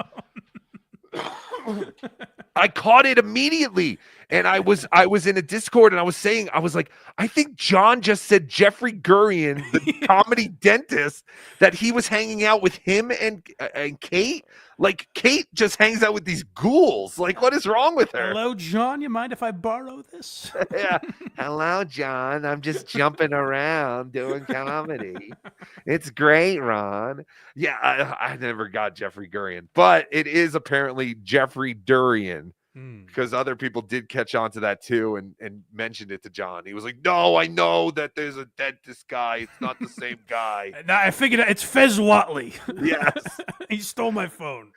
phone. I caught it immediately, and I was in a Discord, and I was like, I think John just said Jeffrey Gurian, the comedy dentist, that he was hanging out with him and Kate. Like, Kate just hangs out with these ghouls. Like, what is wrong with her? Hello, John. You mind if I borrow this? Yeah. Hello, John. I'm just jumping around doing comedy. It's great, Ron. Yeah, I never got Jeffrey Gurian, but it is apparently Jeffrey Durian because other people did catch on to that too and mentioned it to John. He was like, "No, I know that there's a dentist guy. It's not the same guy." I figured it's Fez Watley. Yes. He stole my phone.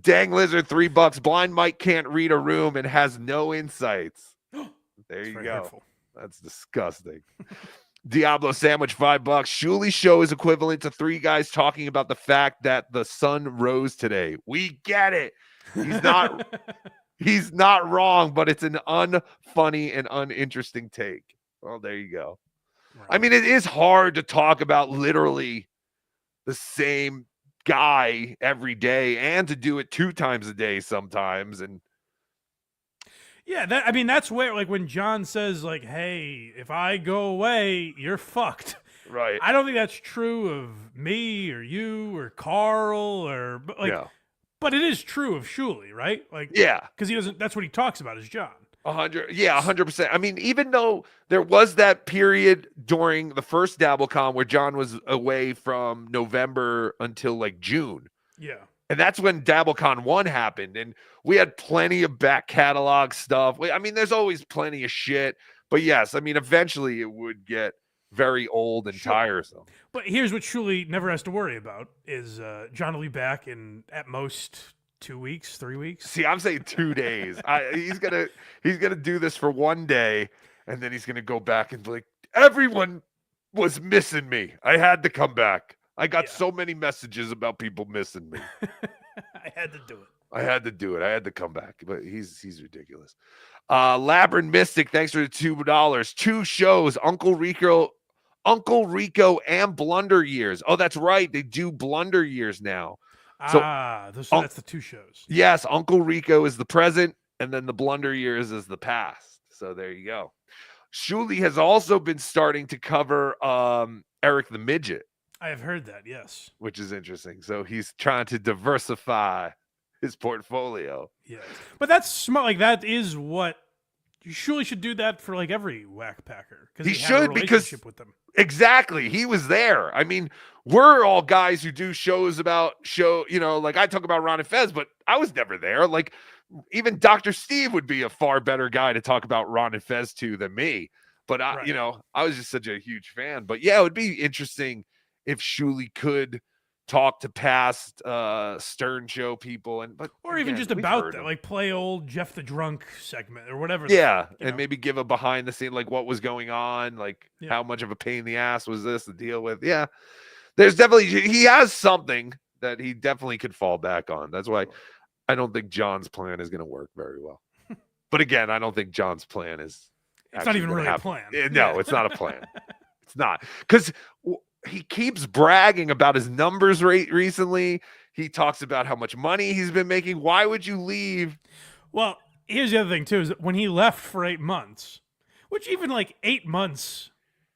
Dang Lizard, $3. Blind Mike can't read a room and has no insights. There you very go. hurtful. That's disgusting. Diablo Sandwich, $5. Shuli's show is equivalent to three guys talking about the fact that the sun rose today. We get it. He's not wrong, but it's an unfunny and uninteresting take. Well, there you go. Right. I mean, it is hard to talk about literally the same guy every day and to do it 2 times a day sometimes. And yeah, that's where, like, when John says, like, hey, if I go away, you're fucked. Right. I don't think that's true of me or you or Carl or, like, yeah. But it is true of Shuli, right? Like, yeah, because he doesn't. That's what he talks about is John. 100%. I mean, even though there was that period during the first DabbleCon where John was away from November until like June. Yeah. And that's when DabbleCon 1 happened. And we had plenty of back catalog stuff. I mean, there's always plenty of shit. But yes, I mean, eventually it would get very old and tiresome. But here's what Shuli never has to worry about is John will be back in at most 2 weeks, 3 weeks. See, I'm saying 2 days. He's gonna do this for 1 day, and then he's gonna go back and be like, everyone was missing me. I had to come back. I got so many messages about people missing me. I had to do it. I had to do it. I had to come back. But he's ridiculous. Labyrinth Mystic, thanks for the $2. 2 shows, Uncle Rico and Blunder Years. Oh, that's right. They do Blunder Years now. So that's the 2 shows. Yes, Uncle Rico is the present, and then the Blunder Years is the past. So there you go. Shuli has also been starting to cover Eric the Midget. I have heard that, yes. Which is interesting. So he's trying to diversify his portfolio. Yeah. But that's smart. Like, that is what you surely should do that for like every whack packer. He should, because with them. Exactly. He was there. I mean, we're all guys who do shows about like I talk about Ron and Fez, but I was never there. Like, even Dr. Steve would be a far better guy to talk about Ron and Fez to than me. But I was just such a huge fan. But yeah, it would be interesting if Shuli could talk to past Stern Show people, or even just about that, like play old Jeff the Drunk segment or whatever. Yeah, and maybe give a behind the scene, like what was going on, like how much of a pain in the ass was this to deal with. Yeah, there's definitely, he has something that he definitely could fall back on. That's why I don't think John's plan is going to work very well. But again, I don't think John's plan is. It's not even really a plan. No, it's not a plan. It's not, because he keeps bragging about his numbers recently. He talks about how much money he's been making. Why would you leave? Well, here's the other thing too, is that when he left for 8 months, which even like 8 months,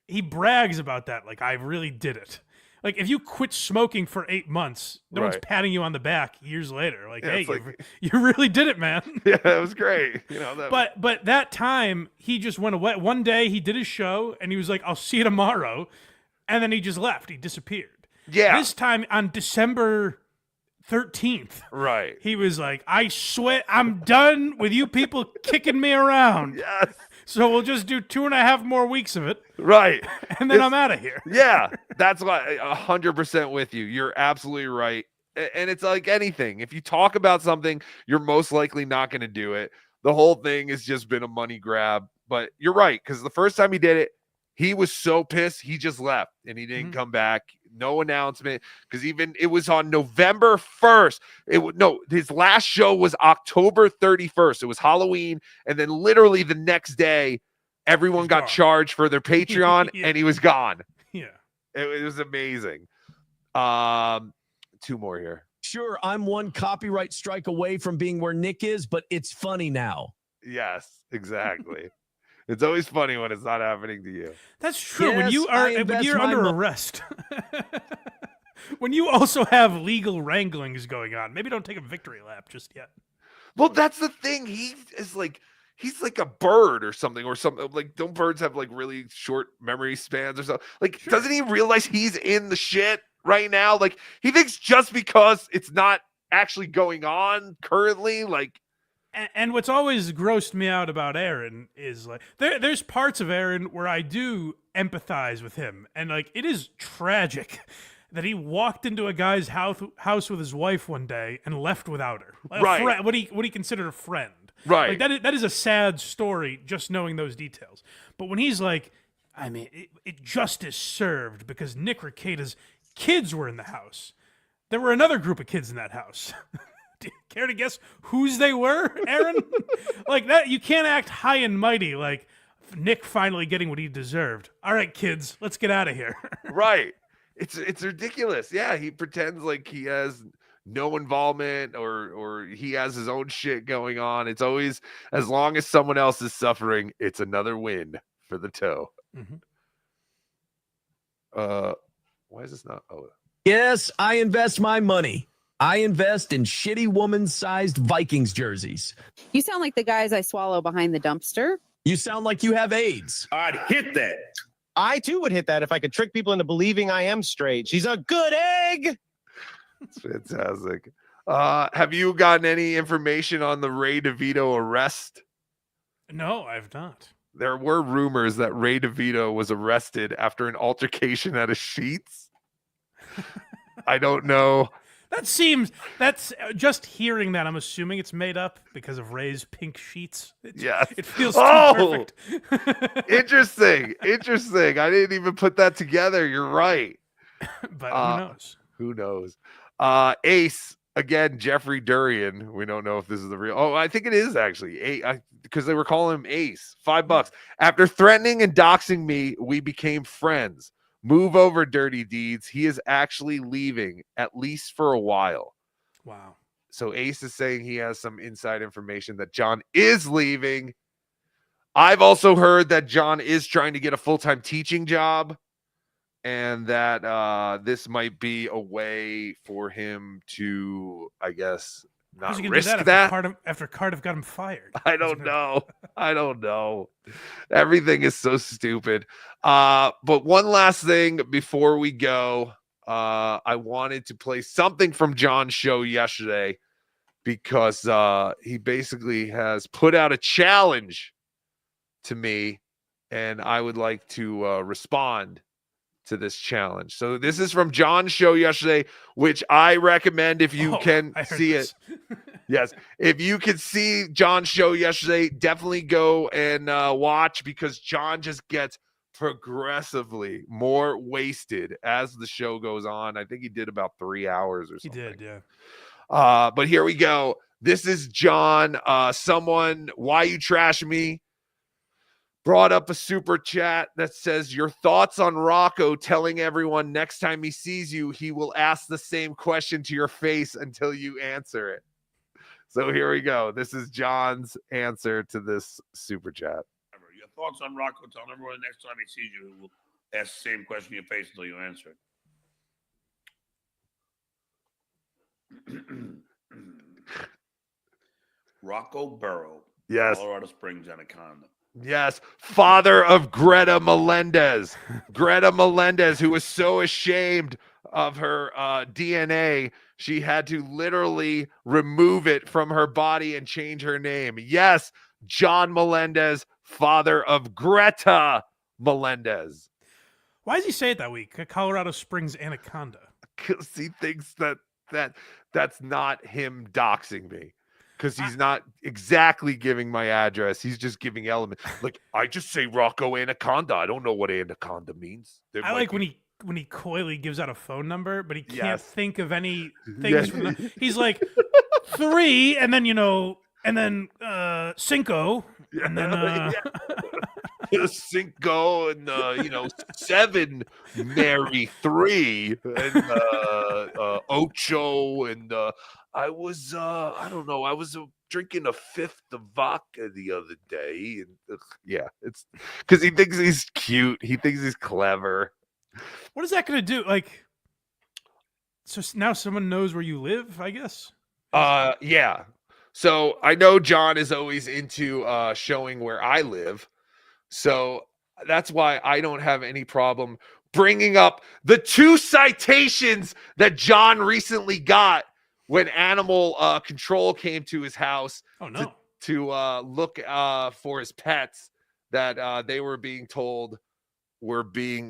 he brags about that. Like, I really did it. Like, if you quit smoking for 8 months, no one's Right. patting you on the back years later. Like, Yeah, hey, it's like- you really did it, man. Yeah, it was great. You know, that But that time, he just went away. One day, he did his show, and he was like, I'll see you tomorrow. And then he just left. He disappeared. Yeah. This time, on December 13th, right. he was like, I swear, I'm done with you people kicking me around. Yes. So we'll just do 2.5 more weeks of it. Right. And then I'm out of here. Yeah, that's why 100% with you. You're absolutely right. And it's like anything. If you talk about something, you're most likely not going to do it. The whole thing has just been a money grab. But you're right, because the first time he did it, he was so pissed, he just left and he didn't come back. No announcement, because even it was on November 1st. His last show was October 31st. It was Halloween, and then literally the next day, everyone got charged for their Patreon, and he was gone. Yeah, it was amazing. 2 more here. Sure, I'm one copyright strike away from being where Nick is, but it's funny now. Yes, exactly. It's always funny when it's not happening to you. That's true. When Yes, you I are invest when you're my under mo- arrest, when you also have legal wranglings going on, maybe don't take a victory lap just yet. Well, that's the thing. He's like a bird or something, like, don't birds have like really short memory spans or something? Like, doesn't he realize he's in the shit right now? Like, he thinks just because it's not actually going on currently, like. And what's always grossed me out about Aaron is like there's parts of Aaron where I do empathize with him, and like it is tragic that he walked into a guy's house with his wife one day and left without her. Like Right. what he considered a friend. Right. Like that is a sad story just knowing those details. But when he's like, I mean, it justice served because Nick Rekieta's kids were in the house. There were another group of kids in that house. Do you care to guess whose they were, Aaron? Like that, you can't act high and mighty like Nick finally getting what he deserved. All right, kids, let's get out of here. Right. It's ridiculous. Yeah, he pretends like he has no involvement or he has his own shit going on. It's always, as long as someone else is suffering, it's another win for the toe. Why is this not? Oh, Yes, I invest my money. I invest in shitty woman-sized Vikings jerseys. You sound like the guys I swallow behind the dumpster. You sound like you have AIDS. I'd hit that. I too would hit that if I could trick people into believing I am straight. She's a good egg. it's fantastic. Have you gotten any information on the Ray DeVito arrest? No, I've not. There were rumors that Ray DeVito was arrested after an altercation at a Sheetz. I don't know. That's just hearing that. I'm assuming it's made up because of Ray's pink sheets. Yes. It feels too perfect. Interesting. I didn't even put that together. You're right. But who knows? Who knows? Ace, again, Jeffrey Durian. We don't know if this is the real. Oh, I think it is actually. Because they were calling him Ace. $5. After threatening and doxing me, we became friends. Move over, Dirty Deeds. He is actually leaving, at least for a while. Wow. So Ace is saying he has some inside information that John is leaving. I've also heard that John is trying to get a full-time teaching job, and that this might be a way for him to, I guess, not How's he gonna risk do that. after Cardiff got him fired? I don't know. I don't know. Everything is so stupid. But one last thing before we go. I wanted to play something from John's show yesterday because he basically has put out a challenge to me, and I would like to respond to this challenge. So this is from John's show yesterday, which I recommend if you can see it. Yes, if you could see John's show yesterday, definitely go and watch, because John just gets progressively more wasted as the show goes on. I think he did about 3 hours or something. He did, yeah. But here we go. This is John. Someone, why you trash me, brought up a super chat that says, your thoughts on Rocco telling everyone next time he sees you, he will ask the same question to your face until you answer it. So here we go. This is John's answer to this super chat. Your thoughts on Rocco telling everyone next time he sees you, he will ask the same question in your face until you answer it. Rocco Burrow. Yes. Colorado Springs Anaconda. Yes, father of Greta Melendez. Greta Melendez, who was so ashamed of her DNA, she had to literally remove it from her body and change her name. Yes, John Melendez, father of Greta Melendez. Why does he say it that week? Colorado Springs Anaconda. Because he thinks that's not him doxing me. Because he's not exactly giving my address. He's just giving elements. Like, I just say Rocco Anaconda. I don't know what anaconda means. I like when he coyly gives out a phone number, but he can't Yes. think of any things. He's like 3, and then Cinco, and then Cinco, and 7 Mary 3, and Ocho, and I was I don't know, I was drinking a 5th of vodka the other day, and yeah, it's because he thinks he's cute, he thinks he's clever. what is that going to do? Like, so now someone knows where you live, I guess. Yeah. So I know John is always into showing where I live. So that's why I don't have any problem bringing up the 2 citations that John recently got when animal control came to his house to look for his pets that they were being told were being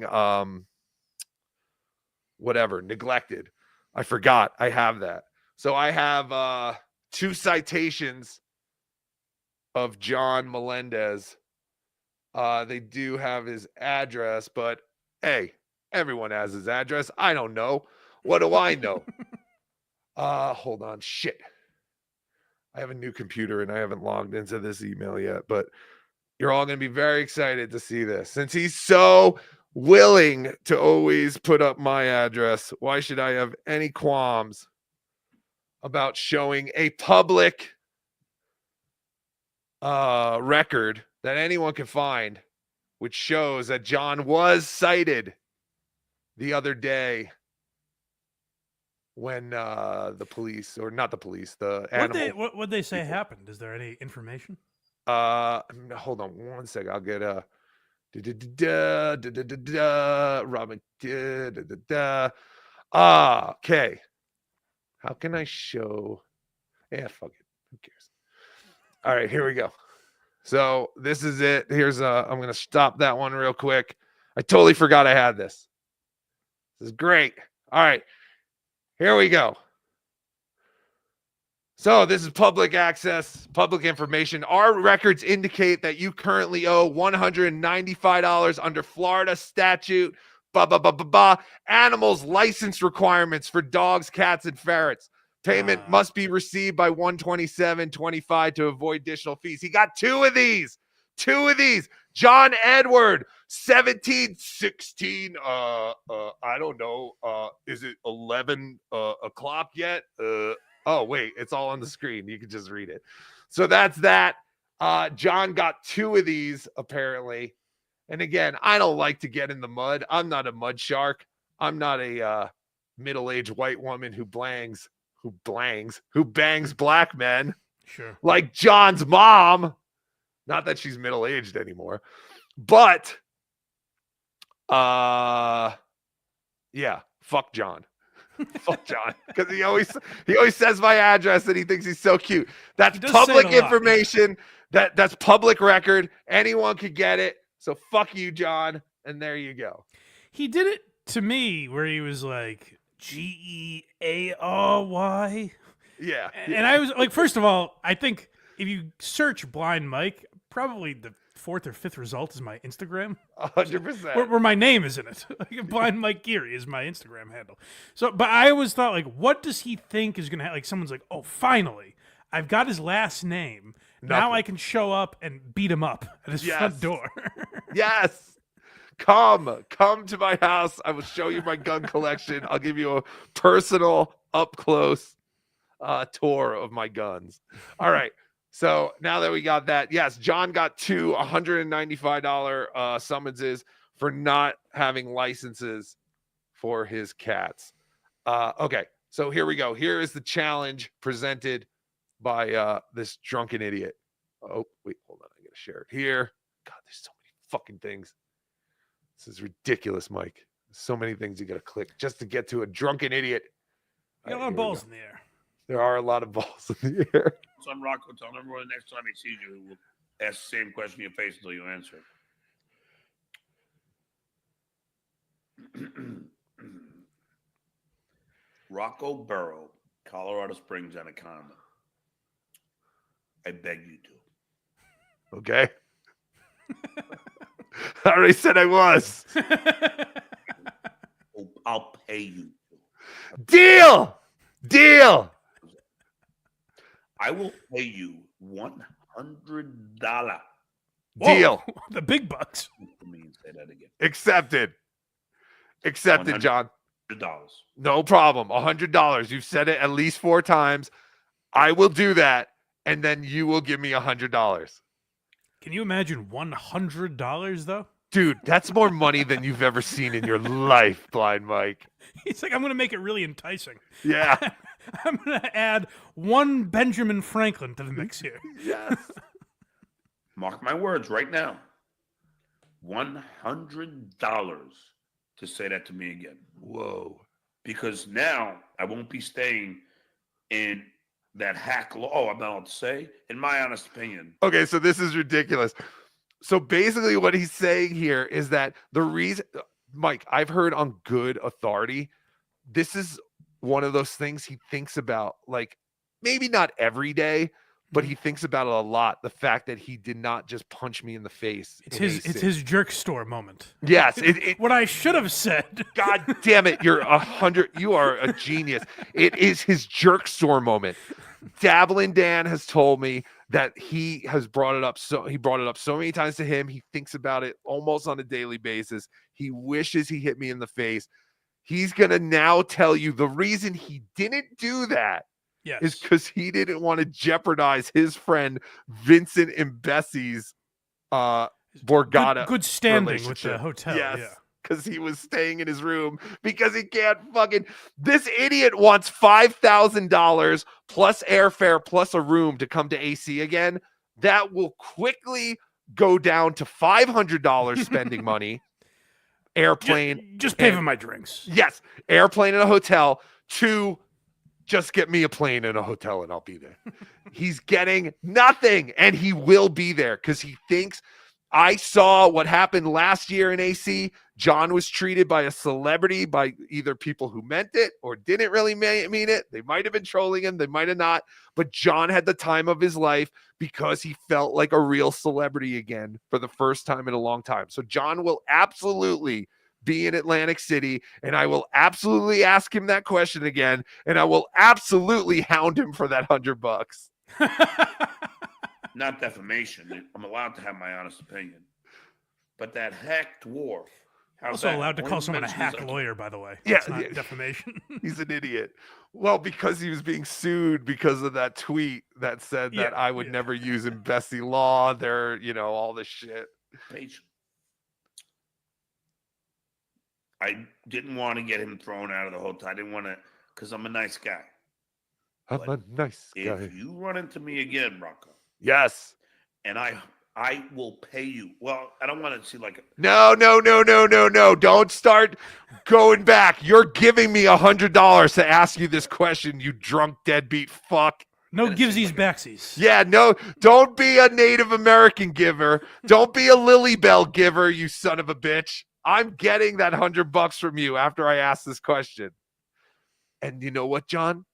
neglected. I forgot. I have that. So I have 2 citations of John Melendez. They do have his address, but hey, everyone has his address. I don't know. What do I know? Hold on. Shit. I have a new computer and I haven't logged into this email yet, but you're all going to be very excited to see this. Since he's so willing to always put up my address, why should I have any qualms about showing a public record that anyone can find, which shows that John was cited the other day when the police, or not the police, the animal. What they say happened? Is there any information? Hold on one second. I'll get Robin. Okay. How can I show? Yeah, fuck it. Who cares? All right, here we go. So this is it. Here's I'm gonna stop that one real quick. I totally forgot I had this. This is great. All right, here we go. So this is public access, public information. Our records indicate that you currently owe $195 under Florida statute. Animals license requirements for dogs, cats, and ferrets. Payment must be received by 127.25 to avoid additional fees. He got 2 of these. 2 of these. John Edward, 1716. I don't know. Is it 11 o'clock yet? Oh, wait, it's all on the screen. You can just read it. So that's that. John got 2 of these, apparently. And again, I don't like to get in the mud. I'm not a mud shark. I'm not a middle-aged white woman who bangs black men. Sure. Like John's mom. Not that she's middle-aged anymore. But, yeah, fuck John. Fuck John, because he always says my address and he thinks he's so cute. That's public information. That's public record. Anyone could get it. So fuck you, John. And there you go. He did it to me where he was like Geary. Yeah. And I was like, first of all, I think if you search Blind Mike, probably the 4th or 5th result is my Instagram. 100%. Where my name is in it. Like, Blind Mike Geary is my Instagram handle. So, but I always thought, like, what does he think is going to happen? Like, someone's like, oh, finally, I've got his last name. Now I can show up and beat him up at his front door. Yes. Come to my house. I will show you my gun collection. I'll give you a personal, up close tour of my guns. All right. So now that we got that, yes, John got 2 $195 summonses for not having licenses for his cats. Okay. So here we go. Here is the challenge presented by this drunken idiot. Oh, wait, hold on. I got to share it here. God, there's so many fucking things. This is ridiculous, Mike. So many things you got to click just to get to a drunken idiot. You got a lot of balls in the air. There are a lot of balls in the air. Son Rocco, tell everyone next time he sees you, he will ask the same question in your face until you answer it. Rocco Burrow, Colorado Springs, Anaconda. I beg you to. Okay. I already said I was. I'll pay you. Deal. Deal. I will pay you $100. Deal. The big bucks. Say that again. Accepted. Accepted, John. $100. No problem. $100. You've said it at least 4 times. I will do that, and then you will give me $100. Can you imagine $100 though? Dude, that's more money than you've ever seen in your life, Blind Mike. He's like, I'm going to make it really enticing. Yeah. I'm going to add one Benjamin Franklin to the mix here. Yes. Mark my words right now. $100 to say that to me again. Whoa. Because now I won't be staying in that hack law. Oh, I'm not allowed to say, in my honest opinion. Okay, so this is ridiculous. So basically what he's saying here is that the reason, Mike, I've heard on good authority, this is one of those things he thinks about, like maybe not every day, but he thinks about it a lot. The fact that he did not just punch me in the face. It's his jerk store moment. Yes. What I should have said. God damn it. You are a genius. It is his jerk store moment. Dabbling Dan has told me that he has brought it up. So he brought it up so many times to him. He thinks about it almost on a daily basis. He wishes he hit me in the face. He's going to now tell you the reason he didn't do that is because he didn't want to jeopardize his friend Vincent and Bessie's Borgata good standing with the hotel. Yes. Yeah. Because he was staying in his room because he can't fucking. This idiot wants $5,000 plus airfare plus a room to come to AC again. That will quickly go down to $500 spending money. Airplane. Just pay for my drinks. Yes. Airplane and a hotel. 2, just get me a plane and a hotel and I'll be there. He's getting nothing and he will be there because he thinks. I saw what happened last year in AC. John was treated by a celebrity, by either people who meant it or didn't really mean it. They might have been trolling him. They might have not. But John had the time of his life because he felt like a real celebrity again for the first time in a long time. So John will absolutely be in Atlantic City, and I will absolutely ask him that question again, and I will absolutely hound him for that $100. Not defamation. I'm allowed to have my honest opinion. But that hack dwarf. Also allowed to call someone a hack lawyer, by the way. Yeah, It's not defamation. He's an idiot. Well, because he was being sued because of that tweet that said that I would never use in Bessie law. They're, all this shit. Patient. I didn't want to get him thrown out of the hotel. I didn't want to, because I'm a nice guy. I'm a nice guy. If you run into me again, Rocco. Yes. And I will pay you. Well, I don't want to see like No. Don't start going back. You're giving me $100 to ask you this question, you drunk deadbeat fuck. No givesies backsies. Yeah, no, don't be a Native American giver. Don't be a Lily Bell giver, you son of a bitch. I'm getting that $100 from you after I ask this question. And you know what, John?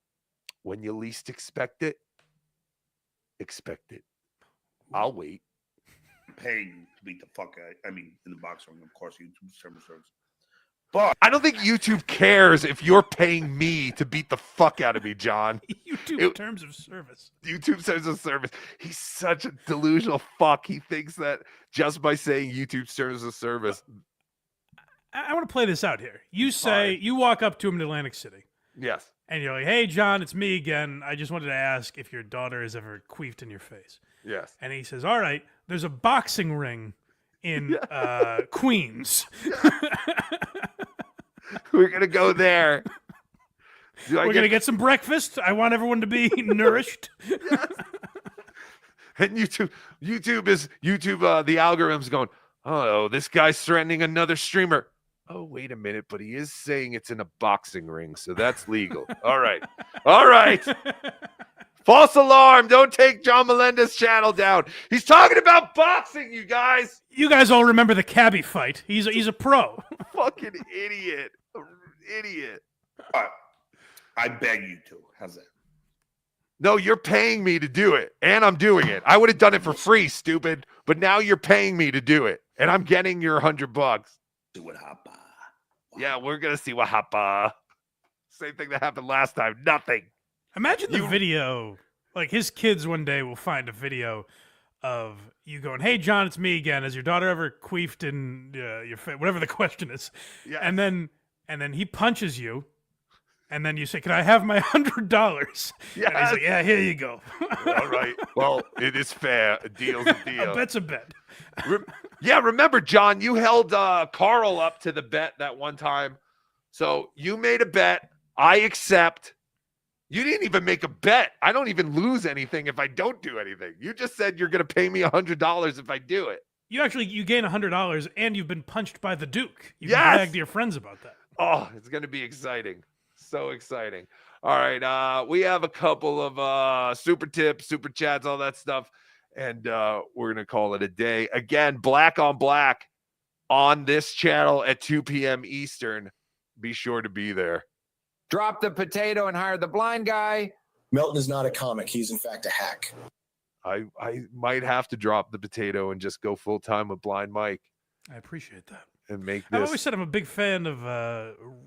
When you least expect it, expect it. I'll wait. Pay you to beat the fuck out. I mean, in the box room, of course, YouTube service. But I don't think YouTube cares if you're paying me to beat the fuck out of me, John. YouTube terms of service. YouTube terms of service. He's such a delusional fuck. He thinks that just by saying YouTube terms of service. I want to play this out here. You say, you walk up to him in Atlantic City. Yes. And you're like, hey, John, it's me again. I just wanted to ask if your daughter has ever queefed in your face. Yes. And he says, all right, there's a boxing ring in Queens. We're going to go there. We're gonna get some breakfast. I want everyone to be nourished. And YouTube, the algorithm's going, oh, this guy's threatening another streamer. Oh, wait a minute, but he is saying it's in a boxing ring, so that's legal. All right. False alarm. Don't take John Melendez's channel down. He's talking about boxing, you guys. You guys all remember the cabbie fight. He's a pro. Fucking idiot. Idiot. I beg you to. How's that? No, you're paying me to do it, and I'm doing it. I would have done it for free, stupid, but now you're paying me to do it, and I'm getting your $100. See what happens. Yeah, we're going to see what happens. Same thing that happened last time. Nothing. Imagine the video. Like, his kids one day will find a video of you going, "Hey, John, it's me again. Has your daughter ever queefed in your face?" Whatever the question is. Yes. And then he punches you. And then you say, "Can I have my $100?" Yes. And he's like, "Yeah, here you go." All right. Well, it is fair. A deal's a deal. A bet's a bet. Yeah, remember, John, you held Carl up to the bet that one time. So you made a bet. I accept. You didn't even make a bet. I don't even lose anything if I don't do anything. You just said you're going to pay me $100 if I do it. You gain $100, and you've been punched by the Duke. You Yes. can brag to your friends about that. Oh, it's going to be exciting. So exciting. All right. We have a couple of super tips, super chats, all that stuff. And we're going to call it a day. Again, Black on Black on this channel at 2 p.m. Eastern. Be sure to be there. Drop the potato and hire the blind guy. Milton is not a comic. He's, in fact, a hack. I might have to drop the potato and just go full time with Blind Mike. I appreciate that. And make I've this. always said I'm a big fan of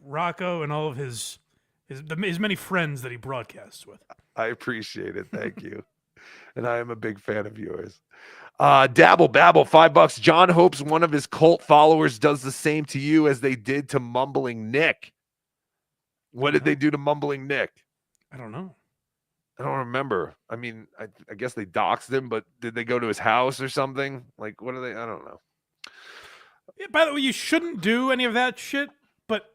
Rocco and all of his many friends that he broadcasts with. I appreciate it. Thank you. And I am a big fan of yours. Dabble Babble, $5. John hopes one of his cult followers does the same to you as they did to Mumbling Nick. What did they do to Mumbling Nick? I don't know. I don't remember. I mean, I guess they doxed him, but did they go to his house or something? Like, what are they? I don't know. Yeah, by the way, you shouldn't do any of that shit, but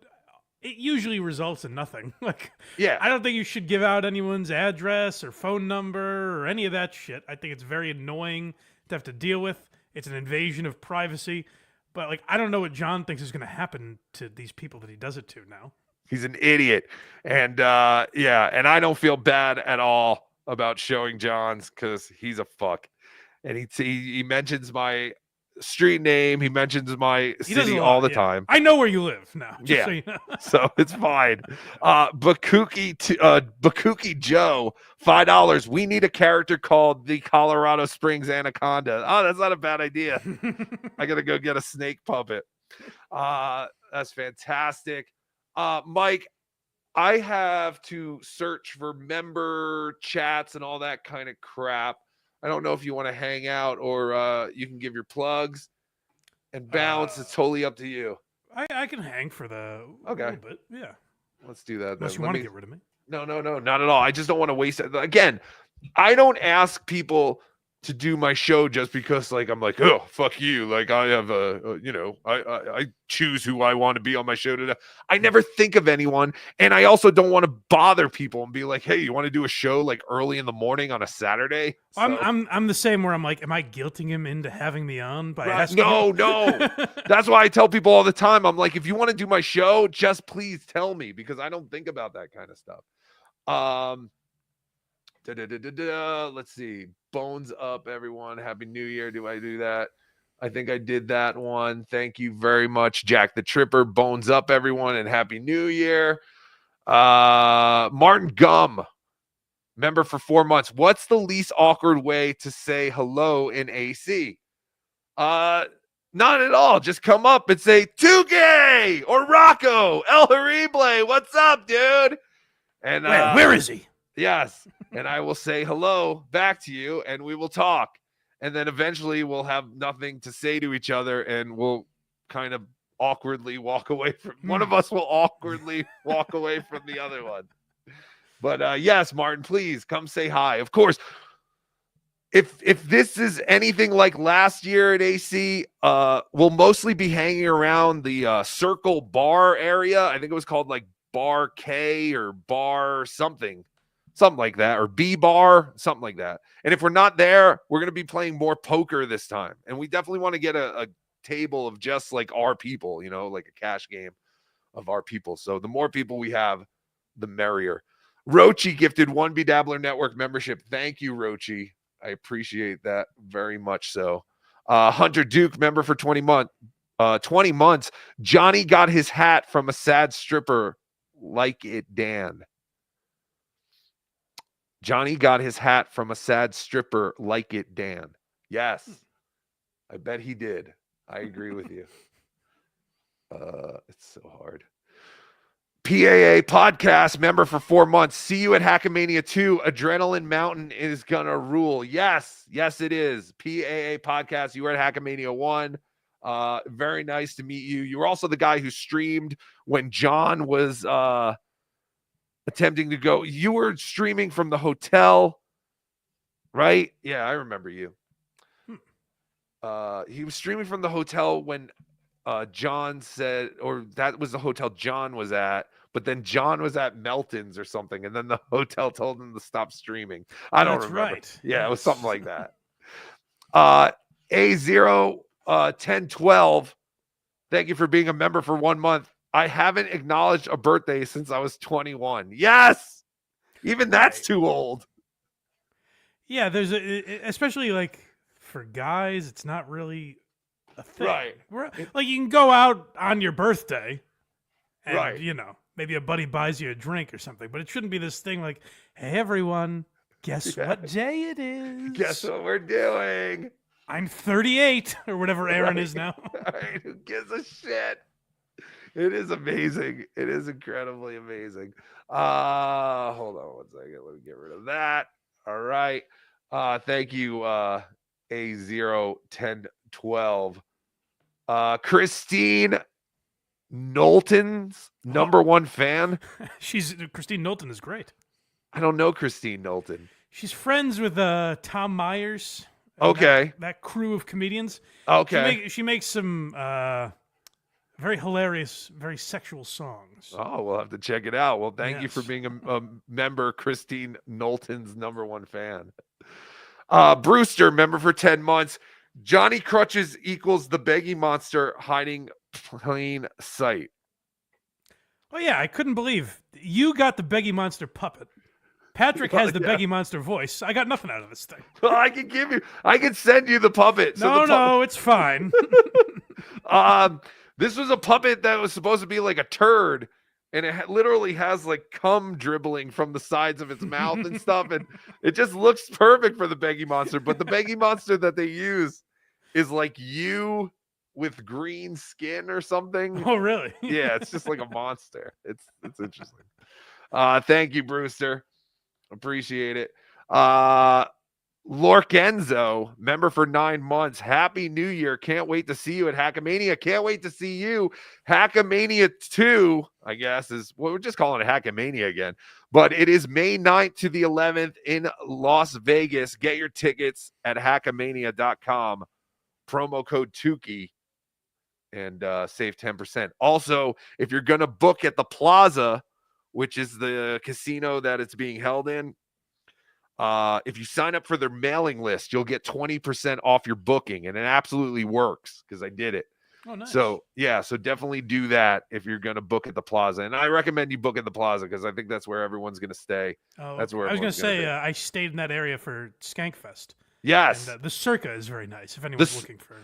it usually results in nothing. Like, yeah, I don't think you should give out anyone's address or phone number or any of that shit. I think it's very annoying to have to deal with. It's an invasion of privacy. But, like, I don't know what John thinks is going to happen to these people that he does it to now. He's an idiot. And, yeah, and I don't feel bad at all about showing John's because he's a fuck. And he mentions my street name. He mentions my city all the time. I know where you live now. Just Yeah, so you know. so it's fine. Bakuki Joe, $5. We need a character called the Colorado Springs Anaconda. Oh, that's not a bad idea. I gotta go get a snake puppet. That's fantastic. Mike, I have to search for member chats and all that kind of crap. I don't know if you want to hang out or you can give your plugs and bounce. It's totally up to you. I can hang for the little bit. Yeah. Let's do that. Unless then. you want to get rid of me. No, not at all. I just don't want to waste it. Again, I don't ask people to do my show just because, like, I'm like, oh, fuck you. Like, I have I choose who I want to be on my show today. I never think of anyone, and I also don't want to bother people and be like, hey, you want to do a show like early in the morning on a Saturday? So, I'm the same where I'm like, am I guilting him into having me on by asking no, him? no. That's why I tell people all the time. I'm like, if you want to do my show, just please tell me because I don't think about that kind of stuff. Let's see. Bones up, everyone. Happy New Year. Do I do that? I think I did that one. Thank you very much, Jack the Tripper. Bones up, everyone, and Happy New Year. Martin Gum, member for 4 months. What's the least awkward way to say hello in AC? Not at all. Just come up and say, Tuque or Rocco, El Horrible. What's up, dude? And where is he? Yes. And I will say hello back to you and we will talk. And then eventually we'll have nothing to say to each other and we'll kind of awkwardly walk away from one of us will awkwardly walk away from the other one. But yes, Martin, please come say hi. Of course, if this is anything like last year at AC, we'll mostly be hanging around the Circle Bar area. I think it was called like Bar K or Bar something like that, or B Bar, something like that. And if we're not there, we're going to be playing more poker this time. And we definitely want to get a table of just like our people, like a cash game of our people. So the more people we have, the merrier. Rochi gifted 1B Dabbler Network membership. Thank you, Rochi. I appreciate that very much so. Hunter Duke, member for 20 months. Johnny got his hat from a sad stripper. Like it, Dan. Johnny got his hat from a sad stripper. Like it, Dan. Yes. I bet he did. I agree with you. It's so hard. PAA podcast member for 4 months. See you at Hackamania 2. Adrenaline Mountain is gonna rule. Yes, it is. PAA podcast. You were at Hackamania 1. Very nice to meet you. You were also the guy who streamed when John was attempting to go. You were streaming from the hotel, right? Yeah, I remember you. He was streaming from the hotel when John said, or that was the hotel John was at, but then John was at Melton's or something, and then the hotel told him to stop streaming. I don't remember. Right. Yeah, yes. It was something like that. A01012, thank you for being a member for 1 month. I haven't acknowledged a birthday since I was 21. Yes! Even that's too old. Yeah, especially like for guys, it's not really a thing. Right. Like you can go out on your birthday and, Right. Maybe a buddy buys you a drink or something, but it shouldn't be this thing like, hey, everyone, guess what day it is? Guess what we're doing? I'm 38 or whatever Aaron is now. Right. Who gives a shit? It is amazing. It is incredibly amazing. Hold on 1 second. Let me get rid of that. All right. Thank you, A01012. Christine Knowlton's #1 fan. Christine Knowlton is great. I don't know Christine Knowlton. She's friends with Tom Myers. Okay. That crew of comedians. Okay. She makes some very hilarious, very sexual songs. Oh, we'll have to check it out. Well, thank you for Yes. being a member, Christine Knowlton's #1 fan. Brewster, member for 10 months. Johnny Crutches equals the Beggy Monster hiding plain sight. Oh, yeah, I couldn't believe you got the Beggy Monster puppet. Patrick has the Beggy Monster voice. I got nothing out of this thing. Well, I can send you the puppet. No, it's fine. This was a puppet that was supposed to be like a turd, and it literally has like cum dribbling from the sides of its mouth and stuff, and it just looks perfect for the Beggy Monster. But the Beggy Monster that they use is like you with green skin or something. Oh, really? Yeah, it's just like a monster. It's interesting. Thank you, Brewster. Appreciate it. Lorkenzo, member for 9 months. Happy New Year. Can't wait to see you at Hackamania. Can't wait to see you. Hackamania 2, I guess, is well, we're just calling it Hackamania again. But it is May 9th to the 11th in Las Vegas. Get your tickets at hackamania.com. Promo code Tukey and save 10%. Also, if you're going to book at the Plaza, which is the casino that it's being held in, if you sign up for their mailing list, you'll get 20% off your booking, and it absolutely works because I did it. Oh, nice. So definitely do that if you're going to book at the Plaza, and I recommend you book at the Plaza because I think that's where everyone's going to stay. Oh, that's where I was going everyone's to gonna say be. I stayed in that area for Skankfest. Yes, and, the Circa is very nice. If anyone's looking for,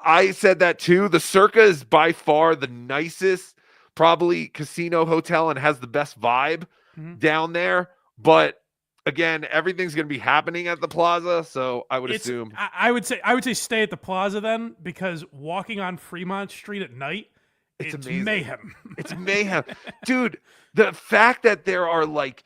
I said that too. The Circa is by far the nicest, probably casino hotel, and has the best vibe down there. But again, everything's going to be happening at the Plaza, so I would assume. I would say stay at the Plaza then, because walking on Fremont Street at night, it's amazing. Mayhem. It's mayhem, dude. The fact that there are like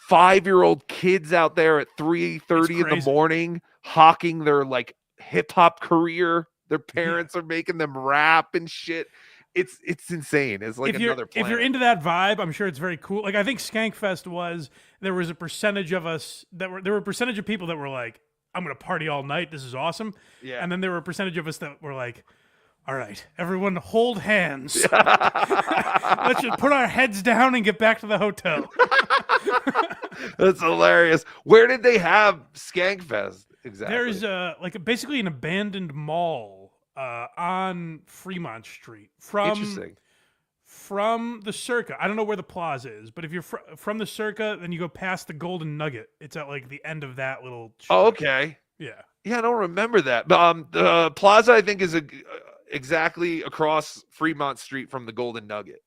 5-year-old kids out there at 3:30 in the morning hawking their like hip hop career. Their parents are making them rap and shit. It's insane. It's like another planet. If you're into that vibe, I'm sure it's very cool. Like I think Skankfest there was a percentage of us there were a percentage of people that were like, I'm gonna party all night. This is awesome. Yeah. And then there were a percentage of us that were like, All right, everyone, hold hands. Let's just put our heads down and get back to the hotel. That's hilarious. Where did they have Skankfest exactly? There's basically an abandoned mall on Fremont Street Interesting. from the Circa. I don't know where the plaza is, but if you're from the Circa, then you go past the Golden Nugget. It's at like the end of that little street. Oh, okay. Yeah. Yeah, I don't remember that. The plaza, I think, is exactly across Fremont Street from the Golden Nugget.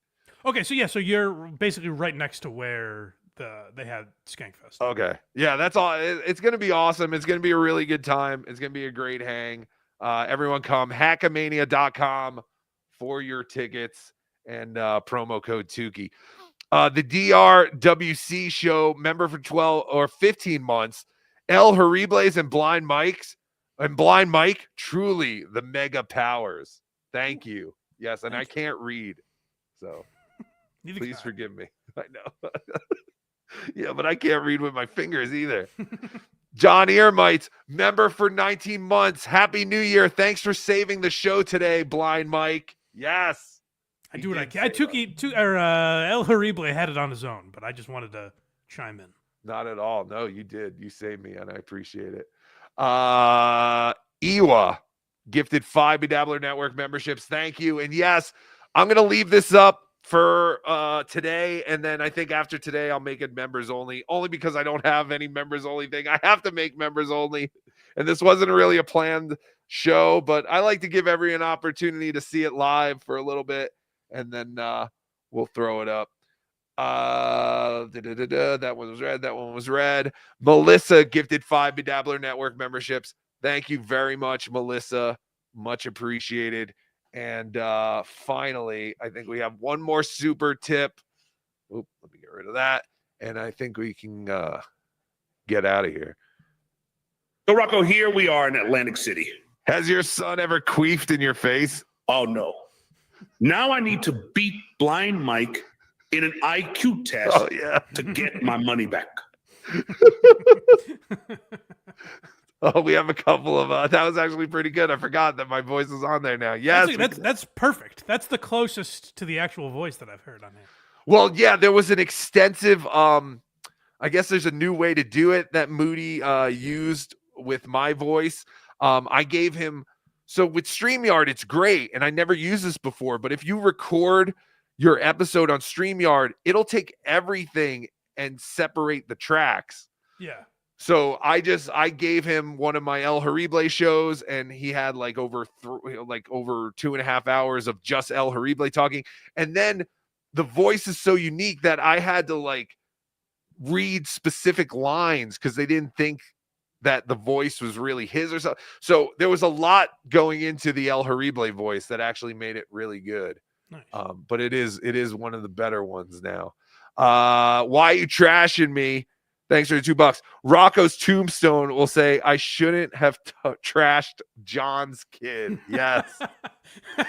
Okay, so you're basically right next to where they had Skankfest. Okay. Yeah, that's all. It's going to be awesome. It's going to be a really good time. It's going to be a great hang. Everyone come. Hackamania.com for your tickets and promo code Tukey. The DRWC show, member for 12 or 15 months. El Haribles and Blind Mike, truly the mega powers. Thank you. Yes, and I can't read, so please forgive me. I know. Yeah, but I can't read with my fingers either. John Earmites, member for 19 months. Happy New Year. Thanks for saving the show today, Blind Mike. Yes. I do what I can. El Harible had it on his own, but I just wanted to chime in. Not at all. No, you did. You saved me, and I appreciate it. Iwa gifted 5 Bedabbler Network memberships. Thank you. And yes, I'm going to leave this up for today, and then I think after today I'll make it members only because I don't have any members only thing. I have to make members only, and this wasn't really a planned show, but I like to give everyone an opportunity to see it live for a little bit, and then we'll throw it up. That one was red. Melissa gifted 5 Bedabbler Network memberships. Thank you very much, Melissa. Much appreciated. And finally, I think we have one more super tip. Oop, let me get rid of that. And I think we can get out of here. So, Rocco, here we are in Atlantic City. Has your son ever queefed in your face? Oh, no. Now I need to beat Blind Mike in an IQ test to get my money back. Oh, we have a couple of that was actually pretty good. I forgot that my voice is on there now. Yes, that's perfect. That's the closest to the actual voice that I've heard on here. Well, yeah, there was an extensive I guess there's a new way to do it that Moody used with my voice. I gave him, so with StreamYard, it's great, and I never used this before, but if you record your episode on StreamYard, it'll take everything and separate the tracks. Yeah. So I gave him one of my El Harible shows, and he had like over 2.5 hours of just El Harible talking. And then the voice is so unique that I had to like read specific lines because they didn't think that the voice was really his or something. So there was a lot going into the El Harible voice that actually made it really good. Nice. But it is one of the better ones now. Why you trashing me? Thanks for the $2. Rocco's tombstone will say, I shouldn't have trashed John's kid. Yes. I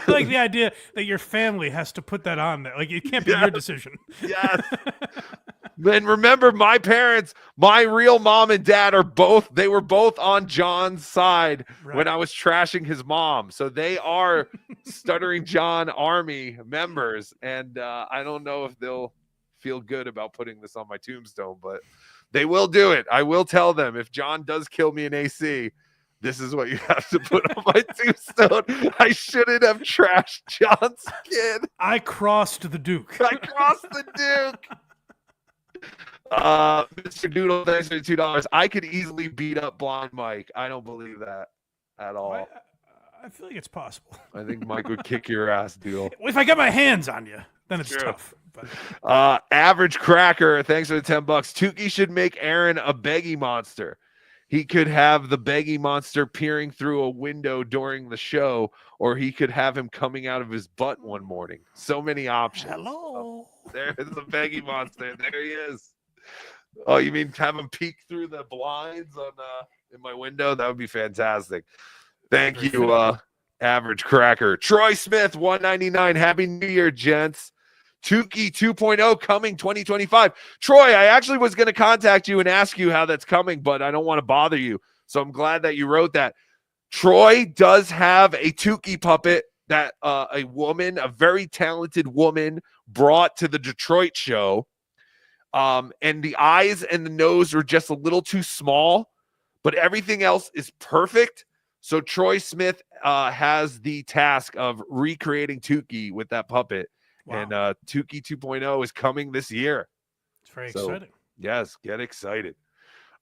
like the idea that your family has to put that on there. Like, it can't be your decision. Yes. Then remember, my parents, my real mom and dad they were both on John's side when I was trashing his mom. So they are Stuttering John Army members. And I don't know if they'll feel good about putting this on my tombstone, but they will do it. I will tell them if John does kill me in AC, this is what you have to put on my tombstone. I shouldn't have trashed John's kid. I crossed the Duke. I crossed the Duke. Mr. Doodle, thanks for the $2. I could easily beat up Blonde Mike. I don't believe that at all. I feel like it's possible. I think Mike would kick your ass, Doodle. If I get my hands on you, then it's tough. But. Average Cracker, thanks for the $10. Tukey should make Aaron a beggy monster. He could have the beggy monster peering through a window during the show, or he could have him coming out of his butt one morning. So many options. Hello. There's the beggy monster. There he is. Oh, you mean have him peek through the blinds on in my window? That would be fantastic. Thank you, Average Cracker. Troy Smith, $1.99. Happy New Year, gents. Tukey 2.0 coming 2025. Troy, I actually was going to contact you and ask you how that's coming, but I don't want to bother you. So I'm glad that you wrote that. Troy does have a Tukey puppet that a woman, a very talented woman, brought to the Detroit show. And the eyes and the nose are just a little too small, but everything else is perfect. So Troy Smith has the task of recreating Tukey with that puppet. Wow. And Tukey 2.0 is coming this year. It's very exciting. Yes, get excited.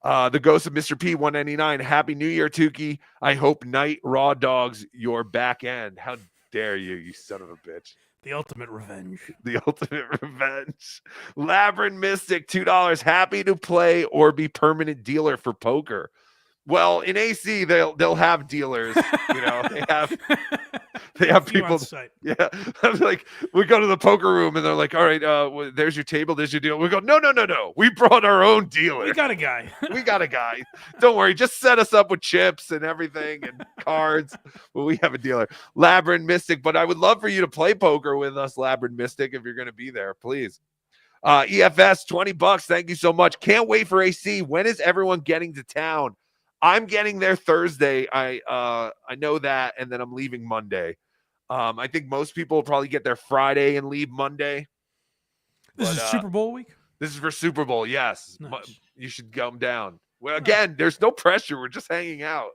The Ghost of Mr. P 199. Happy New Year, Tukey. I hope Night Raw dogs your back end. How dare you, you son of a bitch. The ultimate revenge. The ultimate revenge. Labyrinth Mystic, $2. Happy to play or be permanent dealer for poker. Well, in AC, they'll have dealers. You know, they have people. Yeah, I'm like, we go to the poker room and they're like, all right, there's your table, there's your deal. We go, no. We brought our own dealer. We got a guy. We got a guy. Don't worry, just set us up with chips and everything and cards. Well, we have a dealer. Labyrinth Mystic, but I would love for you to play poker with us, Labyrinth Mystic, if you're going to be there, please. EFS, $20. Thank you so much. Can't wait for AC. When is everyone getting to town? I'm getting there Thursday. I know that, and then I'm leaving Monday. I think most people will probably get there Friday and leave Monday. This is Super Bowl week? This is for Super Bowl, yes. Nice. You should come down. Well, again, there's no pressure. We're just hanging out.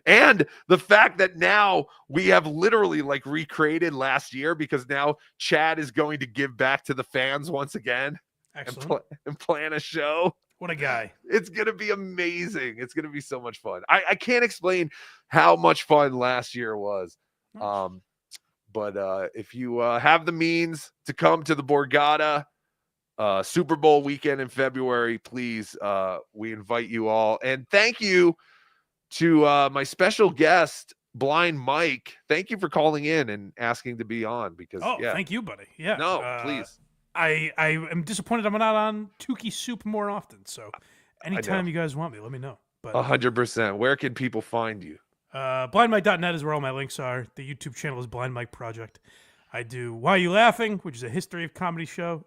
And the fact that now we have literally like recreated last year, because now Chad is going to give back to the fans once again and plan a show. What a guy. It's going to be amazing. It's going to be so much fun. I can't explain how much fun last year was. But if you have the means to come to the Borgata Super Bowl weekend in February, please, we invite you all. And thank you to my special guest, Blind Mike. Thank you for calling in and asking to be on. Because thank you, buddy. Yeah. No, please. I am disappointed I'm not on Tukey Soup more often. So anytime you guys want me, let me know. But 100%. Where can people find you? blindmike.net is where all my links are. The YouTube channel is Blind Mike Project. I do Why Are You Laughing, which is a history of comedy show.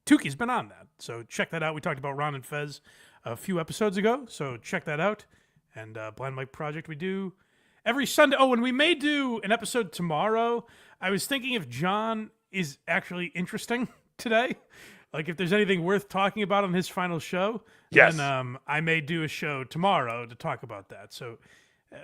Tukey's been on that, so check that out. We talked about Ron and Fez a few episodes ago, so check that out. And Blind Mike Project we do every Sunday. Oh, and we may do an episode tomorrow. I was thinking if John is actually interesting today, like if there's anything worth talking about on his final show, yes, then I may do a show tomorrow to talk about that. So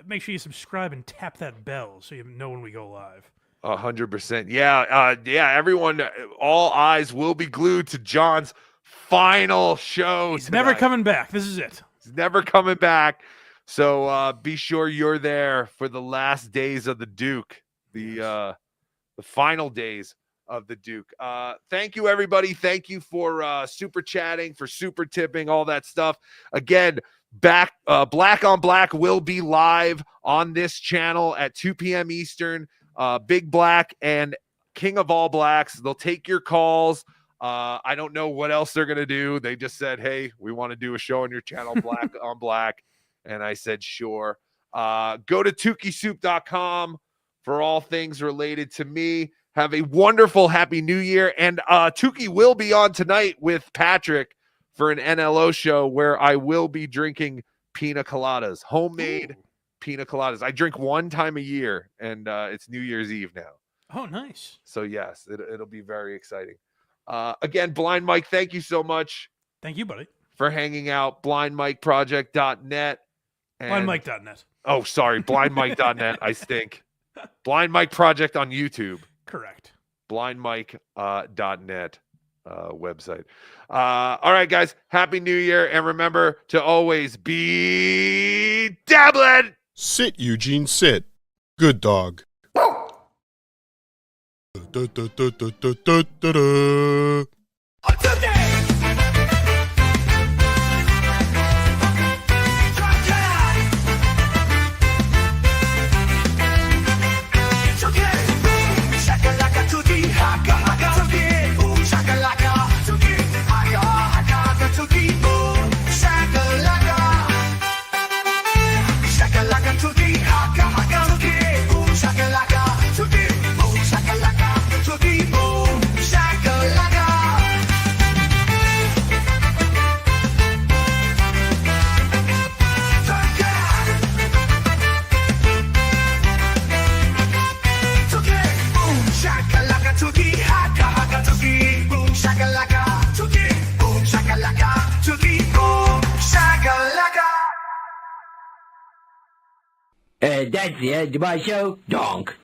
make sure you subscribe and tap that bell so you know when we go live. 100%. Yeah. Everyone, all eyes will be glued to John's final show. He's never coming back. This is it. He's never coming back. So be sure you're there for the last days of the Duke, the final days of the Duke. Thank you, everybody. Thank you for super chatting, for super tipping, all that stuff. Again, Black on Black will be live on this channel at 2 p.m. Eastern. Big Black and King of All Blacks. They'll take your calls. I don't know what else they're going to do. They just said, hey, we want to do a show on your channel, Black on Black. And I said, sure. Go to tukeysoup.com for all things related to me. Have a wonderful Happy New Year. And Tukey will be on tonight with Patrick for an NLO show where I will be drinking pina coladas, homemade pina coladas. I drink one time a year, and it's New Year's Eve now. Oh, nice. So, yes, it'll be very exciting. Again, Blind Mike, thank you so much. Thank you, buddy. For hanging out. BlindMikeProject.net. BlindMike.net. Oh, sorry. BlindMike.net. I stink. Blind Mike Project on YouTube. Correct. BlindMike.net website. All right, guys. Happy New Year. And remember to always be dabbling. Sit, Eugene, sit. Good dog. That's the end of my show. Donk.